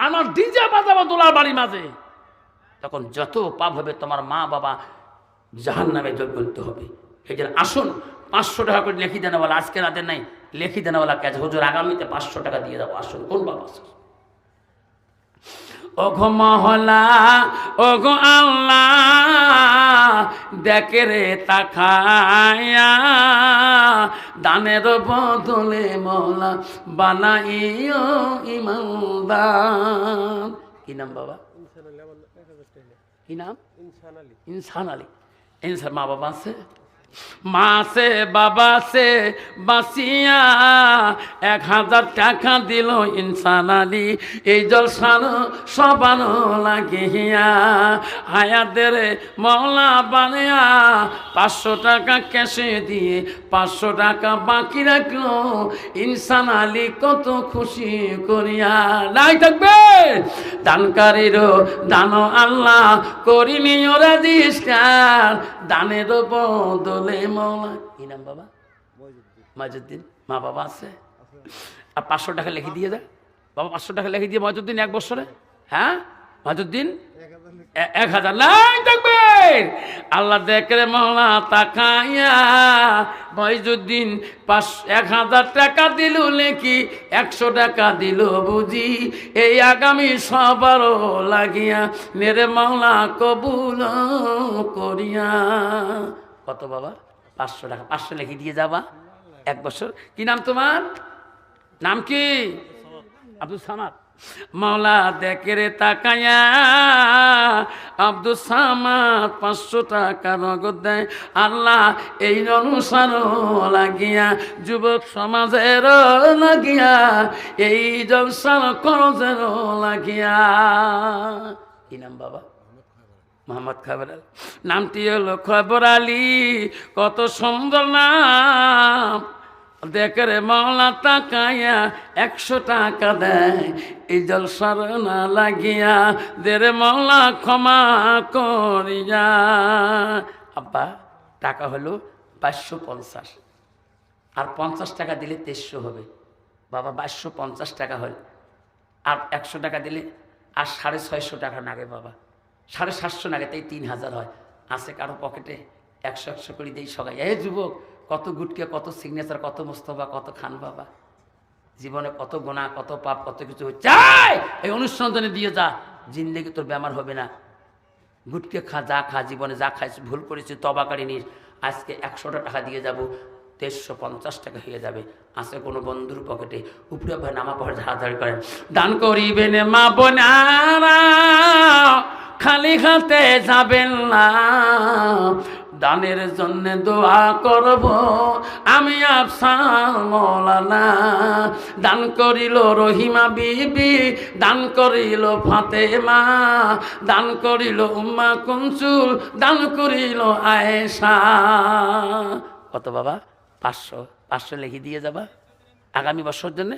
B: আমার ডিজে বাজাবো দোলার বাড়ির মাঝে, তখন যত পাপ হবে তোমার মা বাবা জাহান্নামে জ্বলতে হবে। এই জন্য আসুন 500 টাকা করে লেখি দেনেওয়ালা, আজকে রাতের নাই লেখি দেনেওয়ালা কাজ, হুজুর আগামীতে 500 টাকা দিয়ে যাবো। আসুন কোন বাবা আসুন? ওগো মহলা ওগো আল্লাহ দেখে রে তাকায়া, দানের বদলে মৌলা বানাইও ইমানদার। কি নাম বাবা? কি নাম? ইনসান আলী। ইনসান মা বাবা আছে? মা আছে বাবা আছে, বাসিয়া 1000 টাকা দিল ইনসান আলী এই জলসার সবার লাগিয়া, হায়াতের মওলা বানিয়া 500 টাকা ক্যাশে দিয়ে 500 টাকা বাকি রাখলো ইনসান আলী কত খুশি করিয়া। নাই থাকবে দানকারীরও দান আল্লাহ করিনি ওরা দিস্কার, দানের বদলে মওলা। কি নাম বাবা? মজুদ্দিন। মা বাবা আছে? আর 500 টাকা লিখে দিয়ে যা বাবা, 500 টাকা লিখে দিয়ে মজুদ্দিন 1 বছরে, হ্যাঁ মজুদ্দিন 1000 নাই থাকবে। আল্লাহ দেখে মওলা তাকাইয়া, মজুদ্দিন 1000 টাকা দিল লেখি 100 টাকা দিল বুঝি, এই আগামী সবার লাগিয়া মেরে মওলা কবুল করিয়া। কত বাবা? 500 টাকা। 500 লিখে দিয়ে যাবা 1 বছর। কি নাম তোমার? নাম কি? আব্দুল সামাদ। মাওলা দেখে রে তাকায়া, আব্দুল সামাদ 500 টাকা নগদ দেয় আল্লাহ এই অনুসার লাগিয়া, যুবক সমাজের লাগিয়া, এই জলসার খরচের লাগিয়া। কি নাম বাবা? মোহাম্মদ খবর আলী। নামটি হলো খবর আলী, কত সুন্দর নাম। দেখে রে মওলা তাকায়া 100 টাকা দেয় এই জলসার না লাগিয়া, দেরে মওলা ক্ষমা করিয়া। আব্বা টাকা হলো 550, আর 50 টাকা দিলে 2300 হবে। বাবা 2250 টাকা হল, আর 100 টাকা দিলে আর 650 টাকা নাগে বাবা, 750 নাগে, তাই 3000 হয়। আছে কারো পকেটে 100 করে দিই সবাই। এই যুবক, কত গুটকে, কত সিগনেচার, কত মোস্তফা, কত খান বাবা, জীবনে কত গোনা, কত পাপ, কত কিছু হচ্ছে। এই অনুষ্ঠানে দিয়ে যা, জিন্দেগি তোর বেমার হবে না। গুটকে খা, যা খা, জীবনে যা খাইছি, ভুল করেছি, তবা কারি নিস। আজকে 100 টাকা দিয়ে যাব, 1350 টাকা হয়ে যাবে। আছে কোনো বন্ধুর পকেটে, উপরে ভাই নামা পড়ে ঝাড়াঝাড়ি করেন, দান করিবেন মা বোনারা, খালি হাতে যাবেন না, দানের জন্য দোয়া করব আমি আফসার মৌলানা। দান করিল রহিমা বিবি, দান করিল ফাতেমা, দান করিল উম্মা কুলসুম, দান করিল আয়েশা। কত বাবা? 500 লিখে দিয়ে যাবা আগামী বছর জন্য।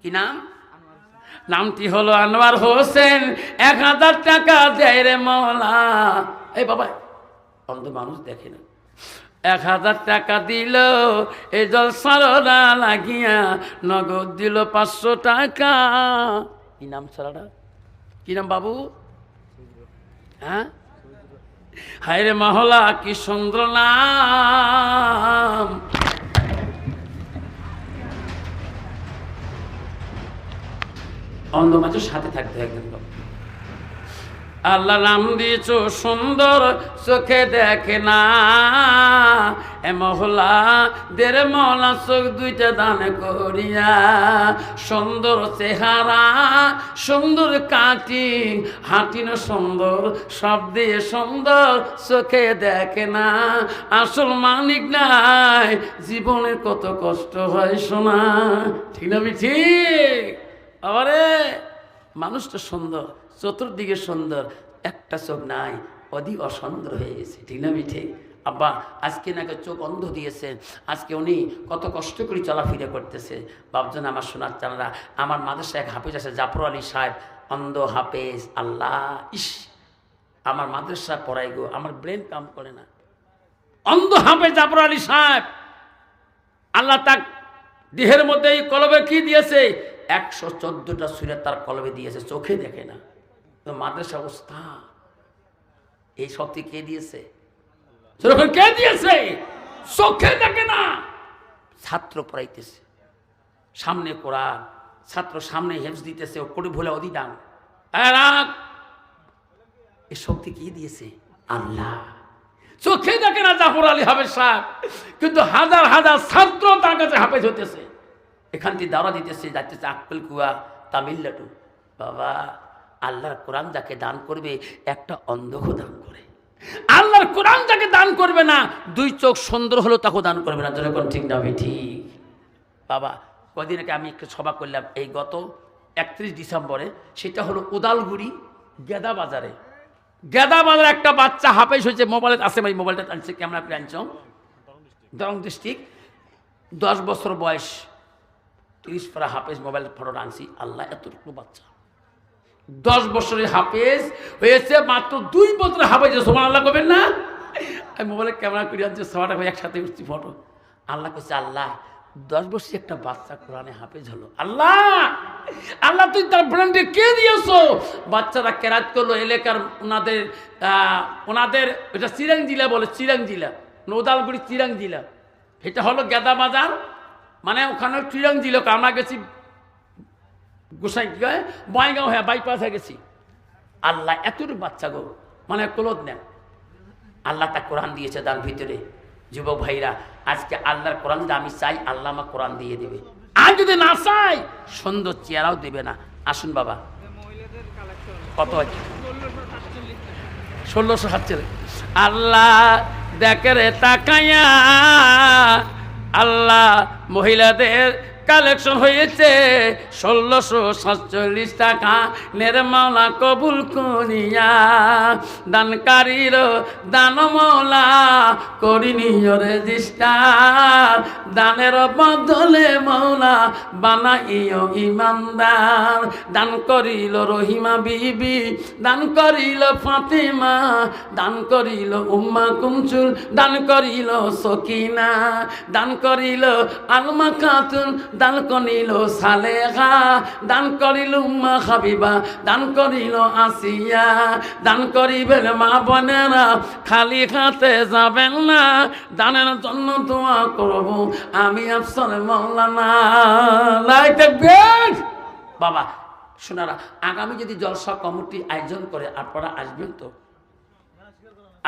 B: কি নাম? নামটি হলো আনোয়ার হোসেন। 1000 টাকা দেয় রে মৌলা। এই বাবা, অন্ধ মানুষ দেখে না। 1000 টাকা দিল এই জলসারা লাগিয়া, নগদ দিল 500 টাকা। কি নাম সারাটা? কি নাম বাবু? হ্যাঁ, হায় রে মহলা, কি সুন্দর নাম। অন্ধ মানুষের সাথে থাকতে একদম। আল্লাহ নাম দিয়েছ সুন্দর, চোখে দেখে না। এ মহলা দের মহলা, চোখ দুইটা দান করিয়া, সুন্দর চেহারা, সুন্দর কাটিং, হাঁটিন সুন্দর, সব দিয়ে সুন্দর, চোখে দেখে না। আসল মালিক নাই, জীবনের কত কষ্ট হয় শোনা। ঠিক না? ঠিক আবারে মানুষটা সুন্দর, চতুর্দিকে সুন্দর, একটা চোখ নাই, অধি অসুন্দর হয়ে গেছে। ঠিক না মিঠে? আব্বা আজকে নাকি চোখ অন্ধ দিয়েছে, আজকে উনি কত কষ্ট করে চলাফেরা করতেছে। বাপজন আমার সোনার চানরা, আমার মাদ্রাসায় এক হাফেজ আছে জাফর আলী সাহেব, অন্ধ হাফেজ। আল্লাহ, ইস, আমার মাদ্রাসা পড়াই গো, আমার ব্রেন কাম করে না। অন্ধ হাফেজ জাফর আলী সাহেব, আল্লাহ তার দেহের মধ্যে এই কলবে কি দিয়েছে? 114টা সূরা তার কলবে দিয়েছে, চোখে দেখে না। তো মাদ্রাসা অবস্থা, এই শক্তি কে দিয়েছে? কে দিয়েছে? চোখে দেখে না, ছাত্র পড়াইতেছে, সামনে কোরআন, ছাত্র সামনে হেফজ দিতেছে, ও করে ভুলে অধিদান। এই শক্তি কে দিয়েছে? আল্লাহ। চোখে দেখে না জাফর আলী হাফেজ সাহেব, কিন্তু হাজার হাজার ছাত্র তার কাছে হাফেজ হতেছে। এখান থেকে দাওয়া দিতেছে, যাইতেছে আক্কেল কুয়া, তামিলনাড়ু। বাবা, আল্লাহর কোরআন যাকে দান করবে, একটা অন্ধকে দান করে। আল্লাহর কোরআন যাকে দান করবে না, 2 চোখ সুন্দর হলো তাকে দান করবে না। যখন ঠিক না ঠিক বাবা, কদিন আগে আমি একটু সভা করলাম, এই গত 31 ডিসেম্বরে, সেটা হলো উদালগুড়ি গেদা বাজারে। গেদা বাজারে একটা বাচ্চা হাফেজ হয়েছে, মোবাইলে আছে, ভাই মোবাইলটা আনছে, ক্যামেরা করে আনছ, দরং ডিস্ট্রিক্ট, 10 বছর বয়স, 30 পারা হাফেজ, মোবাইল ফটো আনছি। আল্লাহ, এতটুকু বাচ্চা 10 বছরের হাফেজ হয়েছে, মাত্র 2 বছরের হাফেজ। সুবহানাল্লাহ করবেন না? আমি মোবাইলে ক্যামেরা করে আনছি, সবাটা একসাথে উঠছি ফটো। আল্লাহ কইছে, আল্লাহ 10 বছরের একটা বাচ্চা কোরআনে হাফেজ হলো। আল্লাহ, আল্লাহ তুই তার ব্র্যান্ডে কে দিয়েছো? বাচ্চারা কেরাত করলো এলাকার, ওনাদের এটা চিরাং জেলা বলে, চিরাং জেলা, উদালগুড়ি চিরাং জেলা। এটা হলো গেদা বাজার, মানে ওখানে চিরাং জেলা। আমরা গেছি গোসাই বয়গাঁও হ্যাঁ বাইপাস হয়ে গেছি। আল্লাহ, এতটুকু বাচ্চা গো, মানে ক্লোথ নেন। আল্লাহ তা কোরআন দিয়েছে তার ভিতরে। যুবক ভাইরা, আজকে আল্লাহর কোরআন যদি আমি চাই, আল্লাহ আমার কোরআন দিয়ে দেবে। আর যদি না চাই, সুন্দর চেহারাও দেবে না। আসুন বাবা, কত আছে? 1647। আল্লাহ দেখে রে তাকায়া, আল্লাহ মহিলাদের কালেকশন হয়েছে 1647 টাকা। নির্মলা কবুল করিয়া, দানকারীর দান মৌলা করিনিও রেজিস্টার। দানের বদলে মৌলা বানাইও ইমানদার। দান করিল রহিমা বিবি, দান করিল ফাতেমা, দান করিল উম্মা কুলসুম, দান করিল সকিনা, দান করিল আলমা খাতুন, দান করিল সালেহা, দান করিল উম্মা হাবিবা, দান করিল আসিয়া। দান করিবেন মা বোনেরা, খালি হাতে যাবেন না, দানের জন্য দোয়া করব আমি আফসর মাওলানা। লাই তাকবীর। বাবা শোনারা, আগামী যদি জলসা কমিটি আয়োজন করে আপনারা আসবেন তো?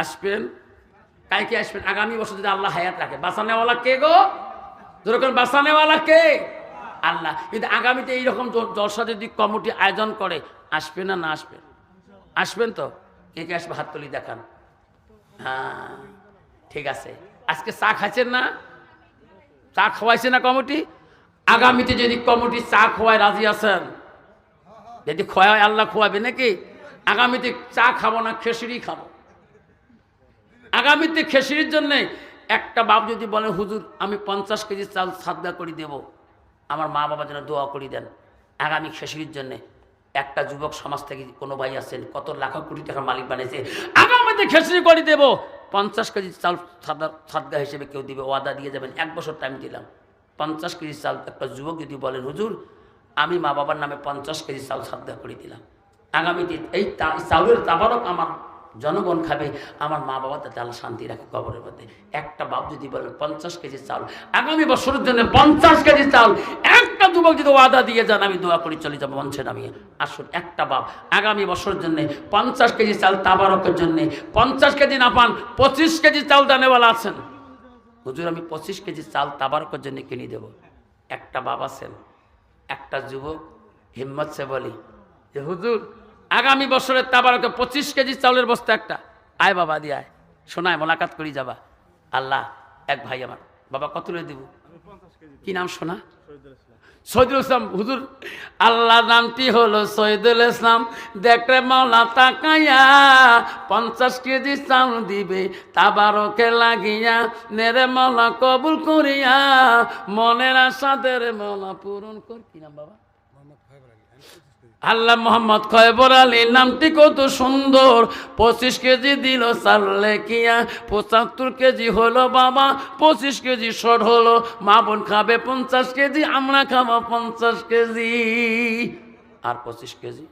B: আসবেন? কালকে আসবেন? আগামী বছর যদি আল্লাহ হায়াত রাখে। বাঁচানেওয়ালা কে গো? যেরকম বাঁচানেওয়ালা কে? আল্লাহ। কিন্তু আগামীতে এইরকম জলসা যদি কমিটি আয়োজন করে, আসবেন না? না আসবেন? আসবেন তো? কে কে আসবে হাত তুলি দেখান। হ্যাঁ ঠিক আছে। আজকে চা খাচ্ছেন না? চা খাওয়াইছে না কমিটি? আগামীতে যদি কমিটি চা খোয়ায় রাজি আছেন? যদি খোয়ায় আল্লাহ খোয়াবে নাকি? আগামীতে চা খাবো না, খিচুড়ি খাবো। আগামীতে খিচুড়ির জন্যে একটা বাপ যদি বলে হুজুর আমি 50 কেজি চাল সাদগা করে দেব, আমার মা বাবা যেন দোয়া করে দেন আগামী খিচুড়ির জন্যে। একটা যুবক সমাজ থেকে কোনো ভাই আছেন, কত লাখ কোটি টাকার মালিক বানিয়েছে, আগামীতে খিচুড়ি করে দেব, 50 কেজি চাল সাদগা হিসেবে কেউ দিবে, ওয়াদা দিয়ে যাবেন, 1 বছর টাইম দিলাম। 50 কেজি চাল একটা যুবক যদি বলেন হুজুর আমি মা বাবার নামে 50 কেজি চাল সাদগা করে দিলাম, আগামীতে এই চাউলের তাবারক আমার জনগণ খাবে, আমার মা বাবা তাতে আল্লাহ শান্তি রাখে কবরের মধ্যে। একটা বাপ যদি বলেন 50 কেজি চাল আগামী বছরের জন্য, 50 কেজি চাল একটা যুবক যদি ওয়াদা দিয়ে যান, আমি দোয়া করি চলে যাবো মঞ্চে নামিয়ে। আসুন একটা বাপ আগামী বছরের জন্য 50 কেজি চাল তাবারকের জন্য, 50 কেজি না পান 25 কেজি চাল দানেওয়ালা আছেন, হুজুর আমি 25 কেজি চাল তাবারকের জন্য কিনে দেব। একটা বাপ আছেন, একটা যুবক হিম্মত সে বলি যে হুজুর আগামী বছরের তাবারকে 25 কেজি চাউলের বস্তা একটা, আয় বাবা দিয়ে আয়, শোনায় মোলাকাত করি যাবা। আল্লাহ এক ভাই আমার, বাবা কত লয়ে দিব? কি নাম শোনা? শহীদুল ইসলাম। হুজুর আল্লাহর নামটি হলো শহীদুল ইসলাম, দেখরে মাওলা তাকাইয়া 50 কেজি চাউল দিবে তাবারকে লাগিয়া, নেরে মাওলা কবুল করিয়া মনের আশাদের মাওলা পূরণ কর। কি নাম বাবা? আল্লাহ মোহাম্মদ খয়বর আলী, নামটি কত সুন্দর। 25 কেজি দিল চালে কিয়া, 75 কেজি হলো বাবা, 25 কেজি শর্ট হলো। মা বোন খাবে 50 কেজি, আমরা খাবো 50 কেজি। আর 25 কেজি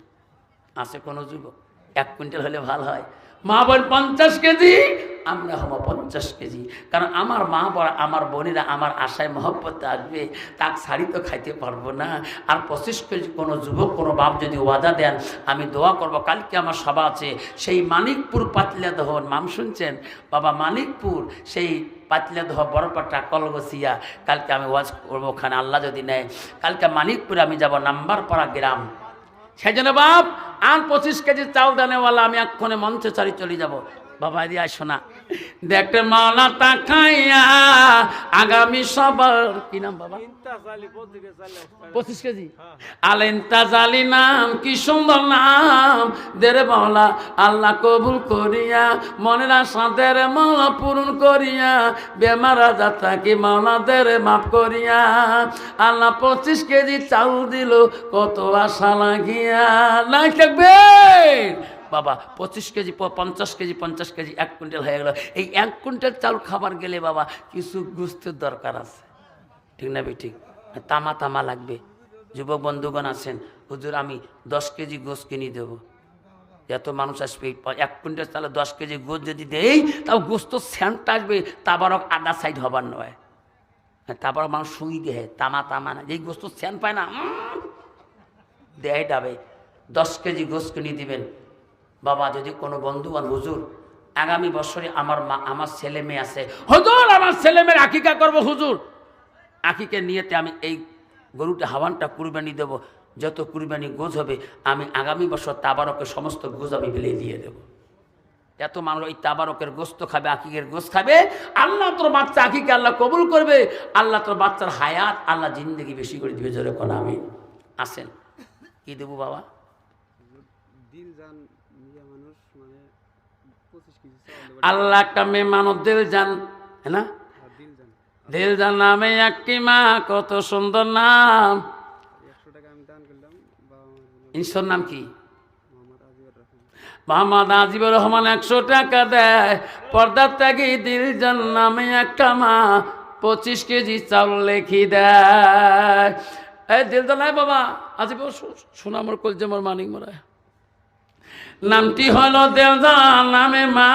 B: আছে কোনো যুবক? 1 কুইন্টাল হলে ভালো হয়। মা বোন 50 কেজি, আমরা হবো 50 কেজি। কারণ আমার মা বড়, আমার বোনেরা আমার আশায় মহব্বতে আসবে, তাক শাড়ি তো খাইতে পারবো না। আর 25 কেজি কোনো যুবক কোনো বাপ যদি ওয়াদা দেন, আমি দোয়া করব। কালকে আমার সভা আছে সেই মানিকপুর পাতলিয়াদহ, নাম শুনছেন বাবা? মানিকপুর সেই পাতলিয়াদহ বড়পাটা কলগসিয়া, কালকে আমি ওয়াজ করবো ওখানে আল্লাহ যদি নেয়। কালকে মানিকপুরে আমি যাব, নাম্বারপাড়া গ্রাম। সেই জন্য বাপ আর 25 কেজি চাউল দানেওয়ালা আমি এক্ষণে মঞ্চে চারি চলে যাব। বাবা দিয়া শোনা, দেখতে মাওলা তাকাইয়া আগামী সবার কি নাম বাবা? 25 কেজি আলেন্তা জালি নাম, কি সুন্দর নাম। দেরে মাওলা আল্লাহ কবুল করিয়া, মনের আশা দেরে মাওলা পূরণ করিয়া, বেমার আজার থাকি মাওলা দেরে মাফ করিয়া। আল্লাহ 25 কেজি চাউল দিল, কত আশা লাগিয়া। নাই থাকবে বাবা 25 কেজি 50 কেজি 50 কেজি 1 কুইন্টাল হয়ে গেল। এই 1 কুইন্টাল চাউল খাবার গেলে বাবা কিছু গোস্তের দরকার আছে, ঠিক না ঠিক? তামা তামা লাগবে। যুবক বন্ধুগণ আছেন, হুজুর আমি 10 কেজি গোস্ত কিনে দেবো। এত মানুষ আসবে, 1 কুইন্টাল চালে 10 কেজি গোস্ত যদি দেই, তাও গোস্ত স্যান্ট আসবে, তাবারক আদা সাইড হবার নয়। তারপর মানুষ শুই দেয় তামা তামা না, যেই গোস্ত স্যান্ট পায় না দেয় ডাবে। 10 কেজি গোস্ত কিনে দিবেন বাবা। যদি কোনো বন্ধুবান হুজুর আগামী বছরে আমার ছেলে মেয়ে আছে, হুজুর আমার ছেলে মেয়ের আকিকা করবো, হুজুর আকিকে নিয়েতে আমি এই গরুটা হাওয়ানটা কুরবানি দেব, যত কুরবানি গোজ হবে আমি আগামী বছর তাবারকের সমস্ত গোজ আমি ফেলে দিয়ে দেব। এত মানুষ ওই তাবারকের গোস্ত খাবে, আকিকের গোস্ত খাবে। আল্লাহ তোর বাচ্চা আকিকে আল্লাহ কবুল করবে, আল্লাহ তোর বাচ্চার হায়াত আল্লাহ জিন্দগি বেশি করে দিবে। জোরে কোন আমি আসেন কি দেবো বাবা? আল্লাহ একটা মেয়ে মানব দিল জান, হ্যাঁ না? দিল জান নামে একটি মা, কত সুন্দর নাম। ইনশোর নাম কি? মোহাম্মদ আজিবুর রহমান। 100 টাকা দেয়। পর্দার ত্যাগী দিল জান নামে একটা মা, 25 কেজি চাউল লেখি দেয়। এই দিল তো নাই বাবা, আজি সোনামর কলজমর মানিক মরা নামটি হলো দেওদার নামে মা,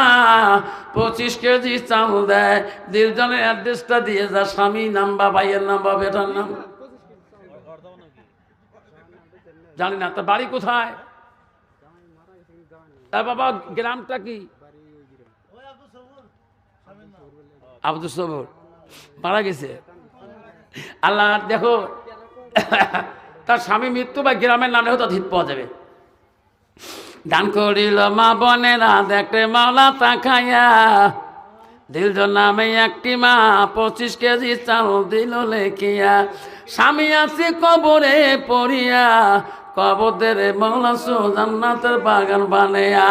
B: 25 কেজি চাউল দেয়। দিলজনের অ্যাড্রেসটা দিয়ে যা, স্বামী নাম বা ভাইয়ের নাম বা বেটার নাম জানি না, তার বাড়ি কোথায়? তার বাবা গ্রামটা কি? আব্দুল সবুর মারা গেছে। আল্লাহ দেখো তার স্বামী মৃত্যু বা গ্রামের নামে হয়তো হিত পাওয়া যাবে। দান করিল মা বোনেরা দেখতে মাওলা তাকাইয়া, দিলজন নামে একটি মা 25 কেজি চাউল দিল লেখিয়া। স্বামী আছে কবরে পড়িয়া, কবরের মাওলা জান্নাতের বাগান বানাইয়া।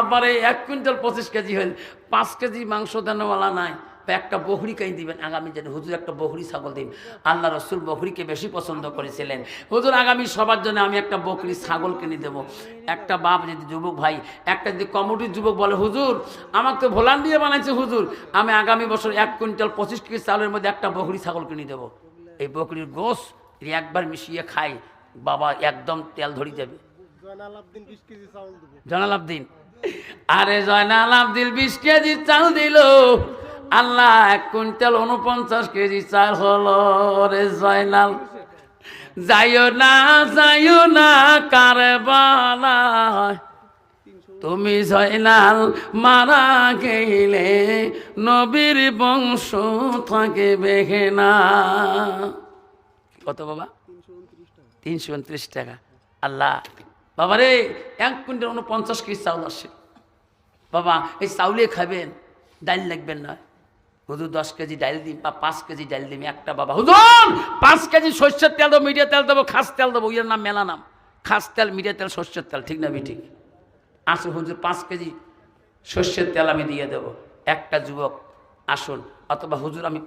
B: আবার এই 1 কুইন্টাল 25 কেজি হইল, 5 কেজি মাংস দেনওয়ালা নাই, একটা বকরি কাই দিবেন আগামী দিনে। হুজুর একটা বকরি ছাগল দিন। আল্লাহ রসুল বকরিকে বেশি পছন্দ করেছিলেন। হুজুর আগামী সবার জন্য আমি একটা বকরি ছাগল কিনে দেবো। একটা বাপ যদি যুবক ভাই, একটা যদি কমিটির যুবক বলে হুজুর আমাকে তো ভলান্টিয়ার বানাইছে হুজুর, আমি আগামী বছর 1 কুইন্টাল 25 কেজি চাউলের মধ্যে একটা বকরি ছাগল কিনে দেবো। এই বকরির গোশ একবার মিশিয়ে খাই বাবা, একদম তেল ধরি যাবে। জয়নাল আবদিন, আরে জয়নাল আবদিন 20 কেজি চাল দিল। আল্লাহ 1 কুইন্টাল 49 কেজি চাল হলো রে জয়নাল। যাইও না কারবালায়, তুমি জয়নাল মারা গেলে নবীর বংশ থাকবে না। কত বাবা? 329 টাকা। আল্লাহ বাবা রে, 1 কুইন্টাল 49 কেজি চাউল আসে বাবা, এই চাউলে খাবেন, ডাইল লাগবেন না। হুজুর 10 কেজি ডাইল দিন বা 5 কেজি ডাইল দিন একটা বাবা। হুজুর 5 কেজি সর্ষের তেল দেবো, মিডিয়া তেল দেবো, খাস তেল দেবো, ইয়ের নাম মেলা নাম, খাস তেল, মিডিয়া তেল, সর্ষের তেল, ঠিক না ঠিক? আসুন হুজুর 5 কেজি সর্ষের তেল আমি দিয়ে দেবো। একটা যুবক আসুন, অথবা হুজুর আমি